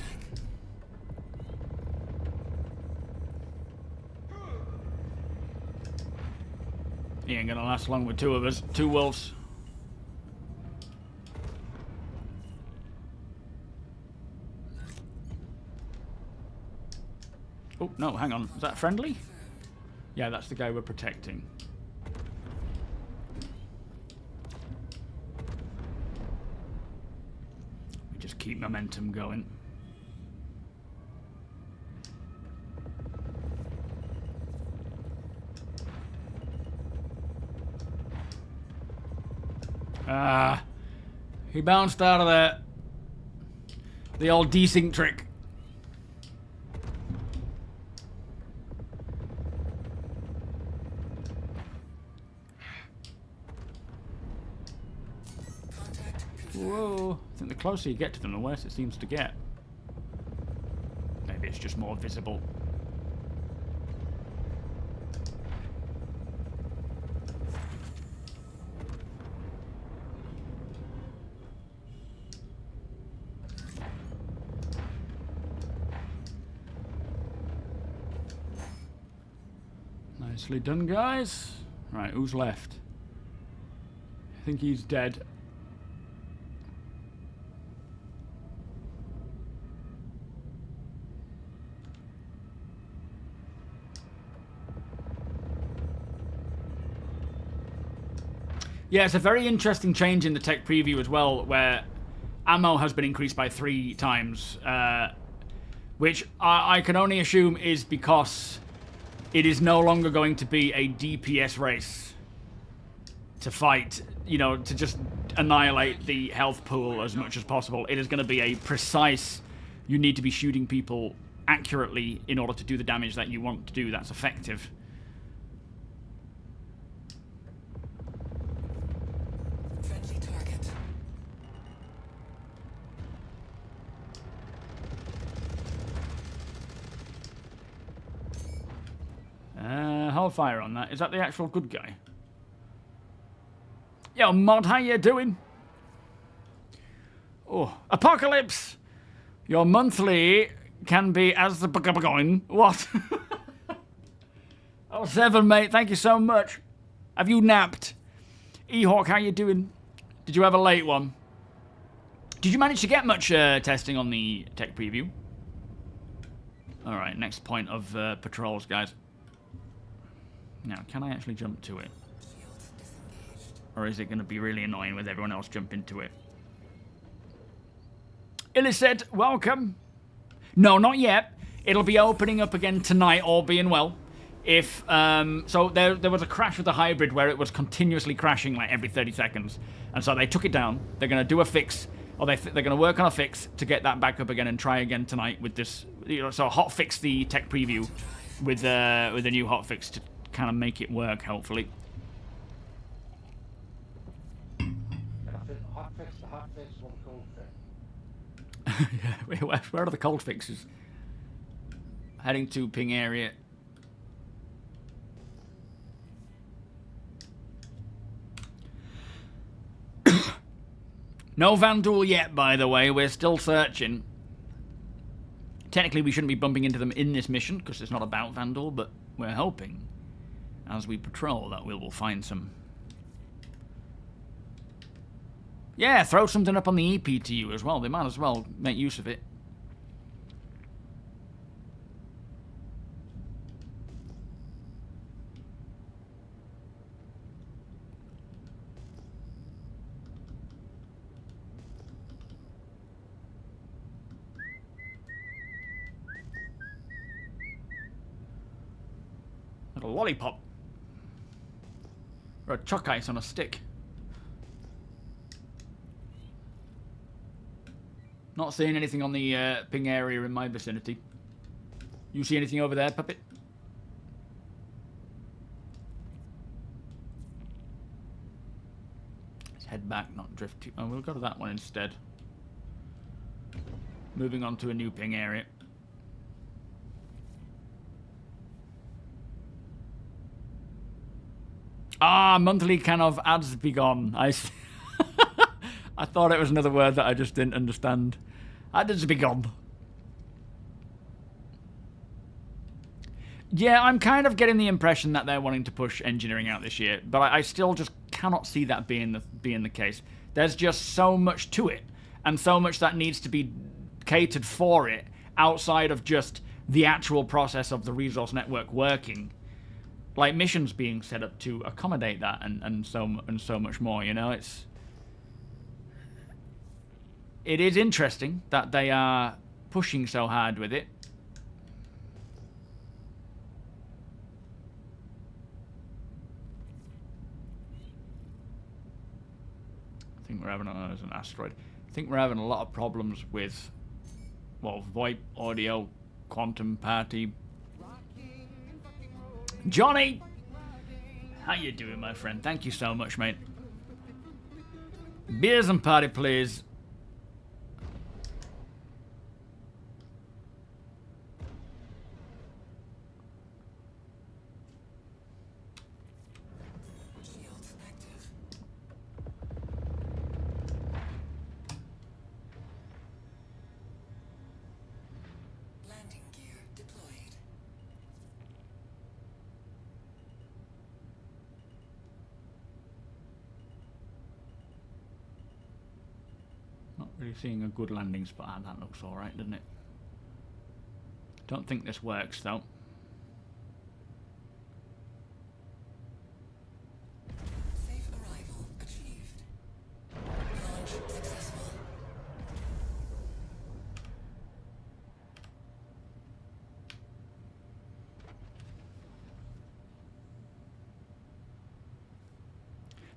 He ain't gonna last long with 2 of us. 2 wolves. Oh, no, hang on. Is that friendly? Yeah, that's the guy we're protecting. We just keep momentum going. Ah, he bounced out of there. The old desync trick. Contact confirmed. Whoa, I think the closer you get to them, the worse it seems to get. Maybe it's just more visible. Nicely done, guys. Right, who's left? I think he's dead. Yeah, it's a very interesting change in the tech preview as well, where ammo has been increased by 3 times, which I can only assume is because it is no longer going to be a DPS race to fight, you know, to just annihilate the health pool as much as possible. It is going to be a precise, you need to be shooting people accurately in order to do the damage that you want to do that's effective. Friendly target. Hold fire on that. Is that the actual good guy? Yo, Mod, how you doing? Oh, Apocalypse! Your monthly can be as the going. What? Oh, 7, mate. Thank you so much. Have you napped? E-Hawk, how you doing? Did you have a late one? Did you manage to get much testing on the tech preview? Alright, next point of patrols, guys. Now, can I actually jump to it? Shields disengaged. Or is it going to be really annoying with everyone else jumping to it? Illicet, welcome. No, not yet. It'll be opening up again tonight, all being well. If so there was a crash with the hybrid where it was continuously crashing like every 30 seconds. And so they took it down. They're going to do a fix, or they're going to work on a fix to get that back up again and try again tonight with this. You know, so hot fix the tech preview with a new hot fix to kind of make it work, hopefully. Hot fix, the hot fix, or the cold fix. Yeah, where are the cold fixes? Heading to ping area. No Vanduul yet, by the way. We're still searching. Technically, we shouldn't be bumping into them in this mission, because it's not about Vanduul, but we're hoping, as we patrol, that we will find some. Yeah, throw something up on the EPTU as well. They might as well make use of it. Like a lollipop. Or a chuck ice on a stick. Not seeing anything on the ping area in my vicinity. You see anything over there, Puppet? Let's head back, not drift too... Oh, we'll go to that one instead. Moving on to a new ping area. Ah, monthly can of ads be gone. I thought it was another word that I just didn't understand. Ads be gone. Yeah, I'm kind of getting the impression that they're wanting to push engineering out this year, but I still just cannot see that being the case. There's just so much to it, and so much that needs to be catered for it outside of just the actual process of the resource network working. Like missions being set up to accommodate that, and so much more. You know, it is interesting that they are pushing so hard with it. I think we're having there's an asteroid. I think we're having a lot of problems with, well, VoIP, audio, quantum party. Johnny! How you doing, my friend? Thank you so much, mate. Beers and party, please. Shields active. Landing gear deployed. Not really seeing a good landing spot. Ah, that looks alright, doesn't it? Don't think this works, though. Safe arrival at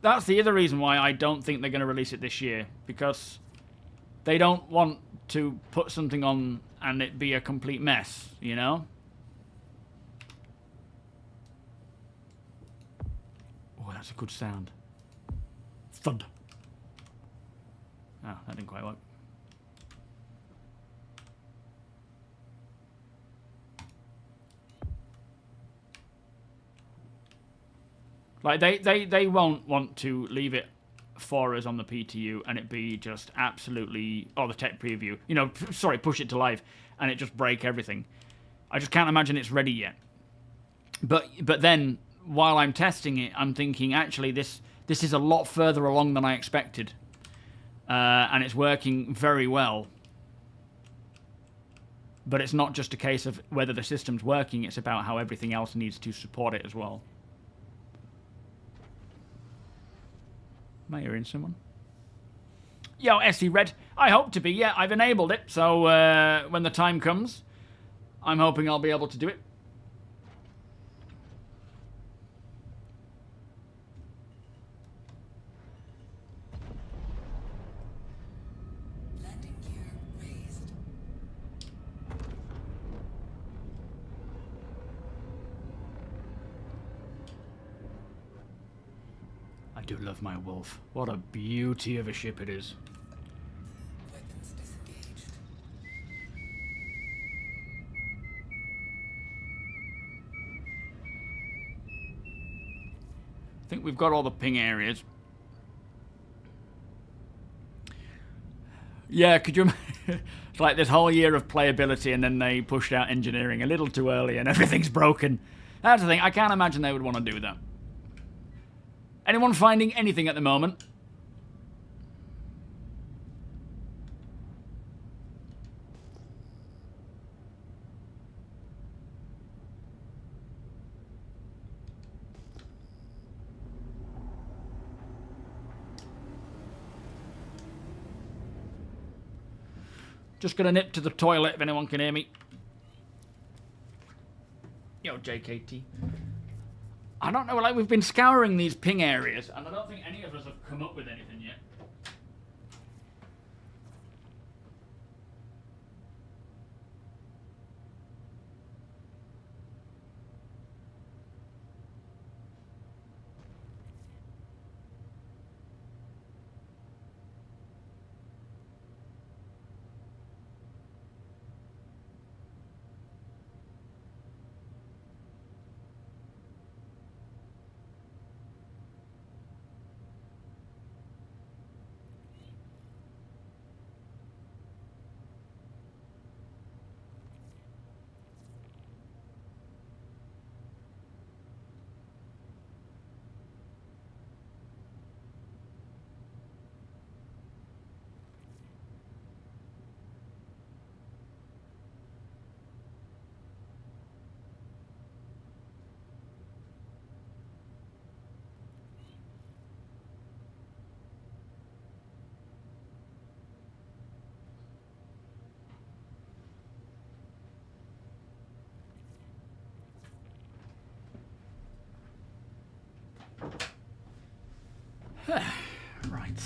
That's the other reason why I don't think they're going to release it this year, because they don't want to put something on and it be a complete mess, you know? Oh, that's a good sound. Thud. Oh, that didn't quite work. Like, they won't want to leave it for us on the PTU and it be just absolutely... Oh, the tech preview. You know, sorry, push it to live and it just break everything. I just can't imagine it's ready yet. But then, while I'm testing it, I'm thinking, actually, this is a lot further along than I expected. And it's working very well. But it's not just a case of whether the system's working, it's about how everything else needs to support it as well. Am I hearing someone? Yo, SE Red. I hope to be. Yeah, I've enabled it. So when the time comes, I'm hoping I'll be able to do it. Landing gear raised. I do love my Wolf. What a beauty of a ship it is. Weapons disengaged. I think we've got all the ping areas. Yeah, could you... It's like this whole year of playability and then they pushed out engineering a little too early and everything's broken. That's the thing. I can't imagine they would want to do that. Anyone finding anything at the moment? Just gonna nip to the toilet if anyone can hear me. Yo, JKT. I don't know, like, we've been scouring these ping areas, and I don't think any of us have come up with anything yet. Right.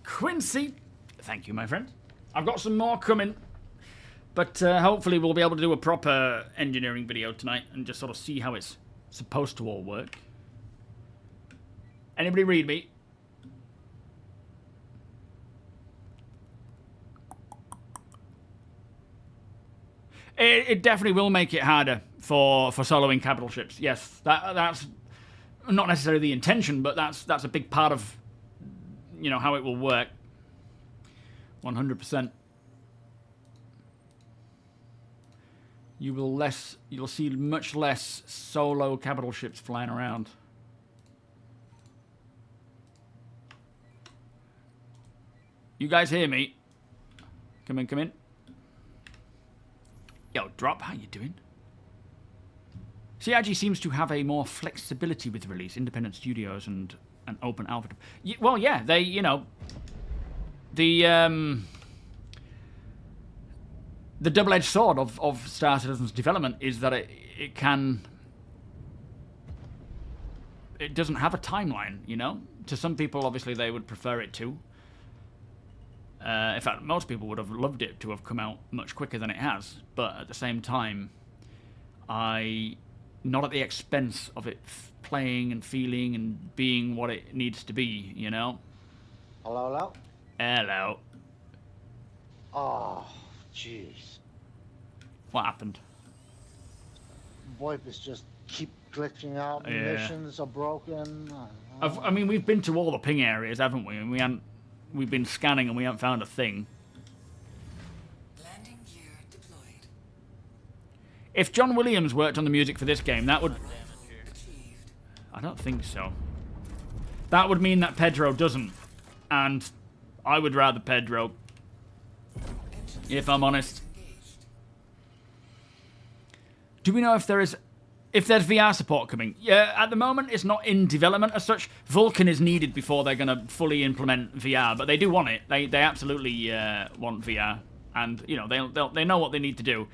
Quincy, thank you, my friend. I've got some more coming, but hopefully we'll be able to do a proper engineering video tonight and just sort of see how it's supposed to all work. Anybody read me? It definitely will make it harder for soloing capital ships. Yes, that's not necessarily the intention, but that's a big part of, you know, how it will work. 100%. You'll see much less solo capital ships flying around. You guys hear me? Come in, come in. Yo, Drop, how you doing? CIG seems to have a more flexibility with release, independent studios and an open alpha. Well, yeah, they, you know, the double-edged sword of Star Citizen's development is that it can it doesn't have a timeline, you know? To some people, obviously, they would prefer it to. In fact, most people would have loved it to have come out much quicker than it has. But at the same time, not at the expense of it playing and feeling and being what it needs to be, you know? Hello, hello? Hello. Oh, jeez. What happened? VoIP is just keep glitching out. Yeah. Missions are broken. I mean, we've been to all the ping areas, haven't we? And we've been scanning and we haven't found a thing. Landing gear deployed. If John Williams worked on the music for this game, that would... Achieved. I don't think so. That would mean that Pedro doesn't. And I would rather Pedro, if I'm honest. Engaged. Do we know if there's VR support coming? Yeah, at the moment it's not in development as such. Vulkan is needed before they're going to fully implement VR, but they do want it. They absolutely want VR, and you know they know what they need to do.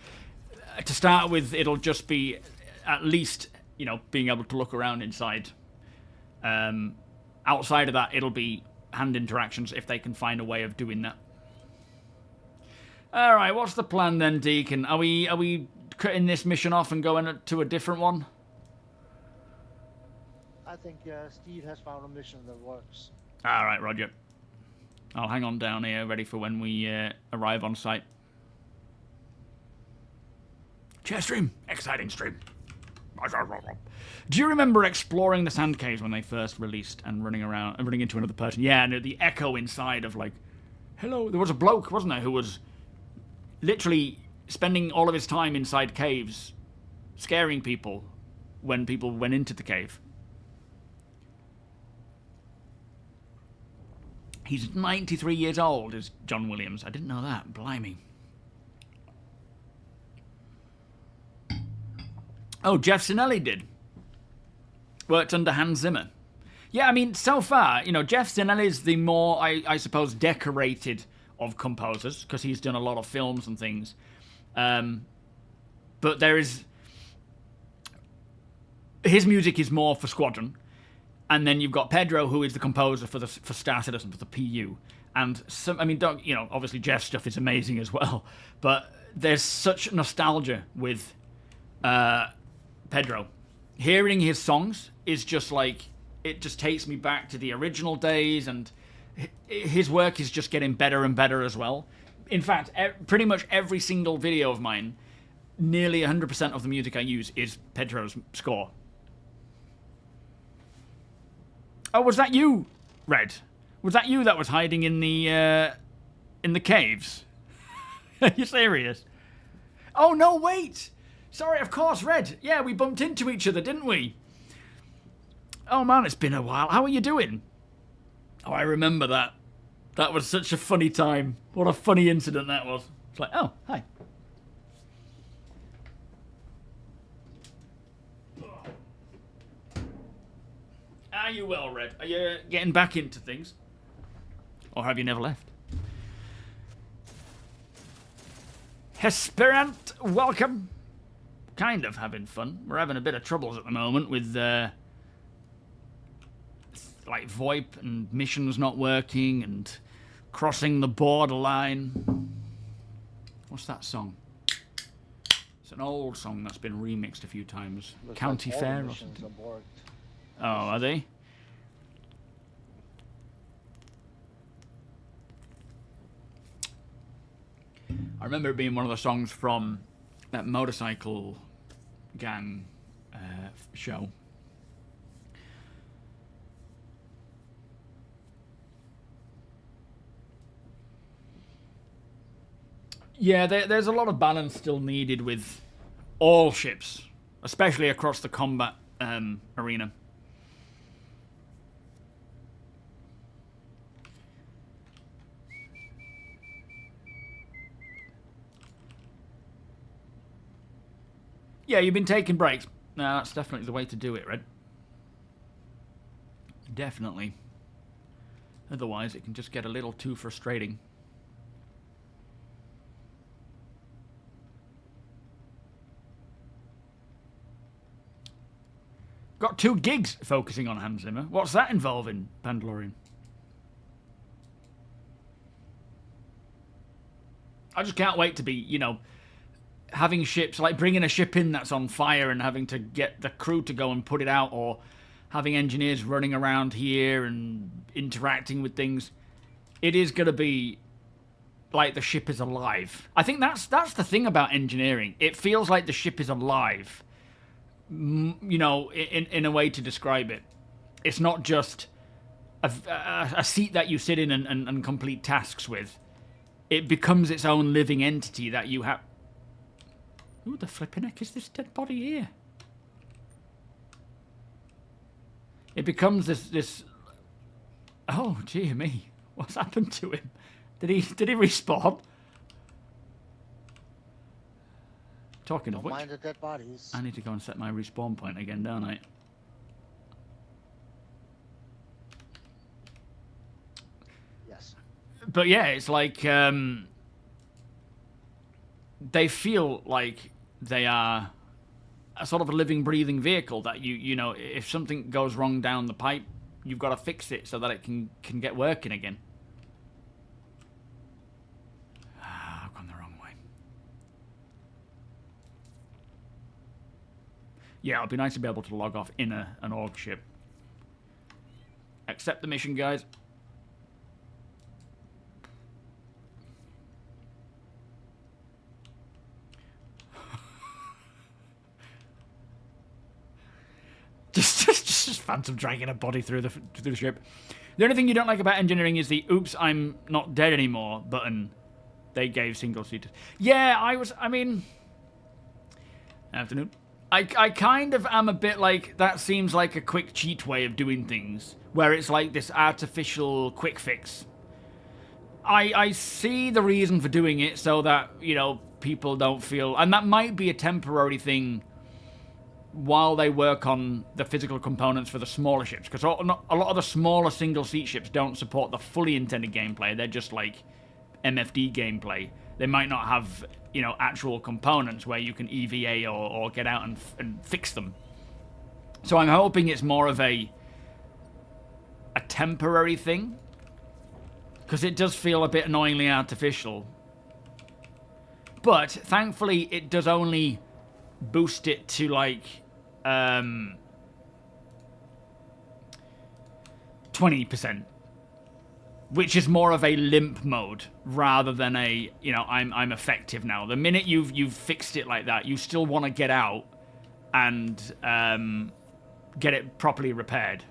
To start with, it'll just be at least being able to look around inside. Outside of that, it'll be hand interactions if they can find a way of doing that. All right, what's the plan then, Deacon? Are we cutting this mission off and going to a different one? I think Steve has found a mission that works. All right, Roger. I'll hang on down here, ready for when we arrive on site. Chair stream, exciting stream. Do you remember exploring the sand caves when they first released and running around and running into another person? Yeah, and the echo inside of like, hello. There was a bloke, wasn't there, who was literally spending all of his time inside caves, scaring people when people went into the cave. He's 93 years old, is John Williams. I didn't know that. Blimey. Oh, Jeff Sinelli did. Worked under Hans Zimmer. Yeah, I mean, so far, Jeff Sinelli's the more, I suppose, decorated of composers, because he's done a lot of films and things. But there is... His music is more for Squadron. And then you've got Pedro, who is the composer for Star Citizen, for the PU. And, obviously Jeff's stuff is amazing as well. But there's such nostalgia with Pedro. Hearing his songs is just like... It just takes me back to the original days, and his work is just getting better and better as well. In fact, pretty much every single video of mine, nearly 100% of the music I use is Pedro's score. Oh, was that you, Red? Was that you that was hiding in the caves? Are you serious? Oh, no, wait! Sorry, of course, Red. Yeah, we bumped into each other, didn't we? Oh, man, it's been a while. How are you doing? Oh, I remember that. That was such a funny time. What a funny incident that was. It's like, oh, hi. Are you well, Red? Are you getting back into things? Or have you never left? Hesperant, welcome. Kind of having fun. We're having a bit of troubles at the moment with, like, VoIP and missions not working and crossing the borderline. What's that song? It's an old song that's been remixed a few times. Looks County County like all Fair the or missions something. are worked. Oh, are they? I remember it being one of the songs from that motorcycle gang show. Yeah, there's a lot of balance still needed with all ships, especially across the combat arena. Yeah, you've been taking breaks. No, that's definitely the way to do it, Red. Definitely. Otherwise, it can just get a little too frustrating. Got 2 gigs focusing on Hans Zimmer. What's that involving, Pandalorian? I just can't wait to be, you know, having ships, like bringing a ship in that's on fire and having to get the crew to go and put it out, or having engineers running around here and interacting with things. It is going to be like the ship is alive. I think that's the thing about engineering. It feels like the ship is alive, you know, in a way to describe it. It's not just a seat that you sit in and complete tasks with. It becomes its own living entity that you have... Who the flipping heck is this dead body here? It becomes this... Oh, dear me. What's happened to him? Did he respawn? Talking of Don't which, mind the dead bodies. I need to go and set my respawn point again, don't I? Yes. But yeah, it's like they feel like they are a sort of a living, breathing vehicle that you know, if something goes wrong down the pipe, you've got to fix it so that it can get working again. I've gone the wrong way. Yeah, it'd be nice to be able to log off in an org ship. Accept the mission, guys. Just phantom dragging a body through the ship. The only thing you don't like about engineering is the "oops, I'm not dead anymore" button they gave single-seaters. Yeah, I mean... Afternoon. I kind of am a bit like, that seems like a quick cheat way of doing things, where it's like this artificial quick fix. I see the reason for doing it so that, you know, people don't feel... And that might be a temporary thing while they work on the physical components for the smaller ships, because a lot of the smaller single-seat ships don't support the fully intended gameplay. They're just like MFD gameplay. They might not have, you know, actual components where you can EVA or get out and fix them. So I'm hoping it's more of a temporary thing, because it does feel a bit annoyingly artificial. But thankfully it does only boost it to like 20%, which is more of a limp mode rather than a, you know, I'm effective now. The minute you've fixed it like that, you still want to get out and get it properly repaired.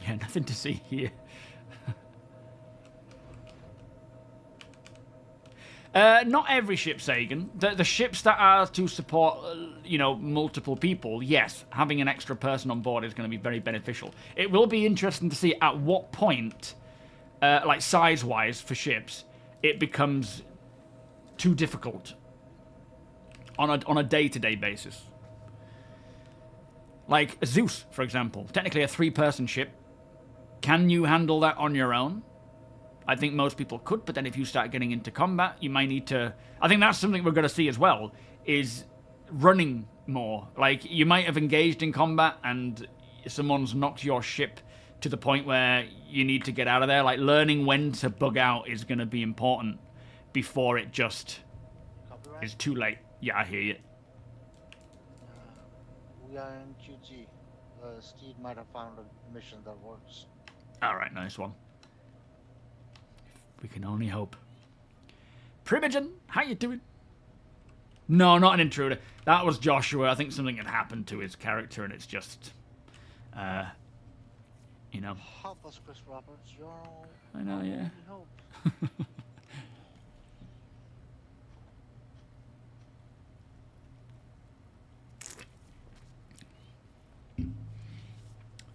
Yeah, nothing to see here. Not every ship, Sagan. The ships that are to support, you know, multiple people, yes, having an extra person on board is going to be very beneficial. It will be interesting to see at what point, like size-wise for ships, it becomes too difficult on a day-to-day basis. Like Zeus, for example, technically a 3-person ship. Can you handle that on your own? I think most people could, but then if you start getting into combat, you might need to... I think that's something we're going to see as well, is running more. Like, you might have engaged in combat and someone's knocked your ship to the point where you need to get out of there. Like, learning when to bug out is going to be important before it just is too late. Yeah, I hear you. We are in QG. Steve might have found a mission that works. Alright, nice one. We can only hope. Primogen, how you doing? No, not an intruder. That was Joshua. I think something had happened to his character, and it's just, you know. Help us, Chris Roberts. You're all... I know, yeah. Hope.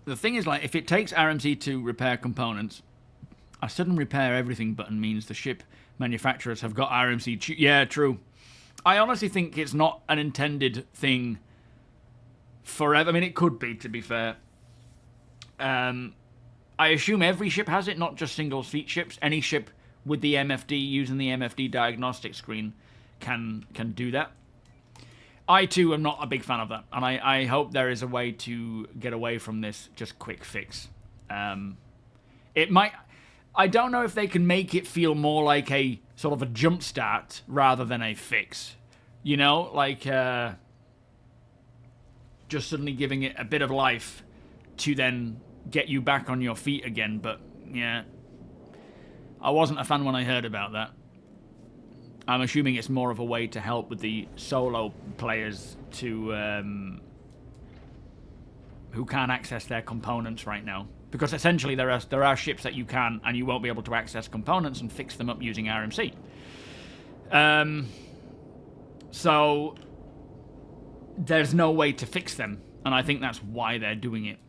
The thing is, like, if it takes RMC to repair components, a sudden repair everything button means the ship manufacturers have got RMC... Yeah, true. I honestly think it's not an intended thing forever. I mean, it could be, to be fair. I assume every ship has it, not just single-seat ships. Any ship with the MFD, using the MFD diagnostic screen, can do that. I too am not a big fan of that, and I hope there is a way to get away from this just quick fix. It might... I don't know if they can make it feel more like a sort of a jump start rather than a fix. You know, like just suddenly giving it a bit of life to then get you back on your feet again. But yeah, I wasn't a fan when I heard about that. I'm assuming it's more of a way to help with the solo players to who can't access their components right now. Because essentially there are ships that you can and you won't be able to access components and fix them up using RMC. So there's no way to fix them, and I think that's why they're doing it.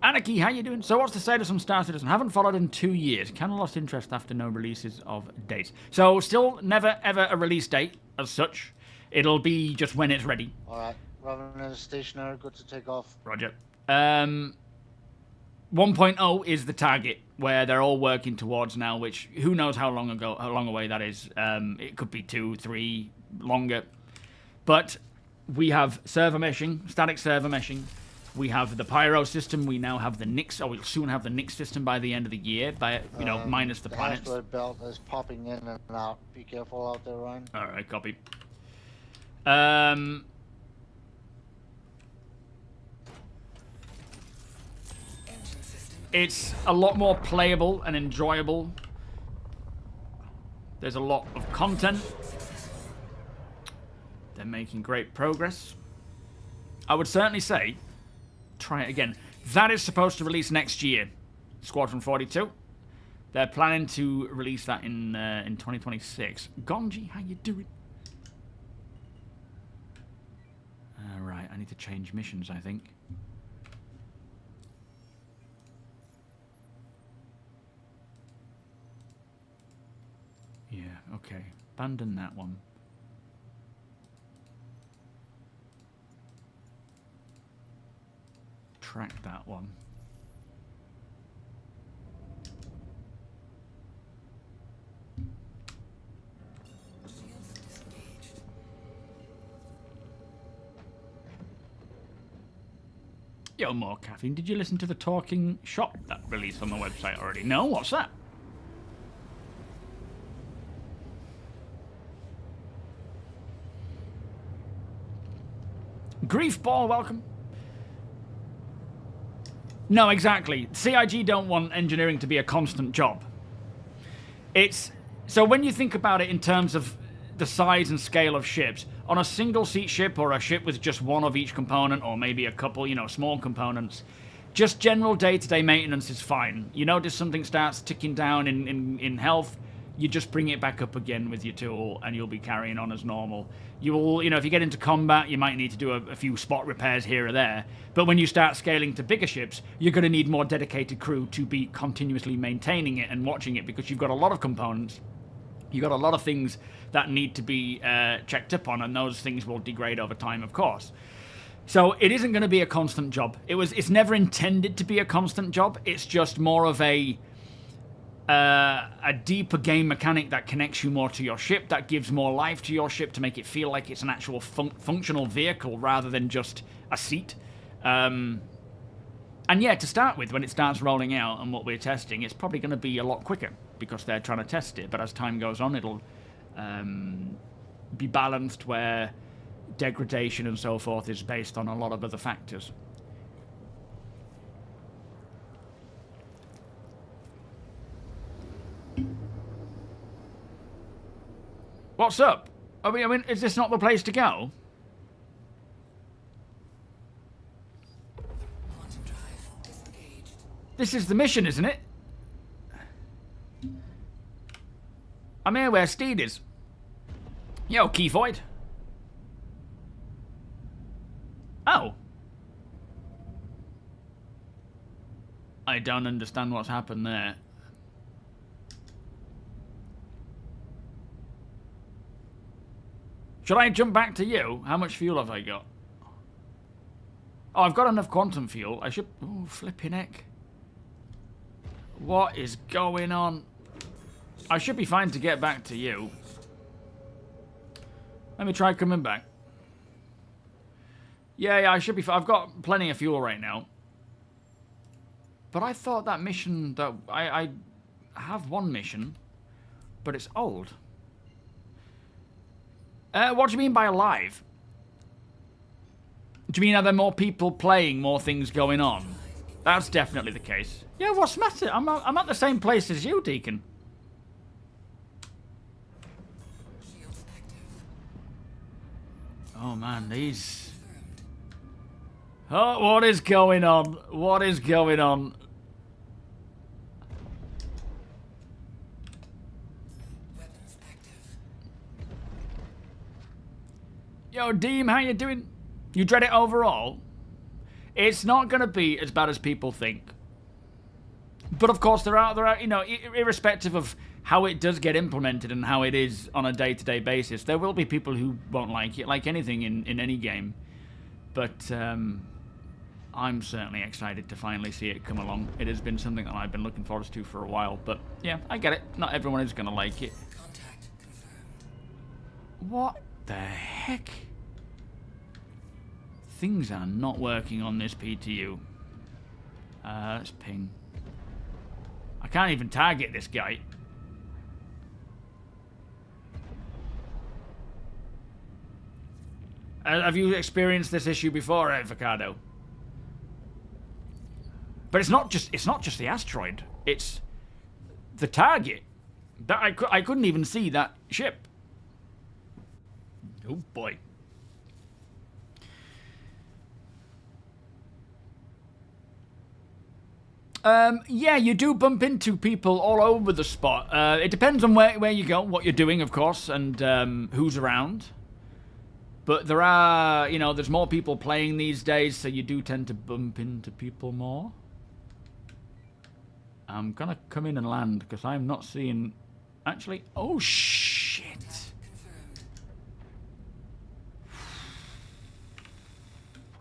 Anarchy, how you doing? So what's the status on Star Citizen? Haven't followed in 2 years. Kind of lost interest after no releases of dates. So still never ever a release date as such. It'll be just when it's ready. Alright, Revenant is stationary, good to take off. Roger. 1.0 is the target where they're all working towards now, which who knows how long away that is. It could be 2, 3, longer. But we have server meshing, static server meshing. We have the Pyro system. We now have the Nix. We'll soon have the Nix system by the end of the year. By minus the planets. The asteroid belt is popping in and out. Be careful out there, Ryan. All right, copy. It's a lot more playable and enjoyable. There's a lot of content. They're making great progress. I would certainly say, try it again. That is supposed to release next year. Squadron 42. They're planning to release that in 2026. Gonji, how you doing? Right, I need to change missions, I think. Yeah, okay. Abandon that one. Track that one. Yo, more caffeine. Did you listen to the Talking Shop that released on the website already? No? What's that? Griefball, welcome. No, exactly. CIG don't want engineering to be a constant job. It's... So when you think about it in terms of the size and scale of ships, on a single-seat ship or a ship with just one of each component or maybe a couple, small components, just general day-to-day maintenance is fine. You notice something starts ticking down in health, you just bring it back up again with your tool and you'll be carrying on as normal. You will, if you get into combat, you might need to do a few spot repairs here or there. But when you start scaling to bigger ships, you're going to need more dedicated crew to be continuously maintaining it and watching it because you've got a lot of components. You've got a lot of things that need to be checked up on, and those things will degrade over time, of course. So it isn't going to be a constant job. It's never intended to be a constant job. It's just more of a deeper game mechanic that connects you more to your ship, that gives more life to your ship to make it feel like it's an actual functional vehicle rather than just a seat. And yeah, to start with, when it starts rolling out and what we're testing, it's probably going to be a lot quicker because they're trying to test it. But as time goes on, it'll be balanced where degradation and so forth is based on a lot of other factors. What's up? I mean, is this not the place to go? This is the mission, isn't it? I'm here where Steed is. Yo, Keyvoid. Oh. I don't understand what's happened there. Should I jump back to you? How much fuel have I got? Oh, I've got enough quantum fuel. I should... Oh, flipping heck. What is going on? I should be fine to get back to you. Let me try coming back. Yeah, I should be fine. I've got plenty of fuel right now. But I thought that mission that I have one mission, but it's old. What do you mean by alive? Do you mean are there more people playing, more things going on? That's definitely the case. Yeah, what's the matter? I'm at the same place as you, Deacon. Shields active. Oh man, these... Oh, what is going on? What is going on? Weapons active. Yo, Deem, how you doing? You dread it overall? It's not going to be as bad as people think. But of course, there are, you know, irrespective of how it does get implemented and how it is on a day-to-day basis, there will be people who won't like it, like anything in any game. But I'm certainly excited to finally see it come along. It has been something that I've been looking forward to for a while. But yeah, I get it. Not everyone is going to like it. Contact confirmed. What the heck? Things are not working on this PTU. Let's ping. I can't even target this guy. Have you experienced this issue before, Avocado? But it's not just the asteroid. It's the target. That I couldn't even see that ship. Oh boy. Yeah, you do bump into people all over the spot. It depends on where you go, what you're doing, of course, and who's around. But there are, you know, there's more people playing these days, so you do tend to bump into people more. I'm gonna come in and land, because I'm not seeing... Actually, oh shit! Confirmed.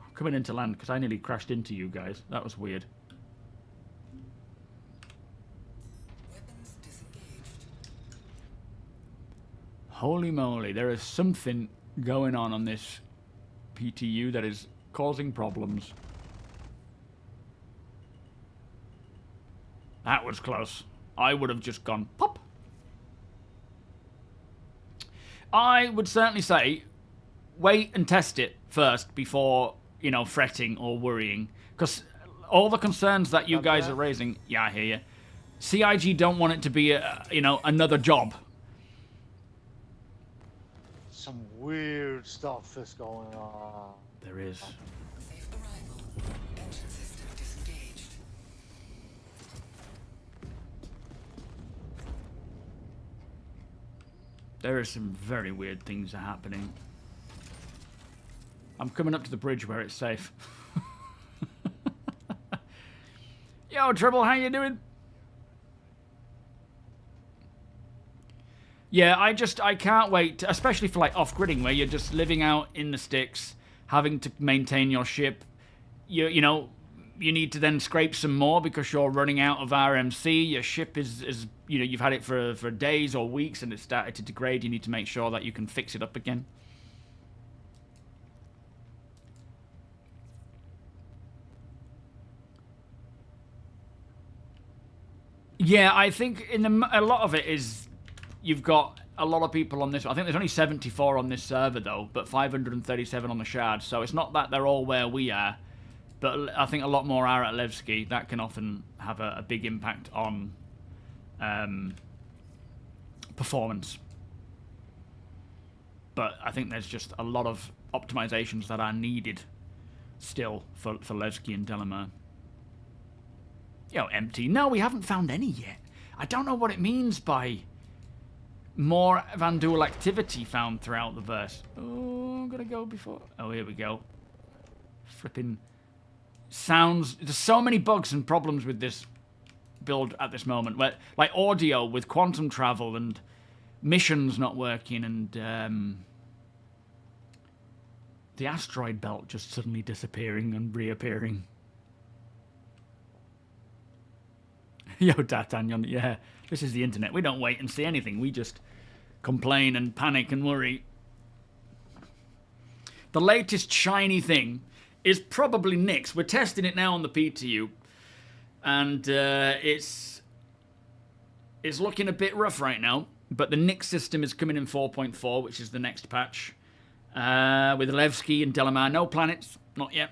I'm coming in to land, because I nearly crashed into you guys. That was weird. Weapons disengaged. Holy moly, there is something going on this PTU that is causing problems. That was close. I would have just gone pop. I would certainly say wait and test it first before, you know, fretting or worrying. Because all the concerns that you guys are raising, yeah, I hear you. CIG don't want it to be, you know, another job. Some weird stuff is going on. There is. Safe arrival. Engine system disengaged. There are some very weird things are happening. I'm coming up to the bridge where it's safe. Yo, Trouble, how you doing? Yeah, I can't wait, especially for like off-gridding, where you're just living out in the sticks, having to maintain your ship. You know, you need to then scrape some more because you're running out of RMC. Your ship is you know, you've had it for days or weeks and it's started to degrade. You need to make sure that you can fix it up again. Yeah, I think a lot of it is you've got a lot of people on this. I think there's only 74 on this server though, but 537 on the shard. So it's not that they're all where we are, but I think a lot more are at Levki. That can often have a big impact on performance. But I think there's just a lot of optimizations that are needed still for Levki and Delamere. Yo, empty. No, we haven't found any yet. I don't know what it means by more Vanduul activity found throughout the verse. Oh, I'm gonna go before... Oh, here we go. Flipping sounds... There's so many bugs and problems with this build at this moment. Where, like audio with quantum travel and missions not working and... the asteroid belt just suddenly disappearing and reappearing. Yo, D'Artagnan, yeah. This is the internet. We don't wait and see anything. We just complain and panic and worry. The latest shiny thing is probably Nyx. We're testing it now on the PTU. And it's looking a bit rough right now. But the Nyx system is coming in 4.4, which is the next patch. With Levki and Delamar. No planets. Not yet.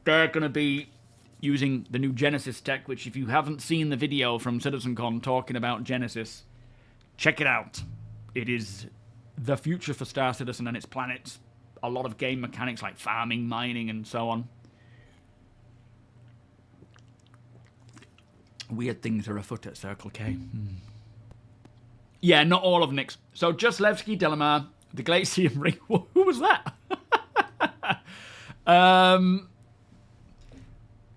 They're going to be using the new Genesis tech, which if you haven't seen the video from CitizenCon talking about Genesis, check it out. It is the future for Star Citizen and its planets. A lot of game mechanics like farming, mining, and so on. Weird things are afoot at Circle K. Yeah, not all of Nyx. So just Levki, Delamar, the Glacium Ring. Who was that?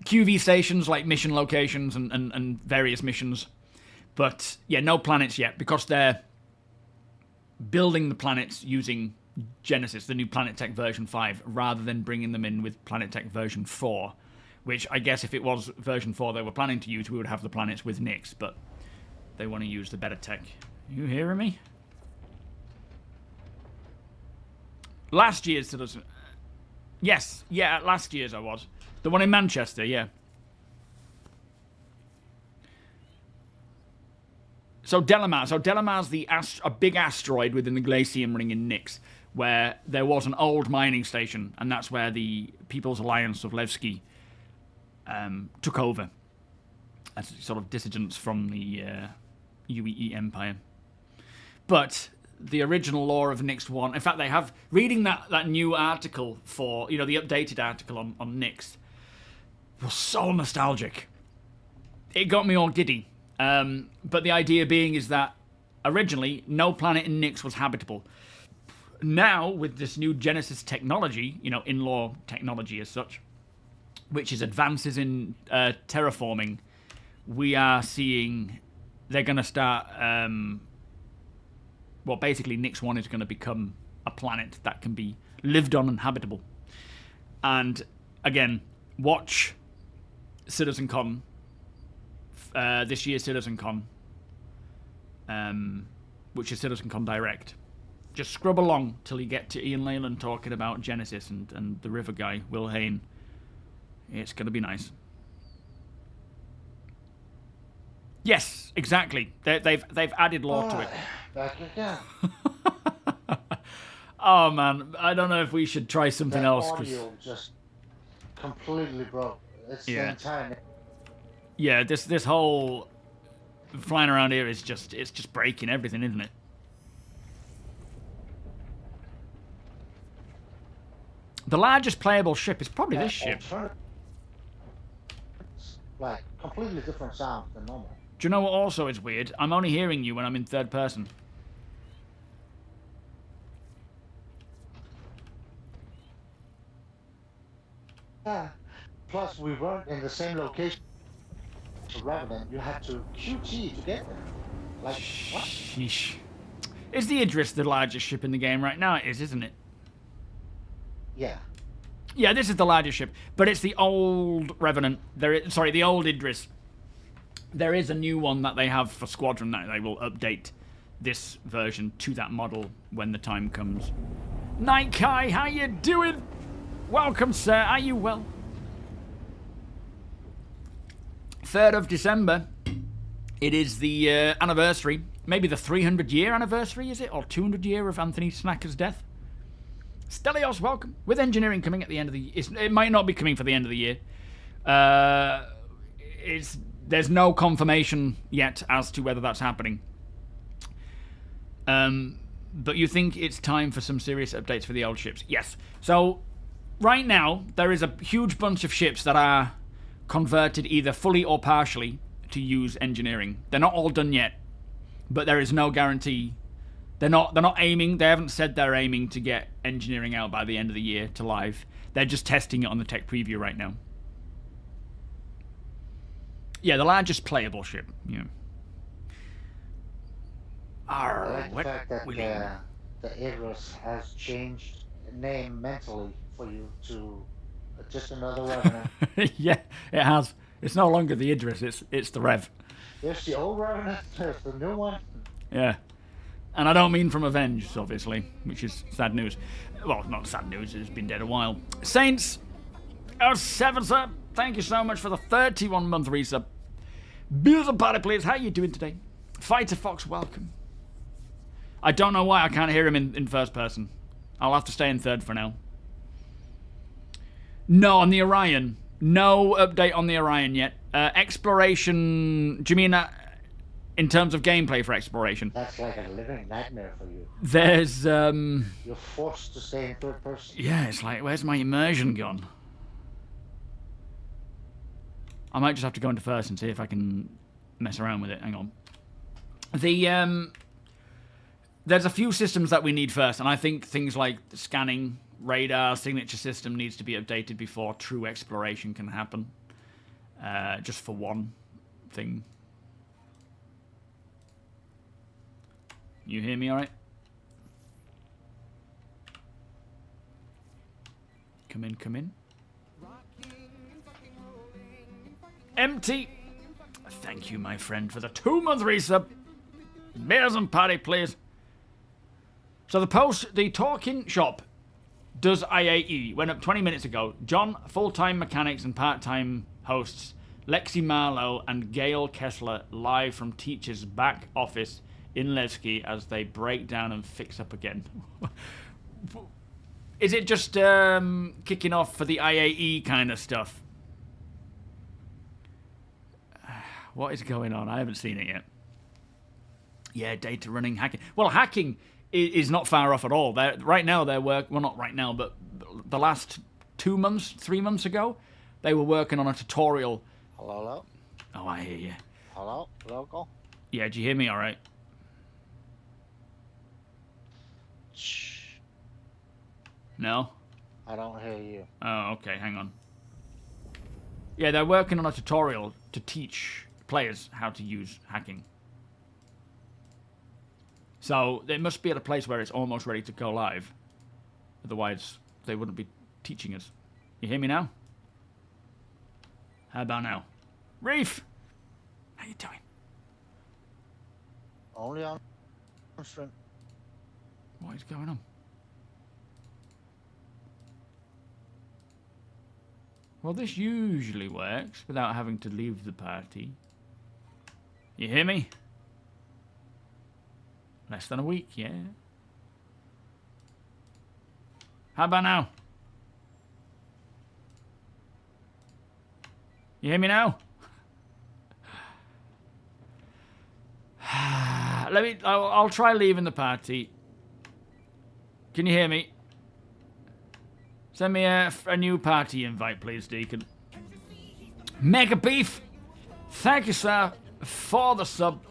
QV stations like mission locations and various missions. But yeah, no planets yet because they're building the planets using Genesis, the new PlanetTech version 5, rather than bringing them in with PlanetTech version 4, which I guess if it was version 4 they were planning to use, we would have the planets with Nyx, but they want to use the better tech. You hearing me? Last year's Citizen... Yes, yeah, last year's I was. The one in Manchester, yeah. So Delamar's a big asteroid within the Glacium Ring in Nyx, where there was an old mining station, and that's where the People's Alliance of Levki took over as sort of dissidents from the UEE Empire. But the original lore of Nyx 1, in fact, they have, reading that new article for, the updated article on Nyx, was so nostalgic. It got me all giddy. But the idea being is that originally no planet in Nyx was habitable. Now, with this new Genesis technology, in-law technology as such, which is advances in terraforming, we are seeing they're going to start... basically Nyx 1 is going to become a planet that can be lived on and habitable. And, again, watch CitizenCon, this year's CitizenCon, which is CitizenCon Direct. Just scrub along till you get to Ian Leyland talking about Genesis and the river guy, Will Hain. It's going to be nice. Yes, exactly. They've added lore to it. Back again. Oh man, I don't know if we should try something That else. audio just completely broke. It's the entire... Yeah, this whole flying around here is just breaking everything, isn't it? The largest playable ship is probably this ship. Like completely different sound than normal. Do you know what also is weird? I'm only hearing you when I'm in third person. Yeah. Plus, we weren't in the same location. Rather you had to QT to get there. Like, what? Sheesh. Is the Idris the largest ship in the game right now? It is, isn't it? Yeah. Yeah, this is the largest ship, but it's the old Revenant. The old Idris. There is a new one that they have for Squadron that they will update this version to that model when the time comes. Night Kai, how you doing? Welcome, sir. Are you well? 3rd of December. It is the anniversary. Maybe the 300-year anniversary, is it? Or 200-year of Anthony Snacker's death? Stelios, welcome. With engineering coming at the end of the year. It might not be coming for the end of the year. There's no confirmation yet as to whether that's happening. But you think it's time for some serious updates for the old ships? Yes. So, right now, there is a huge bunch of ships that are converted either fully or partially to use engineering. They're not all done yet, but there is no guarantee. They're not aiming. They haven't said they're aiming to get engineering out by the end of the year to live. They're just testing it on the tech preview right now. Yeah, the largest playable ship. Yeah. I like the fact that the Idris has changed name mentally for you to just another Revenant. Yeah, it has. It's no longer the Idris. It's the Rev. There's the old Revenant, there's the new one. Yeah. And I don't mean from Avenged, obviously, which is sad news. Well, not sad news, it's been dead a while. Saints, 07, sir. Thank you so much for the 31-month resub. Beers and party, please. How you doing today? Fighter Fox, welcome. I don't know why I can't hear him in first person. I'll have to stay in third for now. No, on the Orion. No update on the Orion yet. Exploration... Do you mean in terms of gameplay for exploration? That's like a living nightmare for you. There's... You're forced to stay in third person. Yeah, it's like, where's my immersion gone? I might just have to go into first and see if I can mess around with it. Hang on. There's a few systems that we need first, and I think things like the scanning, radar, signature system needs to be updated before true exploration can happen. Just for one thing. You hear me all right? Come in, come in. Empty. Thank you, my friend, for the 2-month resub. Beers and party, please. So the talking shop does IAE. Went up 20 minutes ago. John, full-time mechanics and part-time hosts. Lexi Marlowe and Gail Kessler live from teachers' back office in Levki as they break down and fix up again. Is it just kicking off for the IAE kind of stuff? What is going on? I haven't seen it yet. Yeah, data running, hacking. Well, hacking is not far off at all. Right now, well, not right now, but the last 2 months, 3 months ago, they were working on a tutorial. Hello, hello? Oh, I hear you. Hello, local? Yeah, do you hear me all right? Shh. No? I don't hear you. Oh, okay, hang on. Yeah, they're working on a tutorial to teach players how to use hacking. So they must be at a place where it's almost ready to go live. Otherwise, they wouldn't be teaching us. You hear me now? How about now? Reef! How you doing? Only on stream. What is going on? Well, this usually works without having to leave the party. You hear me? Less than a week, yeah. How about now? You hear me now? I'll try leaving the party. Can you hear me? Send me a new party invite, please, Deacon. Mega Beef! Thank you, sir, for the sub.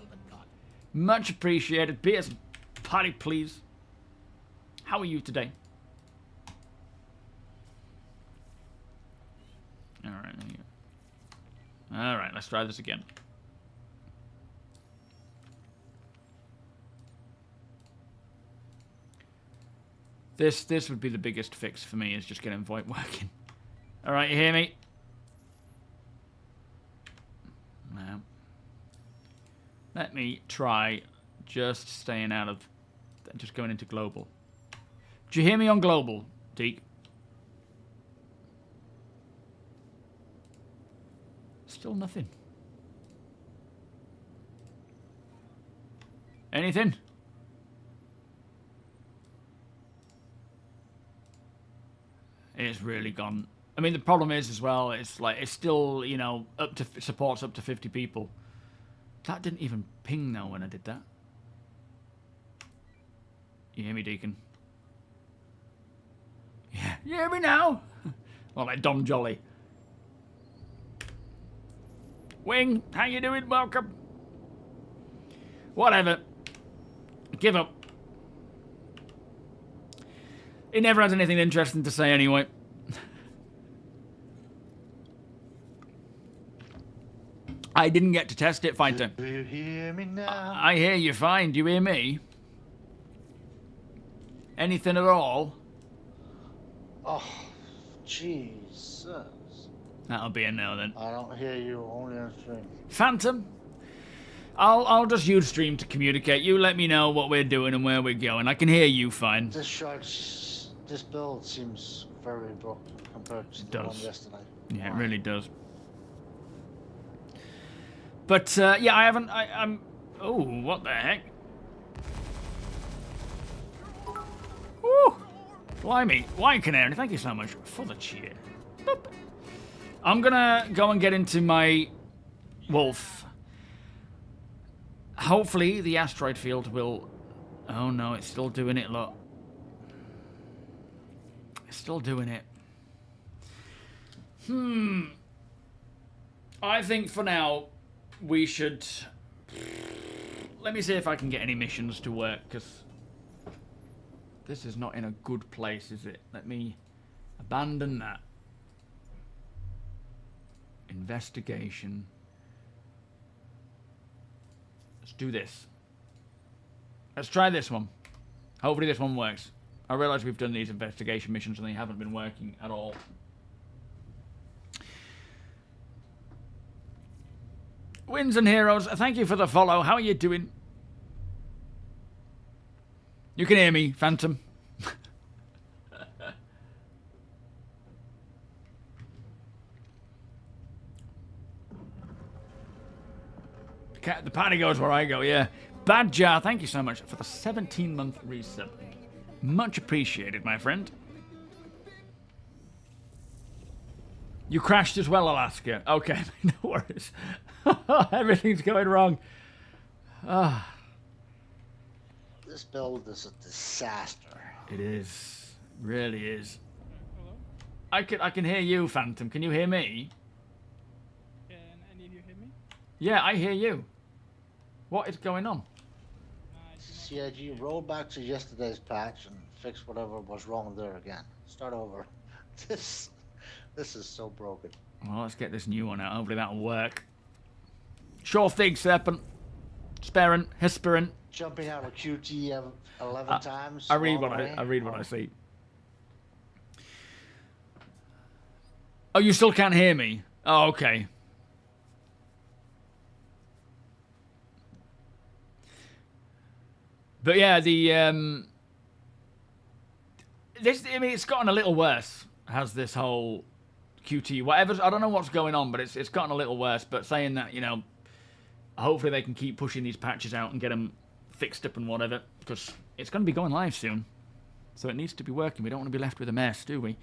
Much appreciated. Beers and party, please. How are you today? Alright, there you go. Alright, let's try this again. This would be the biggest fix for me, is just getting VoIP working. Alright, you hear me? No. Let me try just staying out of... just going into global. Do you hear me on global, Deke? Still nothing. Anything? It's really gone. I mean, the problem is as well, it's like, it's still, you know, supports up to 50 people. That didn't even ping though when I did that. You hear me, Deacon? Yeah, you hear me now? Well, like Dom Jolly. Wing, how you doing? Welcome. Whatever. Give up. He never has anything interesting to say anyway. I didn't get to test it, Fighter. Do you hear me now? I hear you fine. Do you hear me? Anything at all? Oh, Jesus. That'll be a no then. I don't hear you, only on stream. Phantom, I'll just use stream to communicate. You let me know what we're doing and where we're going. I can hear you fine. This build seems very broken compared to the one yesterday. Yeah, it really does. But yeah, I'm. Oh, what the heck? Woo! Blimey, Wine Canary, thank you so much for the cheer. Boop. I'm gonna go and get into my wolf. Hopefully the asteroid field will... Oh no, it's still doing it, look. It's still doing it. I think for now, we should... Let me see if I can get any missions to work, because... This is not in a good place, is it? Let me abandon that. Investigation. Let's do this. Let's try this one. Hopefully this one works. I realise we've done these investigation missions and they haven't been working at all. Wins and Heroes, thank you for the follow. How are you doing? You can hear me, Phantom. The party goes where I go, yeah. Badger, thank you so much for the 17-month resub. Much appreciated, my friend. You crashed as well, Alaska. Okay, no worries. Everything's going wrong. This build is a disaster. It is. Really is. Hello? I can hear you, Phantom. Can you hear me? Can any of you hear me? Yeah, I hear you. What is going on? CIG, roll back to yesterday's patch and fix whatever was wrong there again. Start over. This is so broken. Well, let's get this new one out. Hopefully that'll work. Sure thing, Serpent. Sperrant, Hesperant. Jumping out of QT 11 times. I read what I see. Oh, you still can't hear me? Oh, okay. But yeah, it's gotten a little worse. Has this whole QT whatever? I don't know what's going on, but it's gotten a little worse. But saying that, you know, hopefully they can keep pushing these patches out and get them fixed up and whatever, because it's going to be going live soon, so it needs to be working. We don't want to be left with a mess, do we?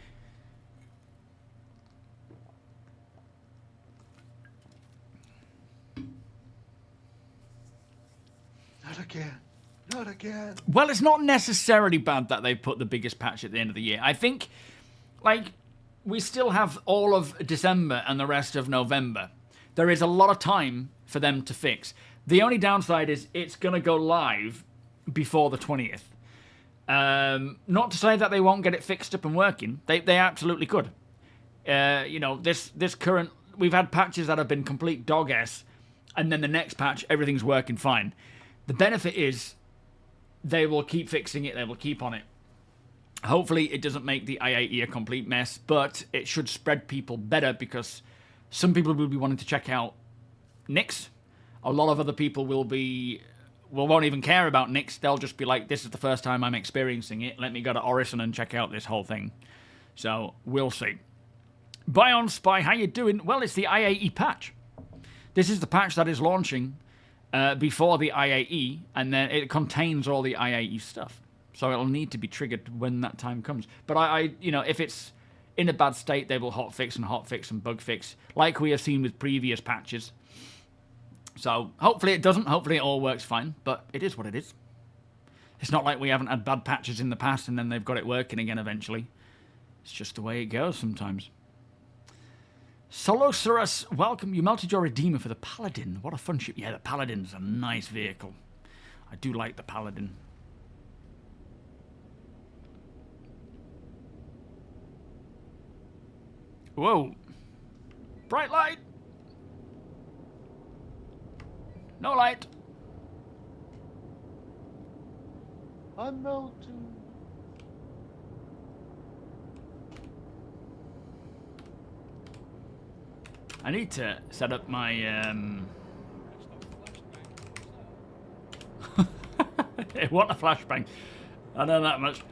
Not again. Not again. Well, it's not necessarily bad that they put the biggest patch at the end of the year. I think, like, we still have all of December and the rest of November. There is a lot of time for them to fix. The only downside is it's going to go live before the 20th. Not to say that they won't get it fixed up and working. They absolutely could. You know, this current... We've had patches that have been complete dog-ass, and then the next patch, everything's working fine. The benefit is they will keep fixing it. They will keep on it. Hopefully it doesn't make the IAE a complete mess, but it should spread people better, because some people will be wanting to check out Nyx. A lot of other people won't even care about Nyx. They'll just be like, this is the first time I'm experiencing it. Let me go to Orison and check out this whole thing. So, we'll see. Bion Spy, how you doing? Well, it's the IAE patch. This is the patch that is launching before the IAE, and then it contains all the IAE stuff. So it'll need to be triggered when that time comes. But I you know, if it's in a bad state, they will hotfix and bug fix, like we have seen with previous patches. So hopefully it doesn't. Hopefully it all works fine. But it is what it is. It's not like we haven't had bad patches in the past and then they've got it working again eventually. It's just the way it goes sometimes. Solosaurus, welcome. You melted your Redeemer for the Paladin. What a fun ship. Yeah, the Paladin's a nice vehicle. I do like the Paladin. Whoa. Bright light. No light. I'm melting. I need to set up my It wasn't a flashbang. I know that much.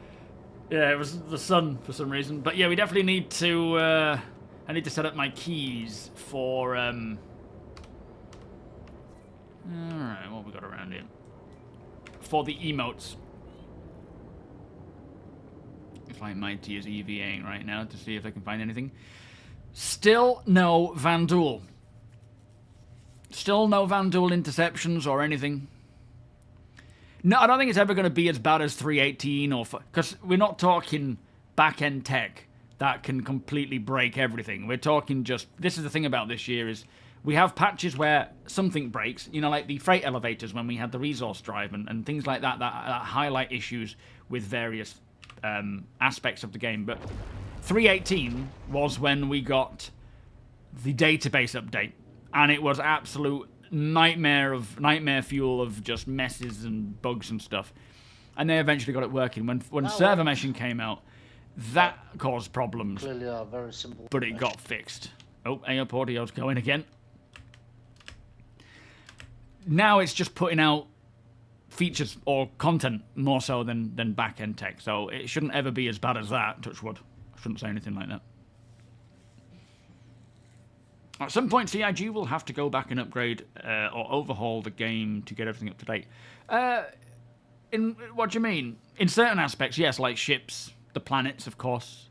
Yeah, it was the sun for some reason. But yeah, we definitely need to... I need to set up my keys for... Alright, what have we got around here? For the emotes. If I might use EVAing right now to see if I can find anything. Still no Vanduul. Still no Vanduul interceptions or anything. No, I don't think it's ever going to be as bad as 318 or... Because we're not talking back-end tech that can completely break everything. We're talking just... This is the thing about this year is we have patches where something breaks. You know, like the freight elevators when we had the resource drive and things like that, that highlight issues with various aspects of the game. But 318 was when we got the database update. And it was absolute nightmare fuel of just messes and bugs and stuff. And they eventually got it working. When server meshing came out, that caused problems. Clearly a very simple but it got fixed. Oh, AOP audio's going again. Now it's just putting out features or content more so than back-end tech. So it shouldn't ever be as bad as that, touch wood. I shouldn't say anything like that. At some point, CIG will have to go back and upgrade or overhaul the game to get everything up to date. In what do you mean? In certain aspects, yes, like ships, the planets, of course.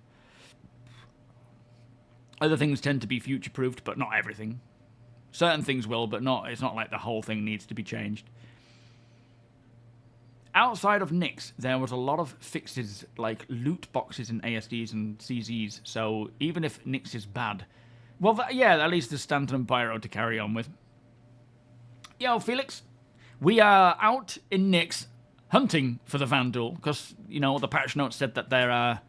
Other things tend to be future-proofed, but not everything. Certain things will, but not. It's not like the whole thing needs to be changed. Outside of Nyx, there was a lot of fixes like loot boxes in ASDs and CZs. So even if Nyx is bad. Well, yeah, at least there's Stanton and Pyro to carry on with. Yo, Felix. We are out in Nyx hunting for the Vanduul, because, you know, the patch notes said that there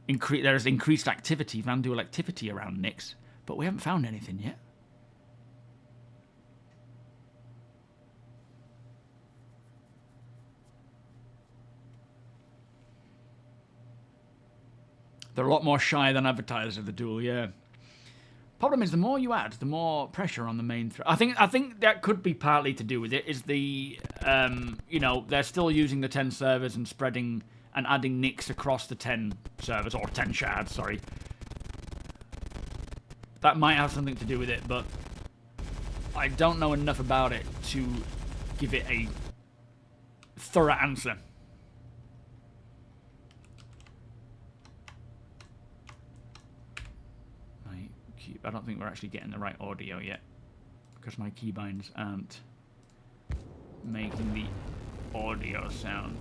is increased activity, Vanduul activity around Nyx, but we haven't found anything yet. They're a lot more shy than advertisers of the duel, yeah. Problem is, the more you add, the more pressure on the main thread. I think that could be partly to do with it. Is the you know, they're still using the 10 servers and spreading and adding Nyx across the 10 servers or 10 shards. Sorry, that might have something to do with it, but I don't know enough about it to give it a thorough answer. I don't think we're actually getting the right audio yet because my keybinds aren't making the audio sound.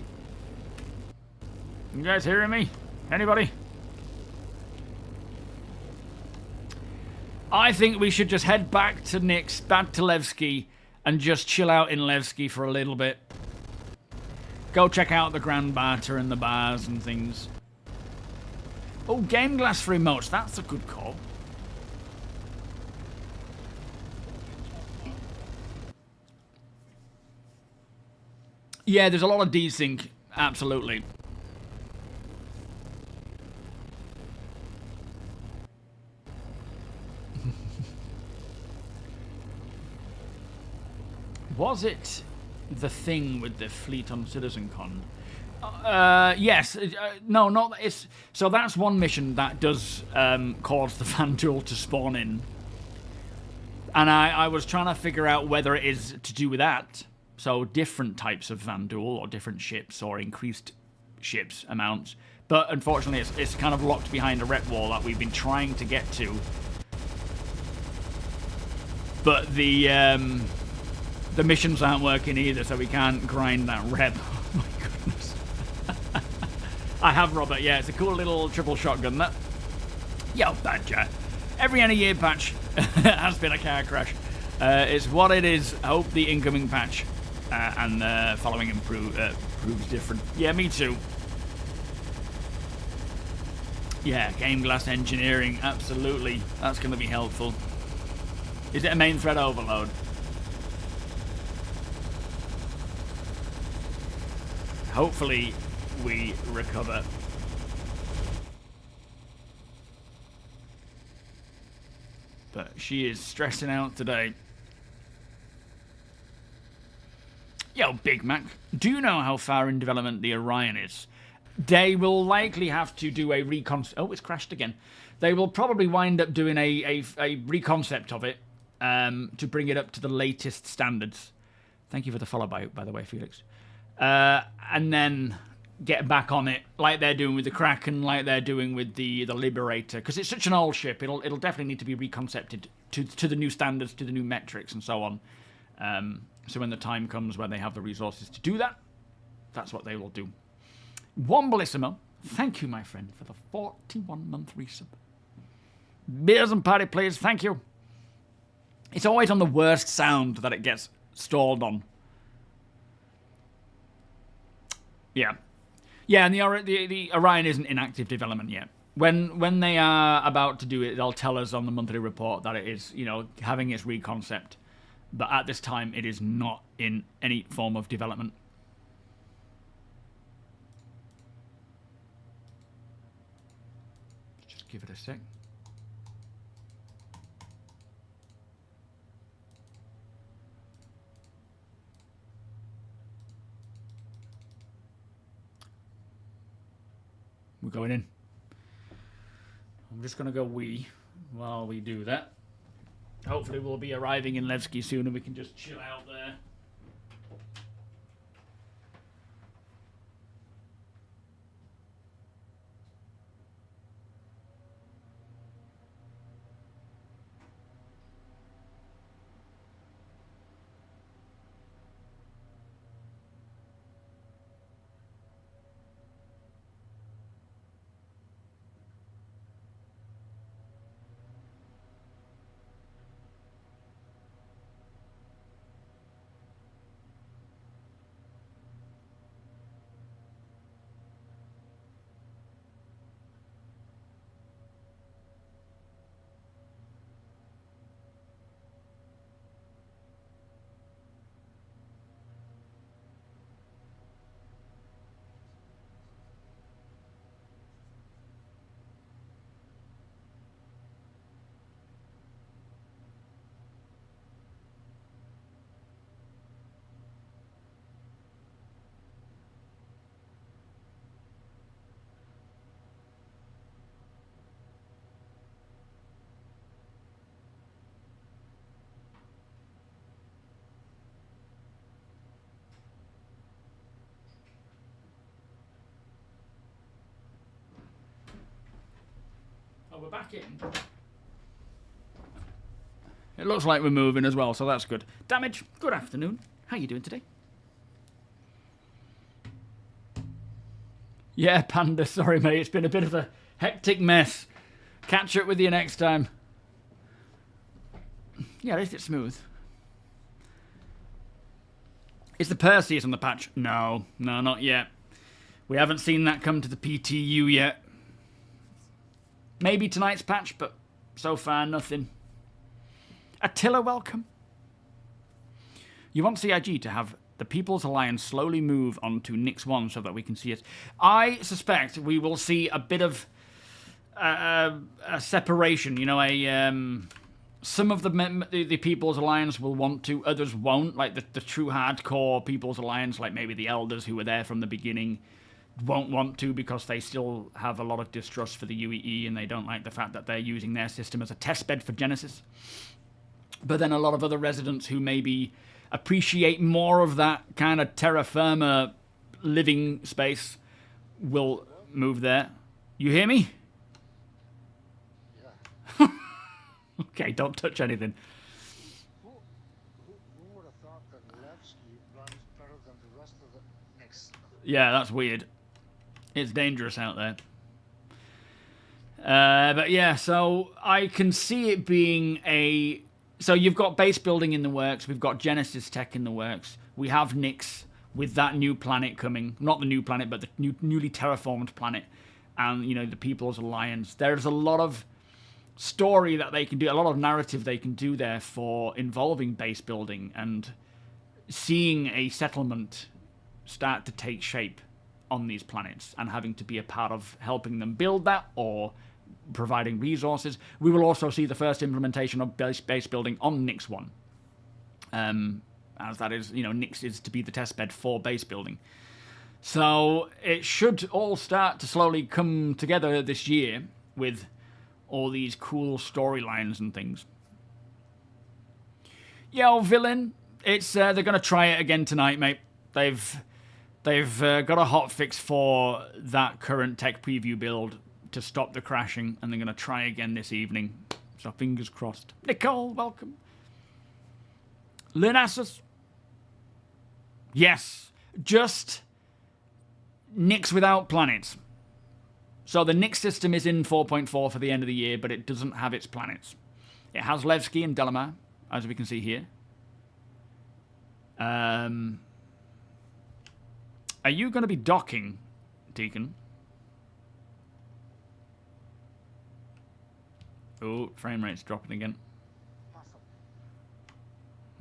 You guys hearing me? Anybody? I think we should just head back to Nyx, back to Levki, and just chill out in Levki for a little bit. Go check out the Grand Barter and the bars and things. Oh, GameGlass for emotes. That's a good call. Yeah, there's a lot of desync, absolutely. Was it the thing with the fleet on CitizenCon? Yes. No, not... It's, so that's one mission that does cause the Vanduul to spawn in. And I was trying to figure out whether it is to do with that. So different types of Vanduul or different ships or increased ships amounts. But unfortunately, it's kind of locked behind a rep wall that we've been trying to get to. But the missions aren't working either, so we can't grind that rep. Oh my goodness. I have, Robert. Yeah, it's a cool little triple shotgun. That. Yo, Badger. Every end of year patch has been a car crash. It's what it is. I hope the incoming patch and following proves different. Yeah, me too. Yeah, GameGlass engineering, absolutely. That's going to be helpful. Is it a main thread overload? Hopefully we recover. But she is stressing out today. Yo, Yo, Big Mac, do you know how far in development the Orion is? They will likely have to do a oh, it's crashed again. They will probably wind up doing a reconcept of it to bring it up to the latest standards. Thank you for the follow by the way, Felix. And then get back on it like they're doing with the Kraken, like they're doing with the Liberator, because it's such an old ship. It'll definitely need to be reconcepted to the new standards, to the new metrics, and so on. So when the time comes when they have the resources to do that, that's what they will do. Wombleissimo, thank you, my friend, for the 41-month resub. Beers and party players, thank you. It's always on the worst sound that it gets stalled on. Yeah. Yeah, and the Orion isn't in active development yet. When they are about to do it, they'll tell us on the monthly report that it is, you know, having its reconcept. But at this time, it is not in any form of development. Just give it a sec. We're going in. I'm just going to go wee while we do that. Hopefully we'll be arriving in Levki soon and we can just chill out there. Oh, we're back in. It looks like we're moving as well, so that's good. Damage, good afternoon. How you doing today? Yeah, Panda, sorry mate, it's been a bit of a hectic mess. Catch up with you next time. Yeah, at least it's smooth. Is the Perseus on the patch? No, not yet. We haven't seen that come to the PTU yet. Maybe tonight's patch, but so far nothing. Attila, welcome. You want CIG to have the People's Alliance slowly move on to Nix 1 so that we can see it. I suspect we will see a bit of a separation. You know, some of the People's Alliance will want to, others won't. Like the true hardcore People's Alliance, like maybe the Elders who were there from the beginning, won't want to because they still have a lot of distrust for the UEE and they don't like the fact that they're using their system as a testbed for Genesis. But then a lot of other residents who maybe appreciate more of that kind of terra firma living space will move there. You hear me? Yeah. Okay, don't touch anything. Who would have thought that Levki runs better than the rest of the Nix? Yeah, that's weird. It's dangerous out there. But yeah, so I can see it being a... So you've got base building in the works. We've got Genesis tech in the works. We have Nix with that new planet coming. Not the new planet, but the newly terraformed planet. And, you know, the People's Alliance. There's a lot of story that they can do, a lot of narrative they can do there for involving base building and seeing a settlement start to take shape on these planets and having to be a part of helping them build that or providing resources. We will also see the first implementation of base building on Nix 1. as that is, Nyx is to be the testbed for base building. So it should all start to slowly come together this year with all these cool storylines and things. Yo, villain, it's they're gonna try it again tonight, mate. They've got a hot fix for that current tech preview build to stop the crashing, and they're gonna try again this evening. So fingers crossed. Nicole, welcome. Lunasus. Yes, just Nyx without planets. So the Nyx system is in 4.4 for the end of the year, but it doesn't have its planets. It has Levki and Delamar, as we can see here. Are you going to be docking, Deacon? Oh, frame rate's dropping again. Possible.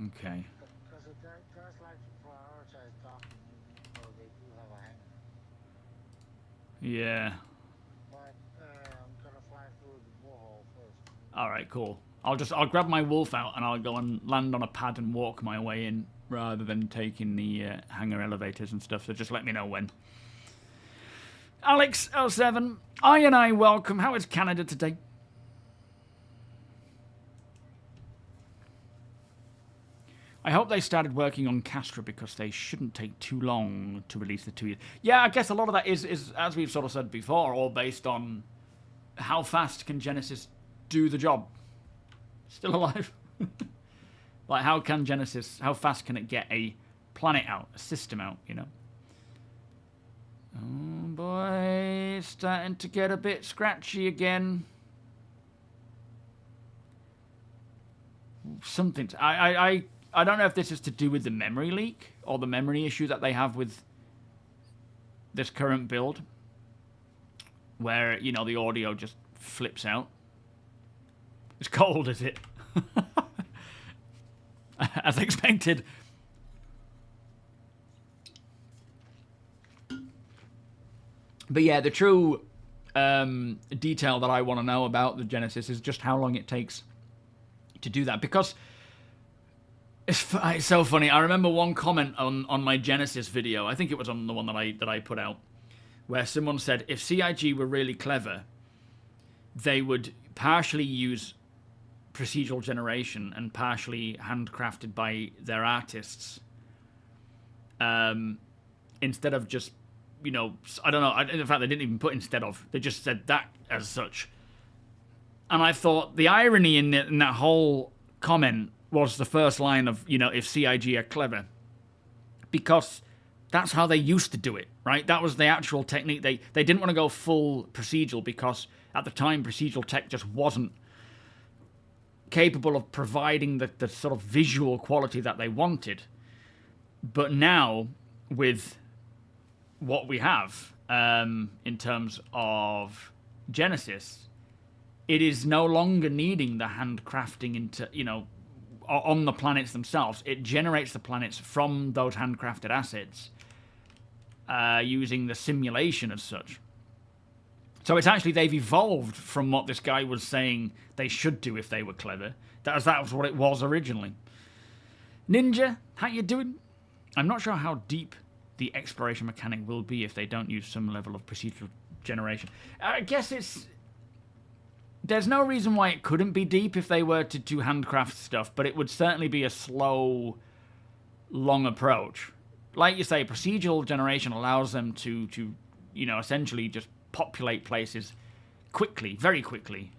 Okay. Because it does like to prioritize docking, even though they do have a hangar. Yeah. But I'm gonna fly through the borehole first. All right, cool. I'll grab my wolf out and I'll go and land on a pad and walk my way in rather than taking the hangar elevators and stuff. So just let me know when. Alex 07, I welcome. How is Canada today? I hope they started working on Castra because they shouldn't take too long to release the 2 years. Yeah, I guess a lot of that is, as we've sort of said before, all based on how fast can Genesis do the job. Still alive? Like, how fast can it get a planet out, a system out, Oh boy, it's starting to get a bit scratchy again. Something. I don't know if this is to do with the memory leak or the memory issue that they have with this current build, where, the audio just flips out. It's cold, is it? As expected. But yeah, the true detail that I want to know about the Genesis is just how long it takes to do that. Because it's so funny. I remember one comment on my Genesis video. I think it was on the one that I put out, where someone said if CIG were really clever, they would partially use procedural generation and partially handcrafted by their artists, instead of just, I don't know. In fact, they didn't even put instead of. They just said that as such. And I thought the irony in that whole comment was the first line of, if CIG are clever. Because that's how they used to do it, right? That was the actual technique. They didn't want to go full procedural because at the time procedural tech just wasn't capable of providing the sort of visual quality that they wanted. But now, with what we have in terms of Genesis, it is no longer needing the handcrafting into, on the planets themselves. It generates the planets from those handcrafted assets using the simulation as such. So it's actually, they've evolved from what this guy was saying they should do if they were clever. That was what it was originally. Ninja, how you doing? I'm not sure how deep the exploration mechanic will be if they don't use some level of procedural generation. I guess there's no reason why it couldn't be deep if they were to do handcraft stuff, but it would certainly be a slow, long approach. Like you say, procedural generation allows them to essentially just populate places quickly, very quickly,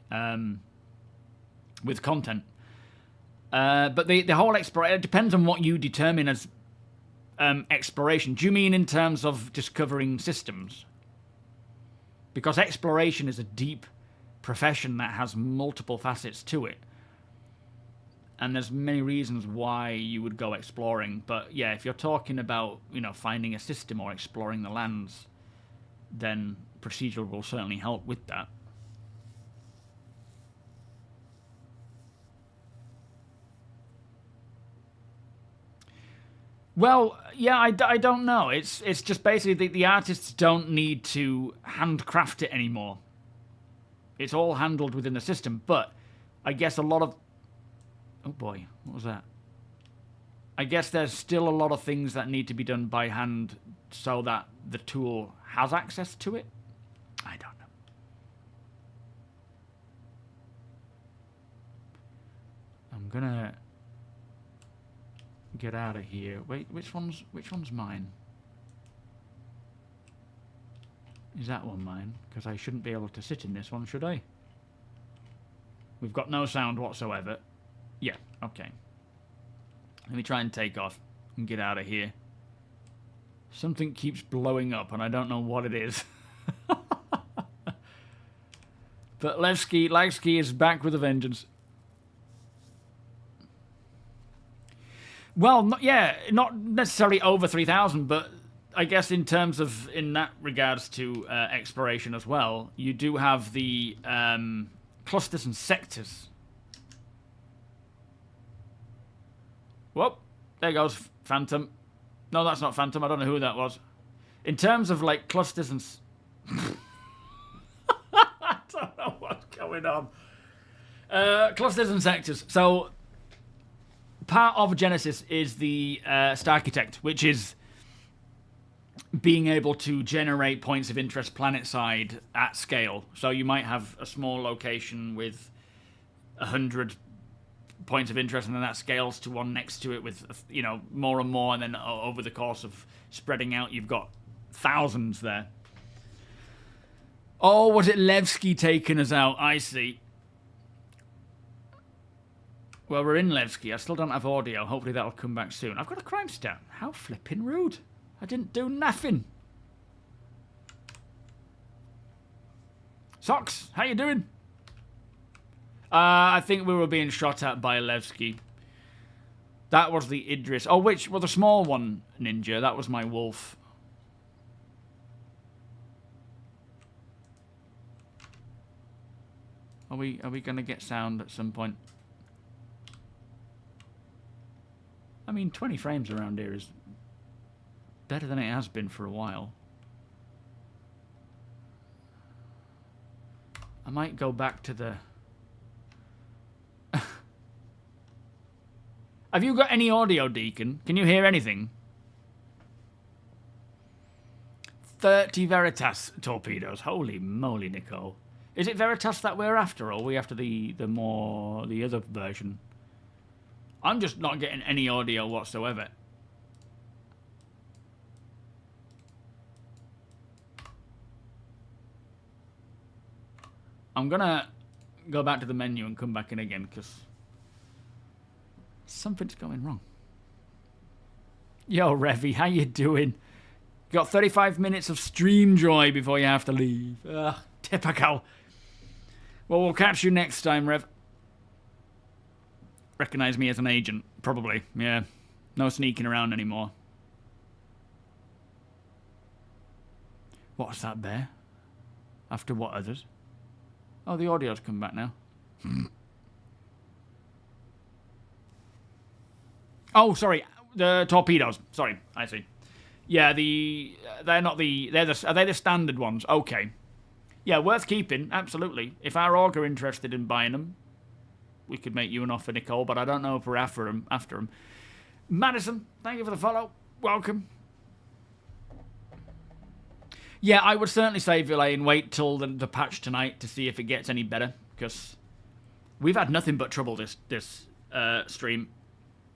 with content. But the whole exploration, it depends on what you determine as exploration. Do you mean in terms of discovering systems? Because exploration is a deep profession that has multiple facets to it. And there's many reasons why you would go exploring. But yeah, if you're talking about, finding a system or exploring the lands, then procedural will certainly help with that. Well, yeah, I don't know. It's just basically the artists don't need to handcraft it anymore. It's all handled within the system. But I guess a lot of... Oh boy, what was that? I guess there's still a lot of things that need to be done by hand so that the tool has access to it. I don't know. I'm gonna get out of here. Wait, which one's mine? Is that one mine? Because I shouldn't be able to sit in this one, should I? We've got no sound whatsoever. Yeah, okay. Let me try and take off and get out of here. Something keeps blowing up and I don't know what it is. But Levski is back with a vengeance. Well, not necessarily over 3,000, but I guess in terms of, in that regards to exploration as well, you do have the clusters and sectors. Whoop, there goes Phantom. No, that's not Phantom. I don't know who that was. In terms of like clusters and... I don't know what's going on. Clusters and sectors. So, part of Genesis is the Starcitect, which is being able to generate points of interest planet-side at scale. So you might have a small location with 100 points of interest, and then that scales to one next to it with, you know, more and more, and then over the course of spreading out, you've got thousands there. Oh, was it Levski taking us out? I see. Well, we're in Levski. I still don't have audio. Hopefully that'll come back soon. I've got a crime stat. How flipping rude. I didn't do nothing. Socks, how you doing? I think we were being shot at by Levski. That was the Idris. Oh, which? Well, the small one, Ninja. That was my wolf. Are we going to get sound at some point? I mean, 20 frames around here is better than it has been for a while. I might go back to the... Have you got any audio, Deacon? Can you hear anything? 30 Veritas torpedoes. Holy moly, Nicole. Is it Veritas that we're after, or are we after the other version? I'm just not getting any audio whatsoever. I'm gonna go back to the menu and come back in again, because something's going wrong. Yo, Revy, how you doing? Got 35 minutes of stream joy before you have to leave. Ugh, typical. Well, we'll catch you next time, Rev. Recognize me as an agent, probably. Yeah, no sneaking around anymore. What's that there? After what others? Oh, the audio's come back now. Oh, sorry, the torpedoes. Sorry, I see. Yeah, they're not the... Are they the standard ones? Okay. Yeah, worth keeping, absolutely. If our org are interested in buying them, we could make you an offer, Nicole, but I don't know if we're after them. Madison, thank you for the follow. Welcome. Yeah, I would certainly say, Villain, wait till the patch tonight to see if it gets any better, because we've had nothing but trouble this stream.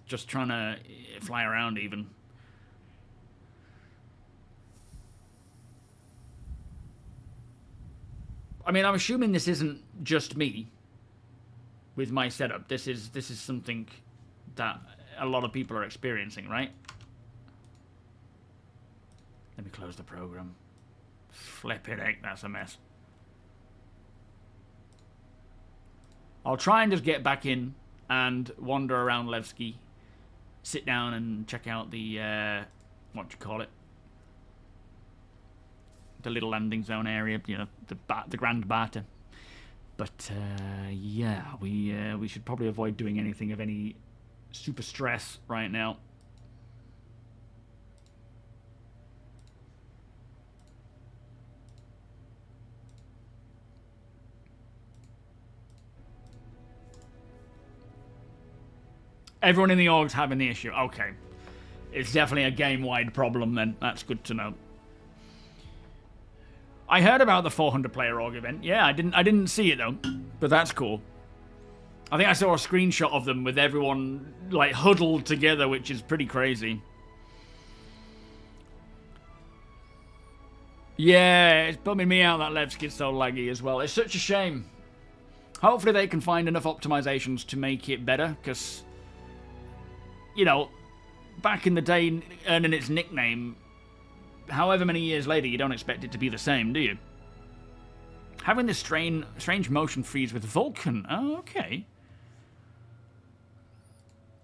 Just trying to fly around, even. I mean, I'm assuming this isn't just me with my setup. This is something that a lot of people are experiencing, right? Let me close the program. Flippin' heck, that's a mess. I'll try and just get back in and wander around Levski. Sit down and check out the, what do you call it? The little landing zone area, you know, the Grand Barter. But, yeah, we should probably avoid doing anything of any super stress right now. Everyone in the org's having the issue. Okay. It's definitely a game-wide problem then. That's good to know. I heard about the 400-player org event. Yeah, I didn't see it though, but that's cool. I think I saw a screenshot of them with everyone like huddled together, which is pretty crazy. Yeah, it's bumming me out that Levski's so laggy as well. It's such a shame. Hopefully they can find enough optimizations to make it better, because, you know, back in the day, earning its nickname, however many years later, you don't expect it to be the same, do you? Having this strange motion freeze with Vulcan. Oh, okay.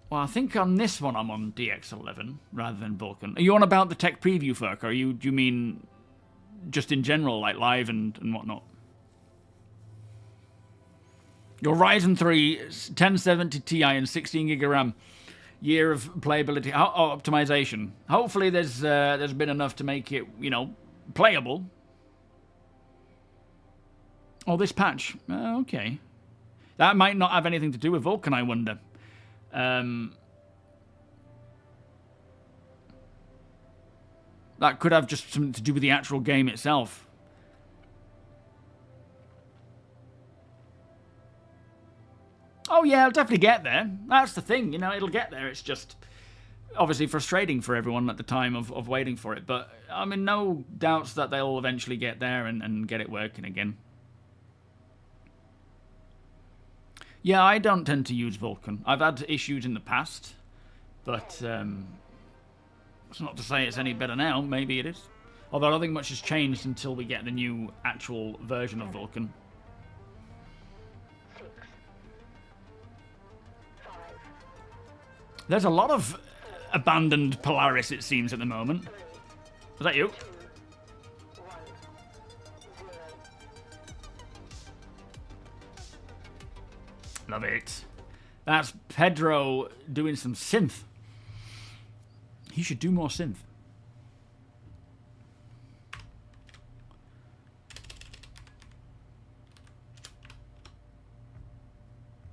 Well, I think on this one I'm on DX11 rather than Vulcan. Are you on about the tech preview, Ferk, or do you mean just in general, like live and whatnot? Your Ryzen 3 1070 Ti and 16GB of RAM. Year of playability optimization. Hopefully there's been enough to make it, you know, playable. Oh, this patch. Okay. That might not have anything to do with Vulcan, I wonder. That could have just something to do with the actual game itself. Oh yeah, it'll definitely get there. That's the thing, you know, it'll get there. It's just obviously frustrating for everyone at the time of waiting for it. But, I mean, no doubts that they'll eventually get there and get it working again. Yeah, I don't tend to use Vulcan. I've had issues in the past, but it's not to say it's any better now. Maybe it is. Although I don't think much has changed until we get the new actual version of Vulcan. 6, 5. There's a lot of abandoned Polaris, it seems, at the moment. Was that you? 2, 1, 0. Love it. That's Pedro doing some synth. He should do more synth.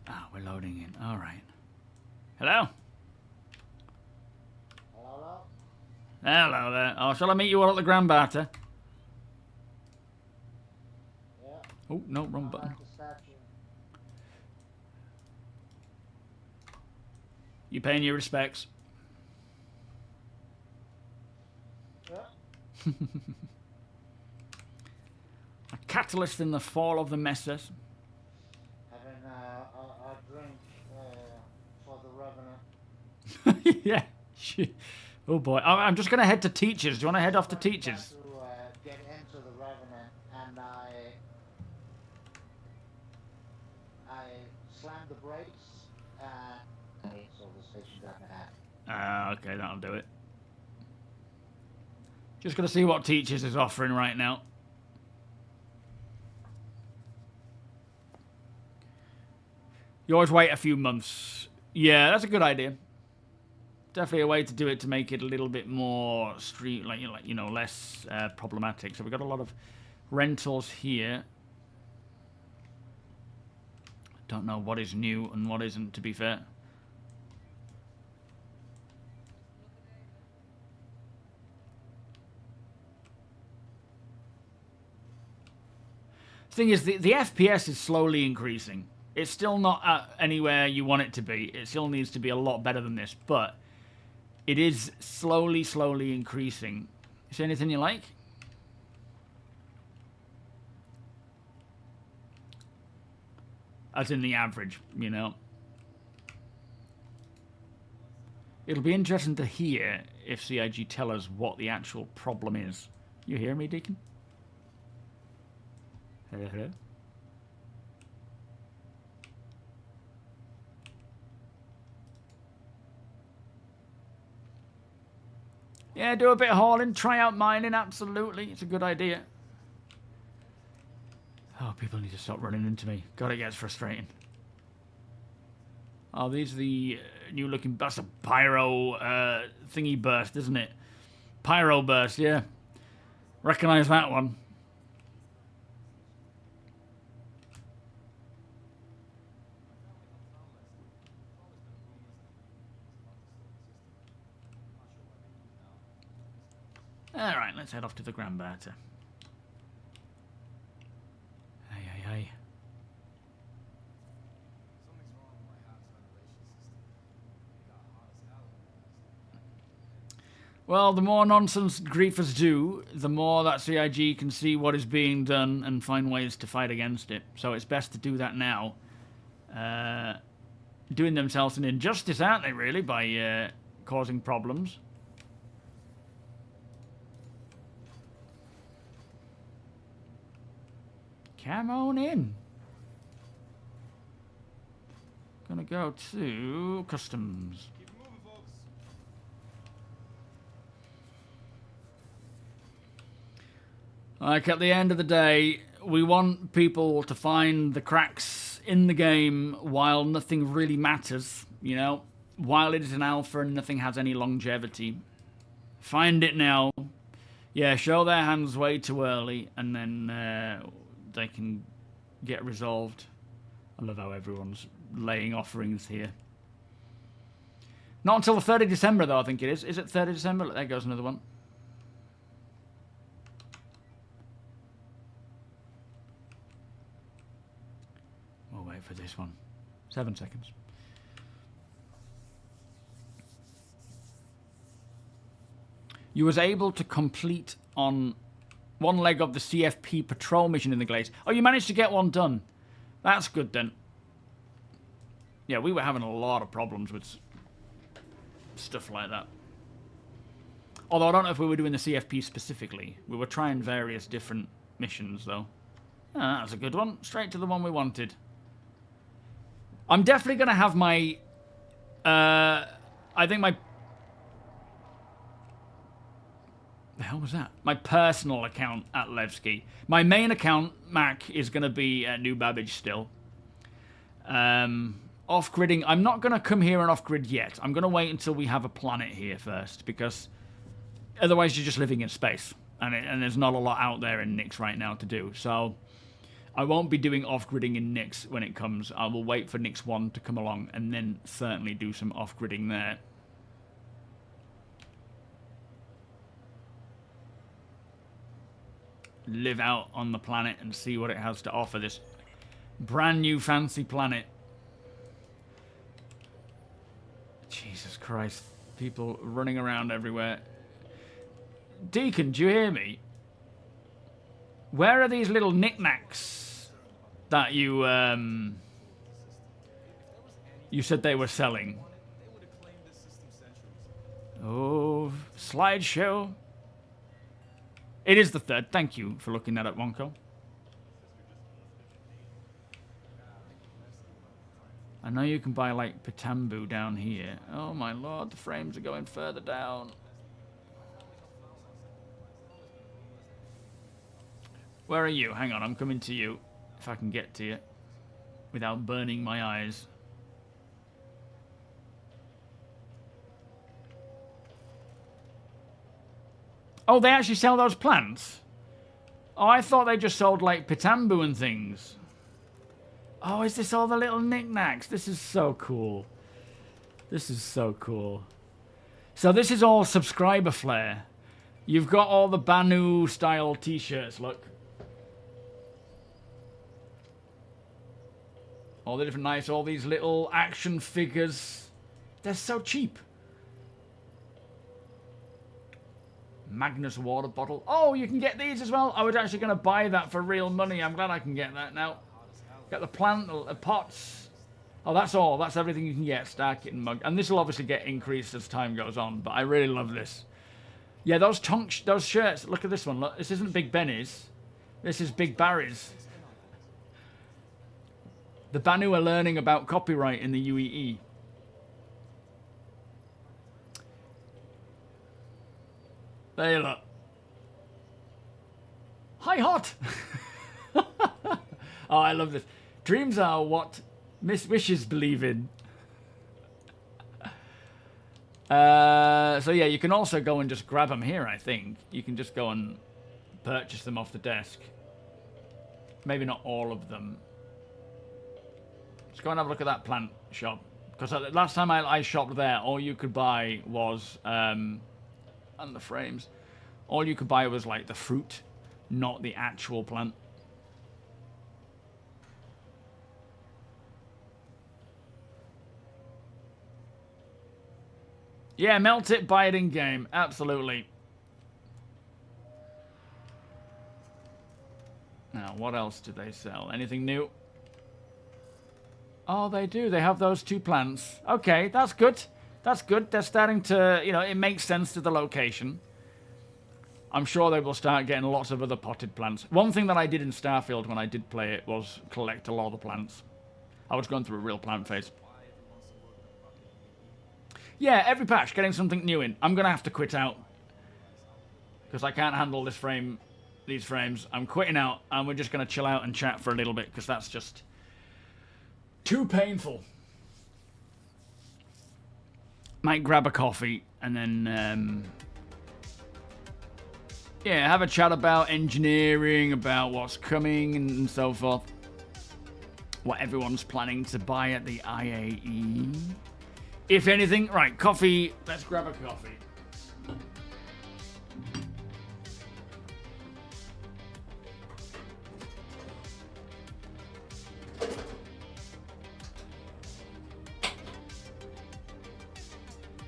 Ah, we're loading in. All right. Hello? Hello? Hello there. Oh, shall I meet you all at the Grand Barter? Yeah. Oh, no, wrong I'm button. at the statue. You paying your respects? Yeah. A catalyst in the fall of the Messers. Having a drink for the Revenant. Yeah. Oh boy. I'm just going to head to Teachers. Do you want to head off to Teachers? To get into the Revenant, and I slammed the brakes, so the station got mad. Okay, that'll do it. Just going to see what Teachers is offering right now. You always wait a few months. Yeah, that's a good idea. Definitely a way to do it to make it a little bit more less problematic. So we've got a lot of rentals here. Don't know what is new and what isn't, to be fair. The thing is, the FPS is slowly increasing. It's still not at anywhere you want it to be. It still needs to be a lot better than this, but it is slowly increasing. Is there anything you like? As in the average, you know. It'll be interesting to hear if CIG tell us what the actual problem is. You hear me, Deacon? Hello, hello? Yeah, do a bit of hauling, try out mining, absolutely. It's a good idea. Oh, people need to stop running into me. God, it gets frustrating. Oh, these are the new looking... That's a pyro thingy burst, isn't it? Pyro burst, yeah. Recognise that one. Alright, let's head off to the Grand Barter. Hey, hey, hey. Something's wrong with my house ventilation system. It got hot as hell. Well, the more nonsense griefers do, the more that CIG can see what is being done and find ways to fight against it. So it's best to do that now. Doing themselves an injustice, aren't they, really, by causing problems. Come on in. Gonna go to customs. Keep it moving, folks. Like, at the end of the day, we want people to find the cracks in the game while nothing really matters, you know? While it is an alpha and nothing has any longevity. Find it now. Yeah, show their hands way too early, and then they can get resolved. I love how everyone's laying offerings here. Not until the 3rd of December, though, I think it is. Is it 3rd of December? There goes another one. We'll wait for this one. 7 seconds. You was able to complete on one leg of the CFP patrol mission in the Glades. Oh, you managed to get one done. That's good then. Yeah, we were having a lot of problems with stuff like that. Although I don't know if we were doing the CFP specifically. We were trying various different missions, though. Ah, that's a good one. Straight to the one we wanted. I'm definitely going to have my... I think my... The hell was that? My personal account at Levki. My main account, Mac, is going to be at New Babbage still. Off-gridding. I'm not going to come here and off-grid yet. I'm going to wait until we have a planet here first, because otherwise you're just living in space. And there's not a lot out there in Nyx right now to do. So I won't be doing off-gridding in Nyx when it comes. I will wait for Nyx 1 to come along and then certainly do some off-gridding there. Live out on the planet and see what it has to offer, this brand new fancy planet. Jesus Christ, people running around everywhere. Deacon, do you hear me? Where are these little knickknacks that you said they were selling? Oh, slideshow. It is the 3rd. Thank you for looking that up, Wonko. I know you can buy, like, Pitambu down here. Oh, my lord, the frames are going further down. Where are you? Hang on, I'm coming to you. If I can get to you. Without burning my eyes. Oh, they actually sell those plants? Oh, I thought they just sold, like, Pitambu and things. Oh, is this all the little knickknacks? This is so cool. This is so cool. So this is all subscriber flair. You've got all the Banu-style t-shirts, look. All the different nice, all these little action figures. They're so cheap. Magnus water bottle. Oh, you can get these as well. I was actually going to buy that for real money. I'm glad I can get that now. Get the plant, the pots. Oh, that's all. That's everything you can get. Stack it and mug. And this will obviously get increased as time goes on. But I really love this. Yeah, those shirts. Look at this one. Look, this isn't Big Benny's. This is Big Barry's. The Banu are learning about copyright in the UEE. There you look. Hi, hot. Oh, I love this. Dreams are what wishes believe in. So yeah, you can also go and just grab them here, I think. You can just go and purchase them off the desk. Maybe not all of them. Let's go and have a look at that plant shop. Because last time I shopped there, all you could buy was... and the frames. All you could buy was like the fruit, not the actual plant. Yeah, melt it, buy it in game. Absolutely. Now, what else do they sell? Anything new? Oh, they do. They have those 2 plants. Okay, that's good. That's good. They're starting to, you know, it makes sense to the location. I'm sure they will start getting lots of other potted plants. One thing that I did in Starfield when I did play it was collect a lot of the plants. I was going through a real plant phase. Yeah, every patch, getting something new in. I'm going to have to quit out. Because I can't handle these frames. I'm quitting out, and we're just going to chill out and chat for a little bit, because that's just too painful. Might grab a coffee, and then, yeah, have a chat about engineering, about what's coming, and so forth. What everyone's planning to buy at the IAE. If anything, right, coffee. Let's grab a coffee.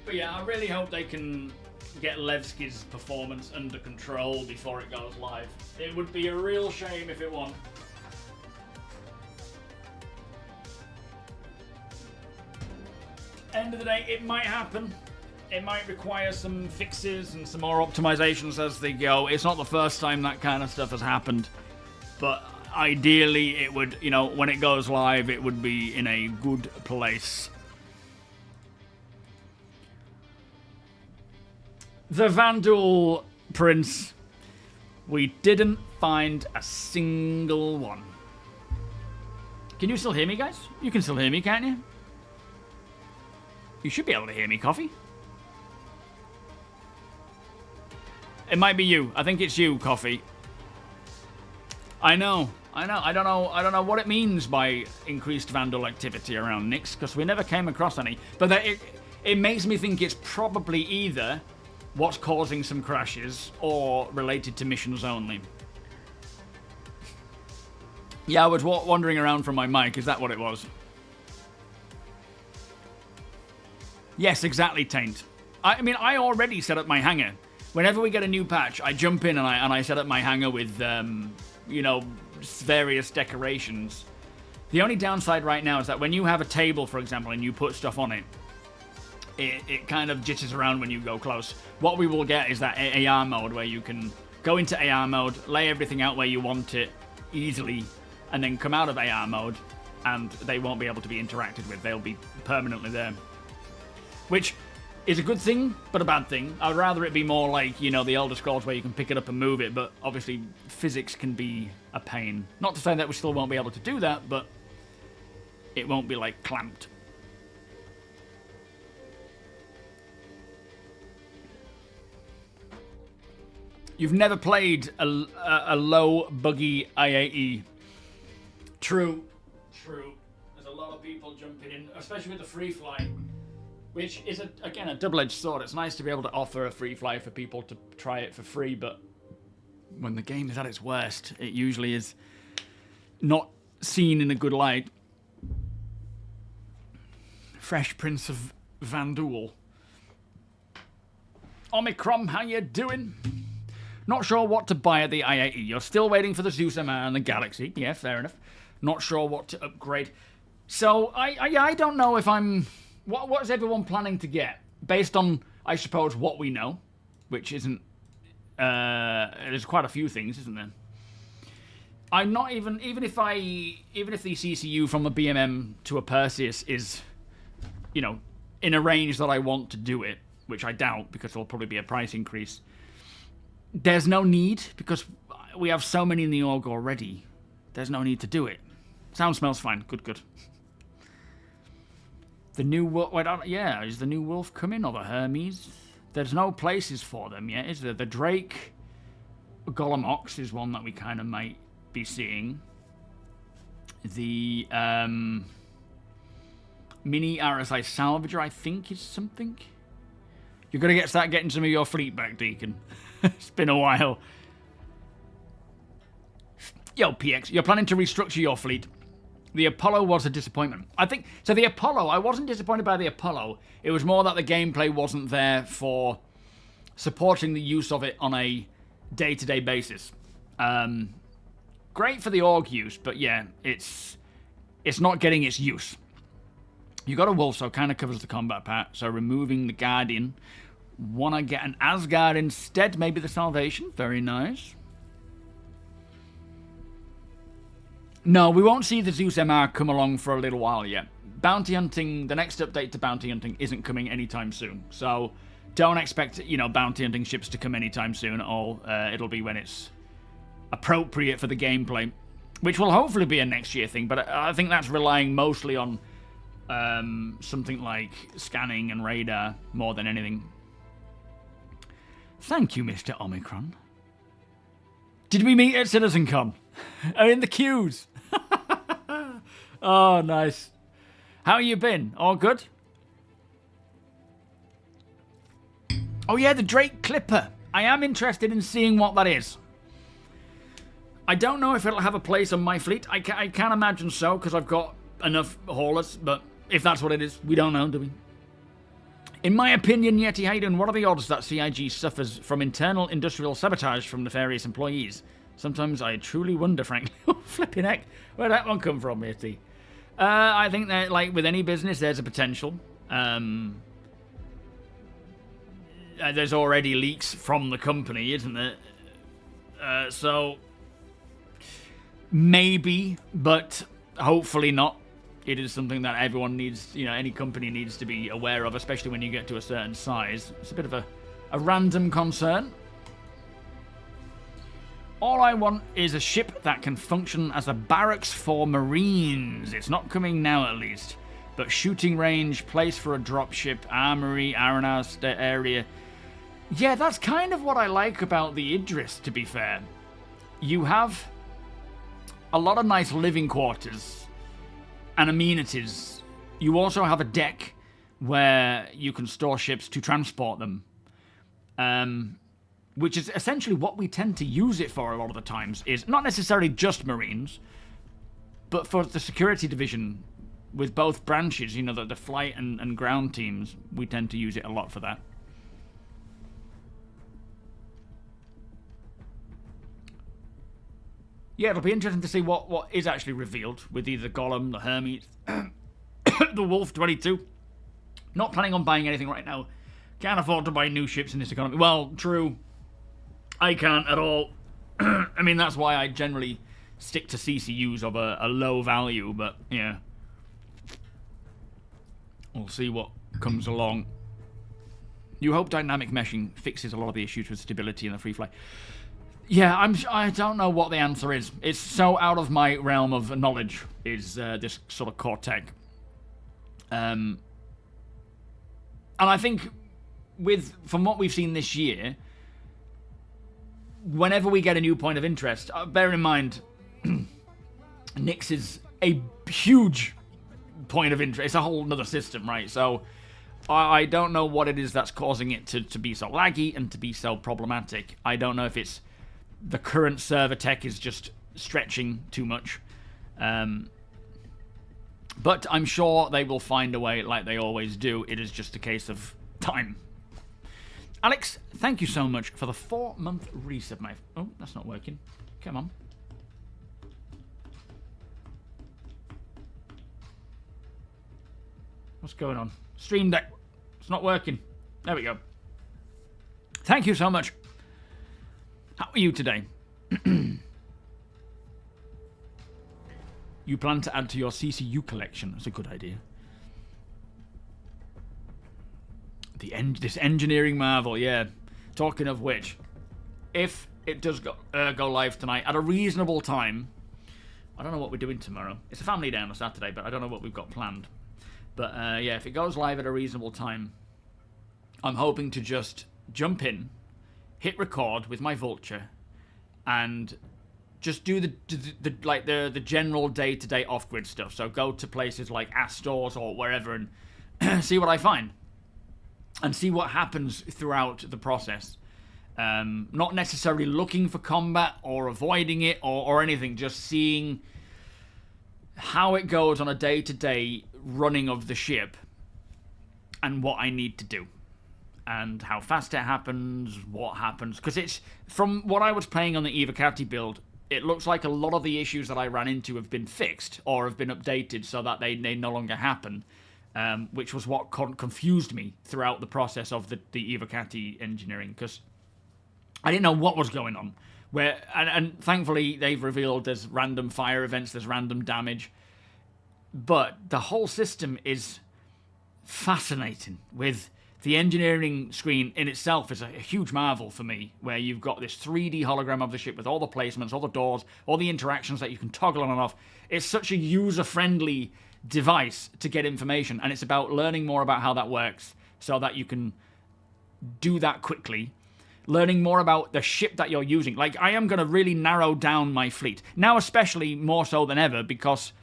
But yeah, I really hope they can get Levski's performance under control before it goes live. It would be a real shame if it won't. End of the day, it might happen. It might require some fixes and some more optimizations as they go. It's not the first time that kind of stuff has happened. But ideally, it would, you know, when it goes live, it would be in a good place. The Vanduul Prince. We didn't find a single one. Can you still hear me, guys? You can still hear me, can't you? You should be able to hear me, Coffee. It might be you. I think it's you, Coffee. I know. I don't know what it means by increased Vanduul activity around Nyx, because we never came across any. But it makes me think it's probably either what's causing some crashes or related to missions only. Yeah, I was wandering around from my mic. Is that what it was? Yes, exactly, Taint. I mean, I already set up my hangar. Whenever we get a new patch, I jump in and I set up my hangar with, you know, various decorations. The only downside right now is that when you have a table, for example, and you put stuff on it, it kind of jitters around when you go close. What we will get is that AR mode where you can go into AR mode, lay everything out where you want it easily, and then come out of AR mode, and they won't be able to be interacted with. They'll be permanently there. Which is a good thing, but a bad thing. I'd rather it be more like, you know, the Elder Scrolls where you can pick it up and move it, but obviously physics can be a pain. Not to say that we still won't be able to do that, but it won't be, like, clamped. You've never played a low, buggy IAE. True. There's a lot of people jumping in, especially with the free fly. Which is, again, a double-edged sword. It's nice to be able to offer a free fly for people to try it for free, but when the game is at its worst, it usually is not seen in a good light. Fresh Prince of Vanduul. Omicron, how you doing? Not sure what to buy at the IAE. You're still waiting for the Zeus and the Galaxy. Yeah, fair enough. Not sure what to upgrade. So, I don't know if I'm... What is everyone planning to get? Based on, I suppose, what we know, which isn't... there's quite a few things, isn't there? I'm not even if the CCU from a BMM to a Perseus is, you know, in a range that I want to do it, which I doubt, because there'll probably be a price increase. There's no need, because we have so many in the org already. There's no need to do it. Sound smells fine. Good. The new wolf, is the new wolf coming, or the Hermes? There's no places for them yet, is there? The Drake Golem Ox is one that we kind of might be seeing. The mini RSI Salvager, I think, is something. You're gonna start getting some of your fleet back, Deacon. It's been a while. Yo, PX, you're planning to restructure your fleet. The Apollo was a disappointment. I think, so the Apollo, I wasn't disappointed by the Apollo. It was more that the gameplay wasn't there for supporting the use of it on a day-to-day basis. Great for the org use, but yeah, it's not getting its use. You got a wolf, so it kind of covers the combat part. So removing the Guardian. Want to get an Asgard instead, maybe the Salvation. Very nice. No, we won't see the Zeus MR come along for a little while yet. Bounty hunting, the next update to bounty hunting isn't coming anytime soon. So don't expect, bounty hunting ships to come anytime soon at all. It'll be when it's appropriate for the gameplay, which will hopefully be a next year thing, but I think that's relying mostly on something like scanning and radar more than anything. Thank you, Mr. Omicron. Did we meet at CitizenCon? In the queues. Oh, nice. How you been? All good? Oh yeah, the Drake Clipper. I am interested in seeing what that is. I don't know if it'll have a place on my fleet. I can't imagine so, because I've got enough haulers, but if that's what it is, we don't know, do we? In my opinion, Yeti Hayden, what are the odds that CIG suffers from internal industrial sabotage from nefarious employees? Sometimes I truly wonder, frankly. Flipping heck, where'd that one come from, Yeti? I think that, like with any business, there's a potential. There's already leaks from the company, isn't there? So maybe, but hopefully not. It is something that everyone needs, any company needs to be aware of, especially when you get to a certain size. It's a bit of a random concern. All I want is a ship that can function as a barracks for Marines. It's not coming now, at least. But shooting range, place for a dropship, armory, aeronauts area. Yeah, that's kind of what I like about the Idris, to be fair. You have a lot of nice living quarters and amenities. You also have a deck where you can store ships to transport them. Which is essentially what we tend to use it for a lot of the times, is not necessarily just Marines, but for the security division with both branches, the flight and ground teams, we tend to use it a lot for that. Yeah, it'll be interesting to see what is actually revealed with either Gollum, the Hermes, the Wolf 22. Not planning on buying anything right now. Can't afford to buy new ships in this economy. Well, true. I can't at all. I mean, that's why I generally stick to CCUs of a low value, but yeah. We'll see what comes along. You hope dynamic meshing fixes a lot of the issues with stability in the free fly. Yeah, I don't know what the answer is. It's so out of my realm of knowledge, is this sort of core tech. And I think from what we've seen this year, whenever we get a new point of interest, bear in mind, Nyx is a huge point of interest. It's a whole other system, right? So I don't know what it is that's causing it to be so laggy and to be so problematic. I don't know if it's the current server tech is just stretching too much. But I'm sure they will find a way like they always do. It is just a case of time. Alex, thank you so much for the 4-month resub, mate. Oh, that's not working. Come on. What's going on? Stream Deck. It's not working. There we go. Thank you so much. How are you today? You plan to add to your CCU collection. That's a good idea. This engineering marvel, yeah. Talking of which, if it does go live tonight at a reasonable time, I don't know what we're doing tomorrow. It's a family day on a Saturday, but I don't know what we've got planned. But yeah, if it goes live at a reasonable time, I'm hoping to just jump in, hit record with my Vulture, and just do the general day-to-day off-grid stuff. So go to places like Astor's or wherever and see what I find. And see what happens throughout the process. Not necessarily looking for combat or avoiding it or anything, just seeing how it goes on a day-to-day running of the ship and what I need to do. And how fast it happens, what happens. Because it's, from what I was playing on the Evocati build, it looks like a lot of the issues that I ran into have been fixed or have been updated so that they no longer happen, which was what confused me throughout the process of the Evocati engineering, because I didn't know what was going on. And thankfully, they've revealed there's random fire events, there's random damage. But the whole system is fascinating with... The engineering screen in itself is a huge marvel for me, where you've got this 3D hologram of the ship with all the placements, all the doors, all the interactions that you can toggle on and off. It's such a user-friendly device to get information, and it's about learning more about how that works so that you can do that quickly. Learning more about the ship that you're using. Like, I am going to really narrow down my fleet. Now especially more so than ever, because...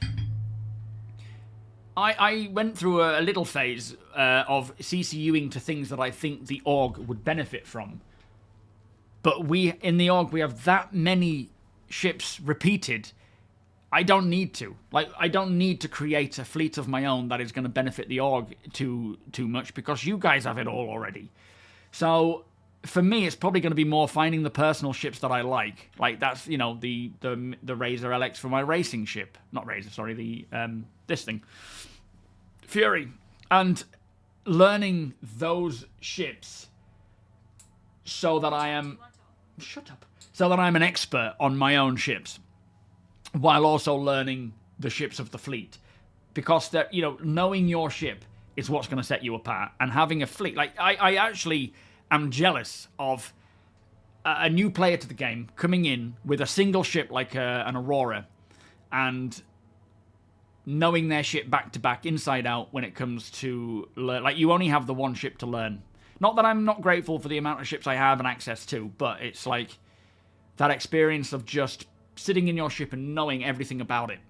I went through a little phase of CCUing to things that I think the org would benefit from. But in the org, we have that many ships repeated. I don't need to. Like, I don't need to create a fleet of my own that is going to benefit the org too much, because you guys have it all already. So, for me, it's probably going to be more finding the personal ships that I like. Like, that's, you know, the Razor LX for my racing ship. Not Razor, sorry, this thing. Fury. And learning those ships so that I am... Shut up. So that I'm an expert on my own ships, while also learning the ships of the fleet. Because, you know, knowing your ship is what's going to set you apart. And having a fleet... Like, I actually am jealous of a new player to the game coming in with a single ship like an Aurora and... knowing their ship back to back, inside out, when it comes to like, you only have the one ship to learn. Not that I'm not grateful for the amount of ships I have and access to, but it's like that experience of just sitting in your ship and knowing everything about it.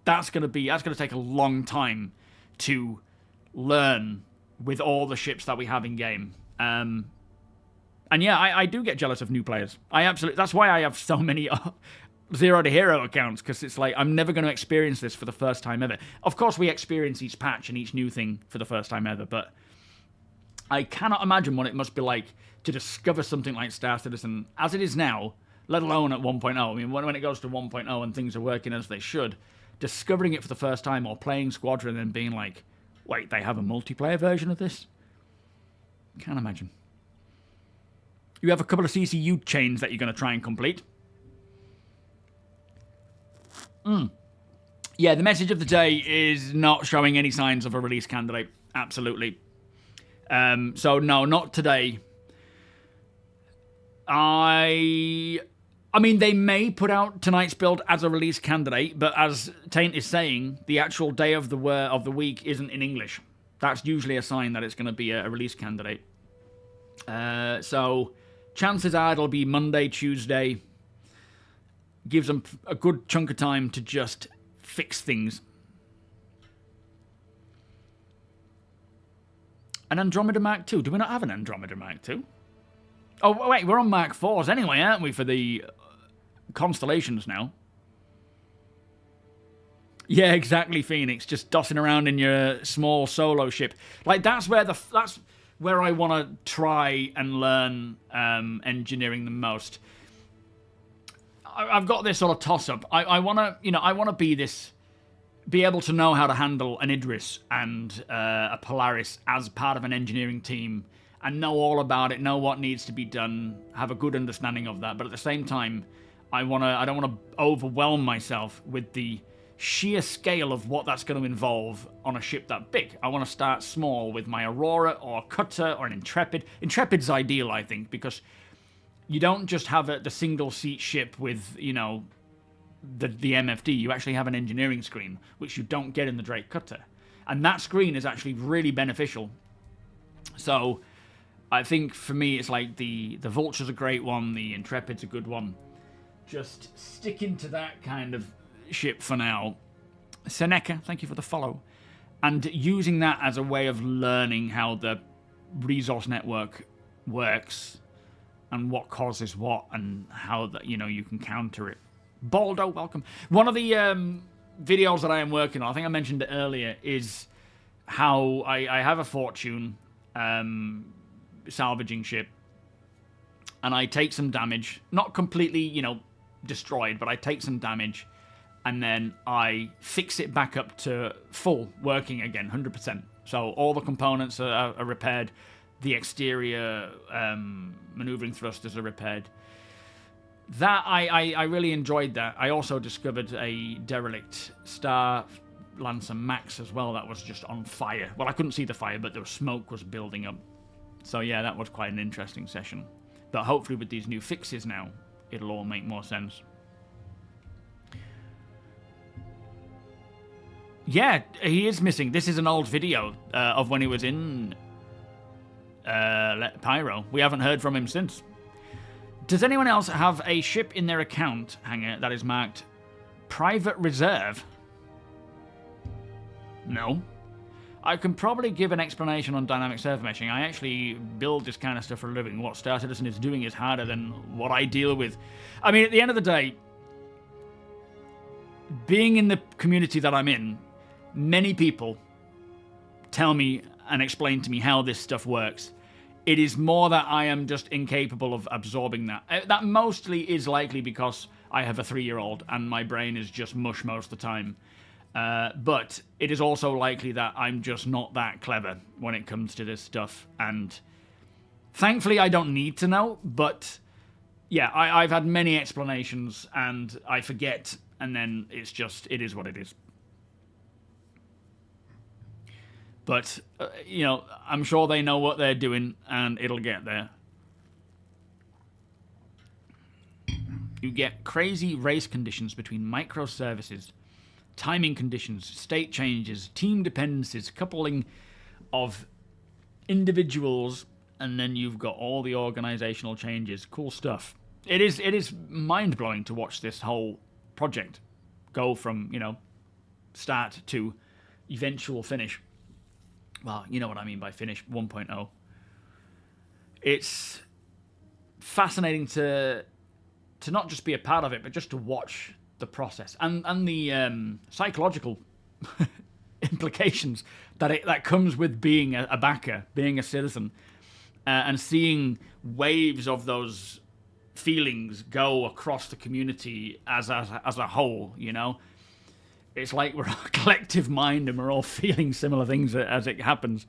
That's gonna take a long time to learn with all the ships that we have in game. And yeah, I do get jealous of new players. That's why I have so many Zero to Hero accounts, because it's like, I'm never going to experience this for the first time ever. Of course, we experience each patch and each new thing for the first time ever, but I cannot imagine what it must be like to discover something like Star Citizen as it is now, let alone at 1.0. I mean, when it goes to 1.0 and things are working as they should, discovering it for the first time or playing Squadron and being like, wait, they have a multiplayer version of this? Can't imagine. You have a couple of CCU chains that you're going to try and complete. Yeah, the message of the day is not showing any signs of a release candidate. Absolutely. So no, not today. I mean, they may put out tonight's build as a release candidate, but as Taint is saying, the actual day of the week isn't in English. That's usually a sign that it's going to be a release candidate. So chances are it'll be Monday, Tuesday. Gives them a good chunk of time to just fix things. An Andromeda Mark II. Do we not have an Andromeda Mark II? Oh, wait, we're on Mark IVs anyway, aren't we, for the constellations now? Yeah, exactly, Phoenix. Just dossing around in your small solo ship. Like, that's where I want to try and learn engineering the most. I've got this sort of toss-up. I want to, be able to know how to handle an Idris and a Polaris as part of an engineering team and know all about it, know what needs to be done, have a good understanding of that. But at the same time, I don't want to overwhelm myself with the sheer scale of what that's going to involve on a ship that big. I want to start small with my Aurora or Cutter or an Intrepid. Intrepid's ideal, I think, because you don't just have the single-seat ship with, you know, the MFD. You actually have an engineering screen, which you don't get in the Drake Cutter. And that screen is actually really beneficial. So I think for me, it's like the Vulture's a great one, the Intrepid's a good one. Just sticking to that kind of ship for now. Seneca, thank you for the follow. And using that as a way of learning how the resource network works and what causes what and how that you can counter it. Baldo, welcome. One of the videos that I am working on, I think I mentioned it earlier, is how I have a Fortune salvaging ship, and I take some damage, not completely destroyed, but I take some damage, and then I fix it back up to full working again, 100%. So all the components are repaired, the exterior maneuvering thrusters are repaired. That I really enjoyed that. I also discovered a derelict Star Lancer Max as well that was just on fire. Well, I couldn't see the fire, but the smoke was building up. So yeah, that was quite an interesting session. But hopefully with these new fixes now, it'll all make more sense. Yeah, he is missing. This is an old video of when he was in Pyro. We haven't heard from him since. Does anyone else have a ship in their account hangar that is marked Private Reserve? No. I can probably give an explanation on dynamic server meshing. I actually build this kind of stuff for a living. What StarCitizen is doing is harder than what I deal with. I mean, at the end of the day, being in the community that I'm in, many people tell me and explain to me how this stuff works. It is more that I am just incapable of absorbing that. That mostly is likely because I have a 3-year-old and my brain is just mush most of the time. But it is also likely that I'm just not that clever when it comes to this stuff. And thankfully, I don't need to know. But yeah, I've had many explanations and I forget. And then it's just, it is what it is. But, I'm sure they know what they're doing, and it'll get there. You get crazy race conditions between microservices, timing conditions, state changes, team dependencies, coupling of individuals, and then you've got all the organizational changes. Cool stuff. It is mind-blowing to watch this whole project go from, start to eventual finish. Well, you know what I mean by finish 1.0. It's fascinating to not just be a part of it, but just to watch the process and the psychological implications that comes with being a backer, being a citizen, and seeing waves of those feelings go across the community as a whole. It's like we're a collective mind and we're all feeling similar things as it happens.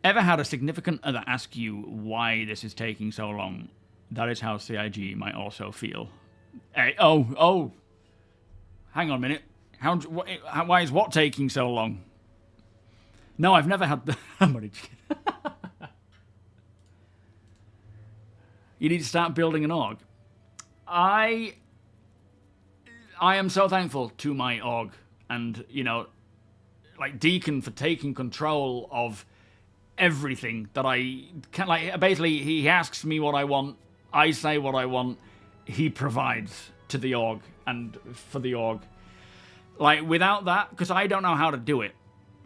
Ever had a significant other ask you why this is taking so long? That is how CIG might also feel. Hey, oh. Hang on a minute. Why is what taking so long? No, I've never had the... You need to start building an org. I am so thankful to my org and, like Deacon for taking control of everything that I can. Like, basically, he asks me what I want, I say what I want, he provides to the org and for the org. Like, without that, because I don't know how to do it.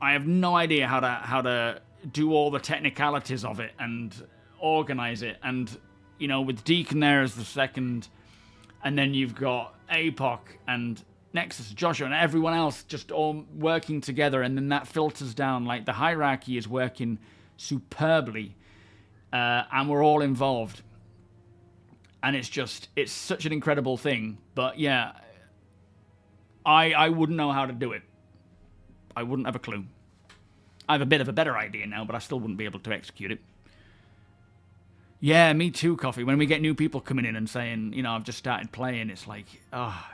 I have no idea how to do all the technicalities of it and organize it. And, with Deacon there as the second, and then you've got APOC and Nexus, Joshua, and everyone else just all working together, and then that filters down. Like, the hierarchy is working superbly, and we're all involved. And it's such an incredible thing. But yeah, I wouldn't know how to do it. I wouldn't have a clue. I have a bit of a better idea now, but I still wouldn't be able to execute it. Yeah, me too, Coffee. When we get new people coming in and saying, I've just started playing, it's like, oh,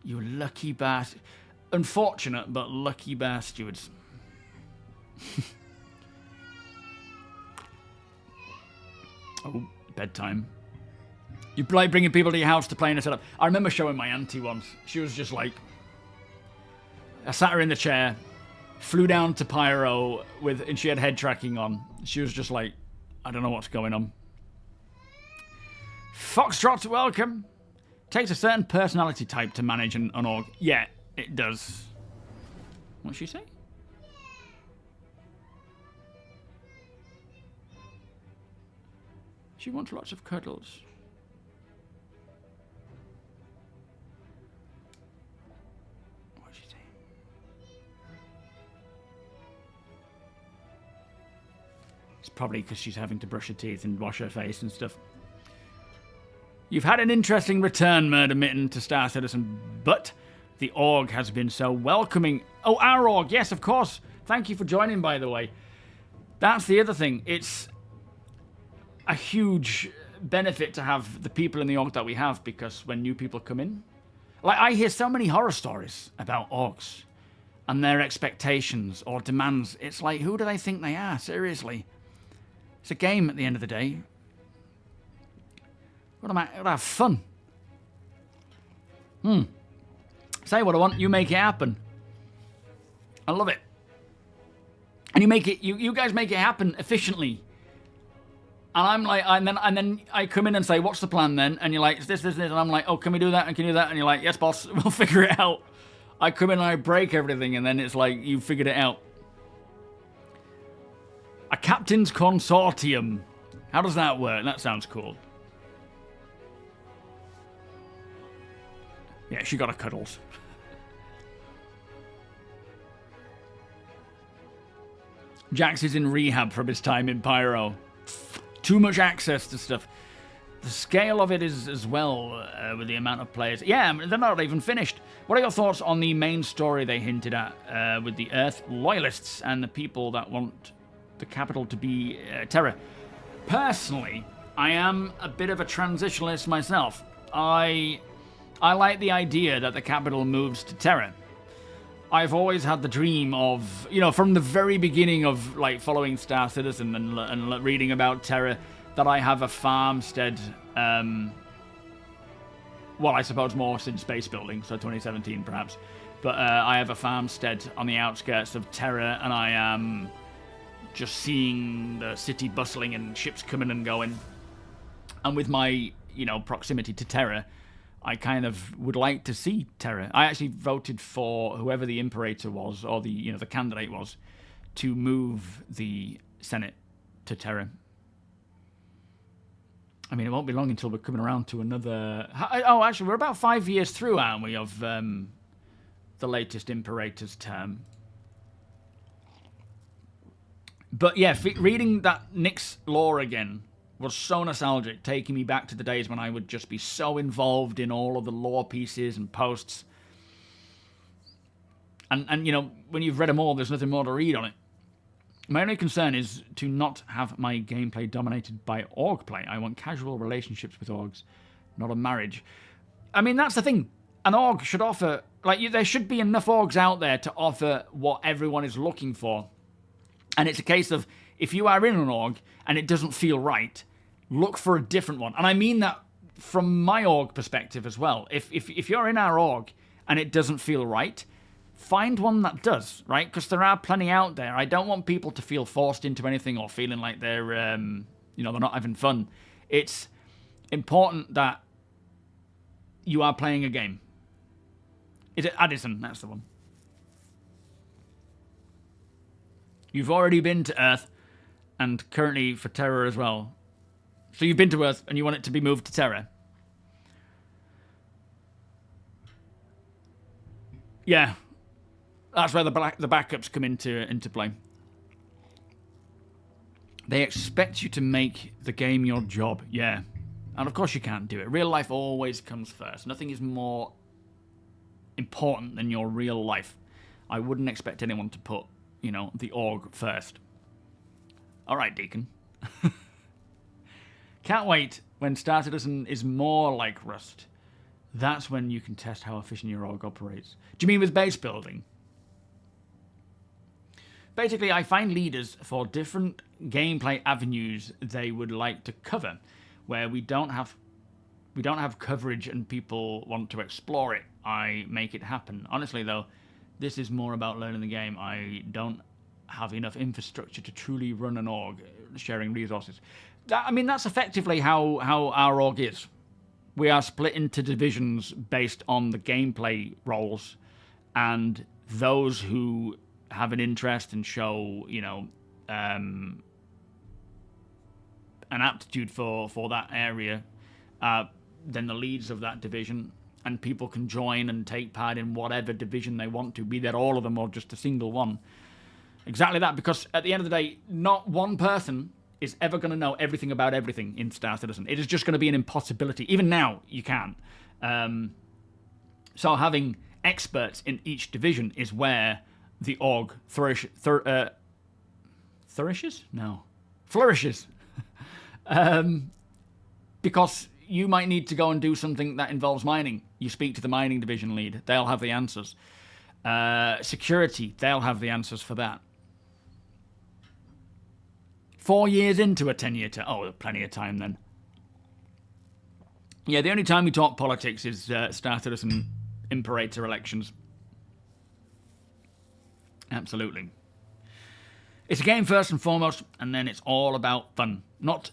you lucky bastard. Unfortunate, but lucky bastards. Oh, bedtime. You like bringing people to your house to play in a setup. I remember showing my auntie once. She was just like... I sat her in the chair, flew down to Pyro, and she had head tracking on. She was just like, I don't know what's going on. Foxtrot, welcome. Takes a certain personality type to manage an org. Yeah, it does. What'd she say? She wants lots of cuddles. What's she saying? It's probably because she's having to brush her teeth and wash her face and stuff. You've had an interesting return, Murder Mitten, to Star Citizen, but the org has been so welcoming. Oh, our org, yes, of course. Thank you for joining, by the way. That's the other thing. It's a huge benefit to have the people in the org that we have, because when new people come in, like, I hear so many horror stories about orgs and their expectations or demands. It's like, who do they think they are? Seriously. It's a game at the end of the day. Gotta have fun. Say what I want, you make it happen. I love it. And you make it, you guys make it happen efficiently. And I'm like, and then I come in and say, what's the plan then? And you're like, it's this, and I'm like, oh, can we do that? And can you do that? And you're like, yes, boss, we'll figure it out. I come in and I break everything, and then it's like, you figured it out. A captain's consortium. How does that work? That sounds cool. Yeah, she got her cuddles. Jax is in rehab from his time in Pyro. Too much access to stuff. The scale of it is as well, with the amount of players. Yeah, they're not even finished. What are your thoughts on the main story they hinted at with the Earth loyalists and the people that want the capital to be Terra? Personally, I am a bit of a transitionalist myself. I like the idea that the capital moves to Terra. I've always had the dream of, you know, from the very beginning of, like, following Star Citizen and reading about Terra, that I have a farmstead, well, I suppose more since base building, so 2017 perhaps, but I have a farmstead on the outskirts of Terra, and I am just seeing the city bustling and ships coming and going, and with my, you know, proximity to Terra, I kind of would like to see Terra. I actually voted for whoever the Imperator was, or the, you know, the candidate was, to move the Senate to Terra. I mean, it won't be long until we're coming around to another... Oh, actually, we're about 5 years through, aren't we, of the latest Imperator's term. But yeah, reading that Nick's lore again was so nostalgic, taking me back to the days when I would just be so involved in all of the lore pieces and posts. And you know, when you've read them all, there's nothing more to read on it. My only concern is to not have my gameplay dominated by org play. I want casual relationships with orgs, not a marriage. I mean, that's the thing. An org should offer... Like, there should be enough orgs out there to offer what everyone is looking for. And it's a case of, if you are in an org and it doesn't feel right, look for a different one. And I mean that from my org perspective as well. If you're in our org and it doesn't feel right, find one that does, right? Because there are plenty out there. I don't want people to feel forced into anything or feeling like they're, you know, they're not having fun. It's important that you are playing a game. Is it Addison? That's the one. You've already been to Earth, and currently for Terra as well. So you've been to Earth, and you want it to be moved to Terra. Yeah. That's where the backups come into play. They expect you to make the game your job. Yeah. And of course you can't do it. Real life always comes first. Nothing is more important than your real life. I wouldn't expect anyone to put, you know, the org first. All right, Deacon. Can't wait when Star Citizen is more like Rust. That's when you can test how efficient your org operates. Do you mean with base building? Basically, I find leaders for different gameplay avenues they would like to cover, where we don't have coverage and people want to explore it. I make it happen. Honestly, though, this is more about learning the game. I don't have enough infrastructure to truly run an org, sharing resources. I mean, that's effectively how our org is. We are split into divisions based on the gameplay roles, and those who have an interest and show, you know, an aptitude for that area, then the leads of that division, and people can join and take part in whatever division they want to, be that all of them or just a single one. Exactly that, because at the end of the day, not one person is ever going to know everything about everything in Star Citizen. It is just going to be an impossibility. Even now, you can. So having experts in each division is where the org flourishes. Because you might need to go and do something that involves mining. You speak to the mining division lead. They'll have the answers. Security, they'll have the answers for that. 4 years into a 10-year term. Oh, plenty of time then. Yeah, the only time we talk politics is Star Citizen Imperator elections. Absolutely. It's a game first and foremost, and then it's all about fun. Not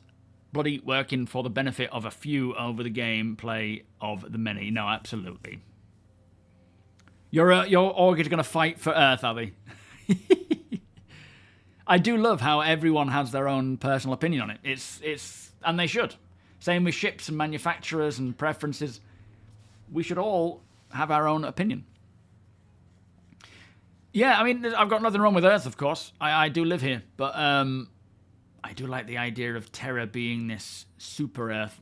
bloody working for the benefit of a few over the gameplay of the many. No, absolutely. Your org is going to fight for Earth, are they? I do love how everyone has their own personal opinion on it. It's and they should. Same with ships and manufacturers and preferences. We should all have our own opinion. Yeah, I mean, I've got nothing wrong with Earth, of course. I do live here, but I do like the idea of Terra being this super Earth.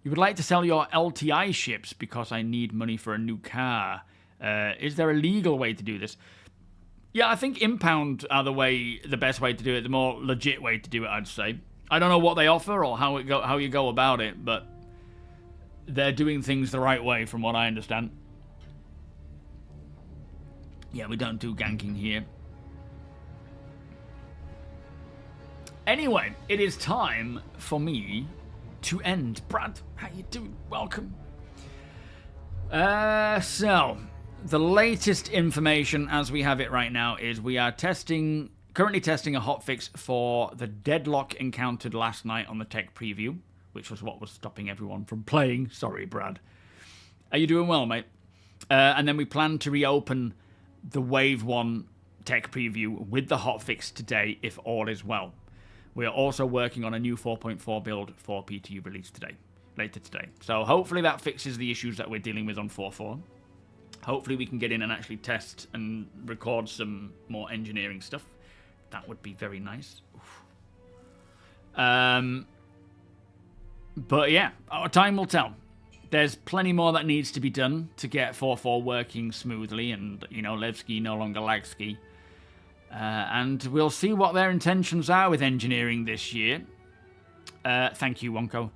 You would like to sell your LTI ships because I need money for a new car. Is there a legal way to do this? Yeah, I think impound are the best way to do it, the more legit way to do it, I'd say. I don't know what they offer or how you go about it, but they're doing things the right way from what I understand. Yeah, we don't do ganking here. Anyway, it is time for me to end. Brad, how you doing? Welcome. So, the latest information as we have it right now is we are currently testing a hotfix for the deadlock encountered last night on the tech preview, which was what was stopping everyone from playing. Sorry, Brad. Are you doing well, mate? And then we plan to reopen the Wave 1 tech preview with the hotfix today, if all is well. We are also working on a new 4.4 build for PTU release later today. So hopefully that fixes the issues that we're dealing with on 4.4. Hopefully we can get in and actually test and record some more engineering stuff. That would be very nice. But yeah, our time will tell. There's plenty more that needs to be done to get 4.4 working smoothly, and, you know, Levki no longer Lagski. And we'll see what their intentions are with engineering this year. Thank you, Wonko.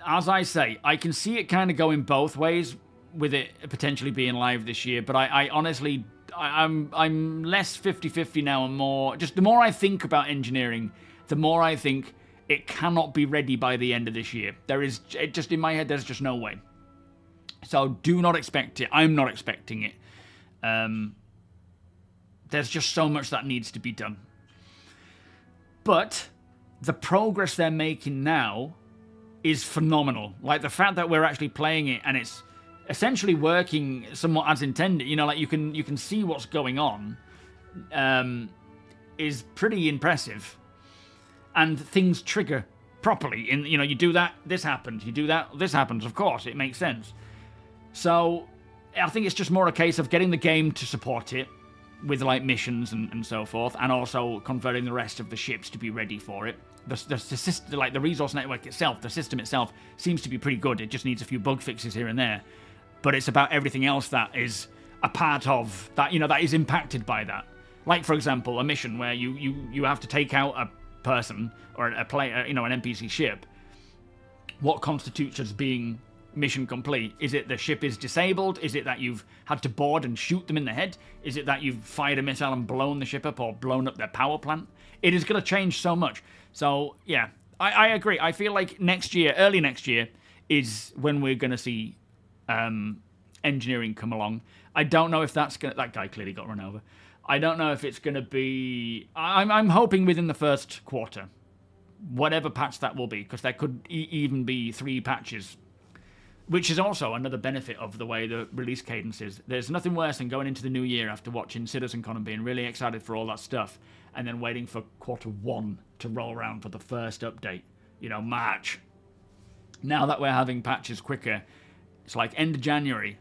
As I say, I can see it kind of going both ways with it potentially being live this year, but I honestly, I'm less 50-50 now and more, just the more I think about engineering, the more I think it cannot be ready by the end of this year. Just in my head, there's just no way. So do not expect it. I'm not expecting it. There's just so much that needs to be done. But the progress they're making now is phenomenal. Like the fact that we're actually playing it and it's essentially working somewhat as intended, you know, like you can see what's going on, is pretty impressive. And things trigger properly. You know, you do that, this happens. You do that, this happens. Of course, it makes sense. So I think it's just more a case of getting the game to support it with like missions and so forth, and also converting the rest of the ships to be ready for it. The system, like the resource network itself, the system itself seems to be pretty good. It just needs a few bug fixes here and there. But it's about everything else that is a part of that, you know, that is impacted by that. Like, for example, a mission where you have to take out a person or a player, you know, an NPC ship. What constitutes as being mission complete? Is it the ship is disabled? Is it that you've had to board and shoot them in the head? Is it that you've fired a missile and blown the ship up or blown up their power plant? It is going to change so much. So, yeah, I agree. I feel like next year, early next year, is when we're going to see engineering come along. I don't know if that's going to... That guy clearly got run over. I don't know if it's going to be... I'm hoping within the first quarter. Whatever patch that will be, because there could even be 3 patches which is also another benefit of the way the release cadence is. There's nothing worse than going into the new year after watching CitizenCon and being really excited for all that stuff, and then waiting for Q1 to roll around for the first update. You know, March. Now that we're having patches quicker, it's like end of January,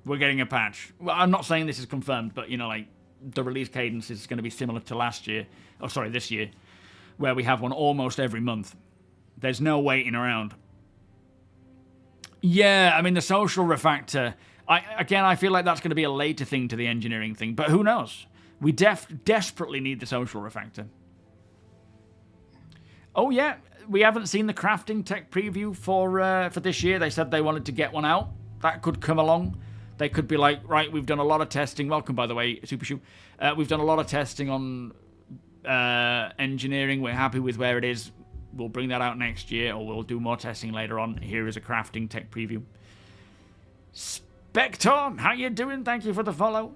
we're getting a patch. Well, I'm not saying this is confirmed, but, you know, like, the release cadence is going to be similar to last year. Oh, sorry, this year, where we have one almost every month. There's no waiting around. Yeah, I mean, the social refactor, I feel like that's going to be a later thing to the engineering thing, but who knows? We desperately need the social refactor. Oh, yeah, we haven't seen the crafting tech preview for this year. They said they wanted to get one out. That could come along. They could be like, right, we've done a lot of testing. Welcome, by the way, Super Shoe. We've done a lot of testing on engineering. We're happy with where it is. We'll bring that out next year, or we'll do more testing later on. Here is a crafting tech preview. Spector, how you doing? Thank you for the follow.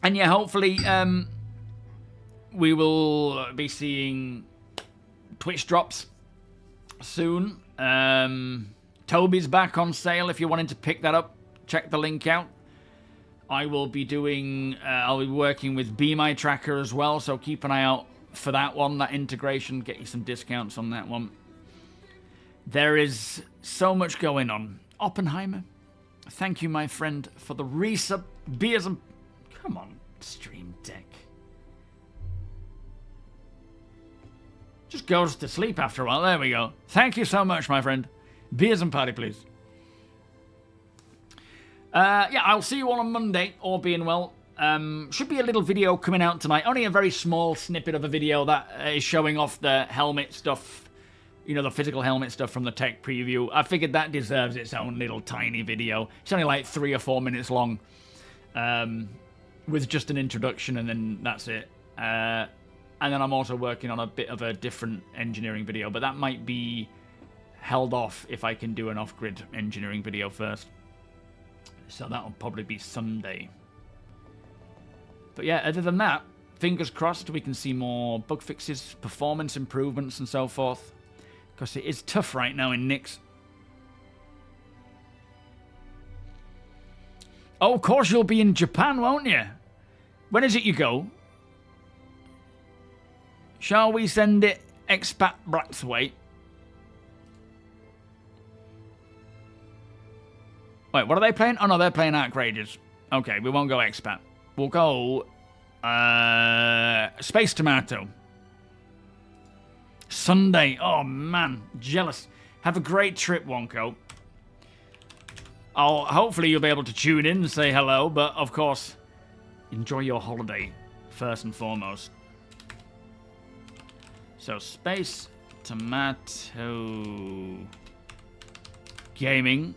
And yeah, hopefully we will be seeing Twitch drops soon. TOBII's back on sale if you're wanting to pick that up. Check the link out. I will be doing, I'll be working with Be My Tracker as well, so keep an eye out for that one, that integration. Get you some discounts on that one. There is so much going on. Oppenheimer, thank you, my friend, for the resub. Beers and... Come on, Stream Deck. Just goes to sleep after a while. There we go. Thank you so much, my friend. Beers and party, please. Yeah, I'll see you all on Monday, all being well. Should be a little video coming out tonight. Only a very small snippet of a video that is showing off the helmet stuff. You know, the physical helmet stuff from the tech preview. I figured that deserves its own little tiny video. It's only like 3 or 4 minutes long. With just an introduction, and then that's it. And then I'm also working on a bit of a different engineering video, but that might be held off if I can do an off-grid engineering video first. So that'll probably be Sunday. But yeah, other than that, fingers crossed we can see more bug fixes, performance improvements and so forth. Because it is tough right now in Nix. Oh, of course you'll be in Japan, won't you? When is it you go? Shall we send it expat brats way? Wait, what are they playing? Oh no, they're playing Outrageous. Okay, we won't go expat. We'll go Space Tomato. Sunday. Oh man, jealous. Have a great trip, Wonko. Hopefully you'll be able to tune in and say hello, but of course, enjoy your holiday first and foremost. So, Space Tomato Gaming.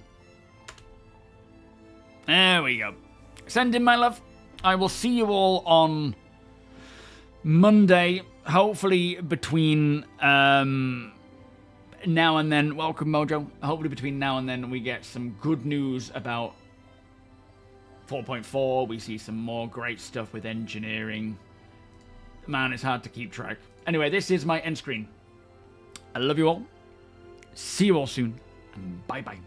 There we go. Send in, my love. I will see you all on Monday. Hopefully between now and then. Welcome, Mojo. Hopefully between now and then we get some good news about 4.4. We see some more great stuff with engineering. Man, it's hard to keep track. Anyway, this is my end screen. I love you all. See you all soon. And bye-bye.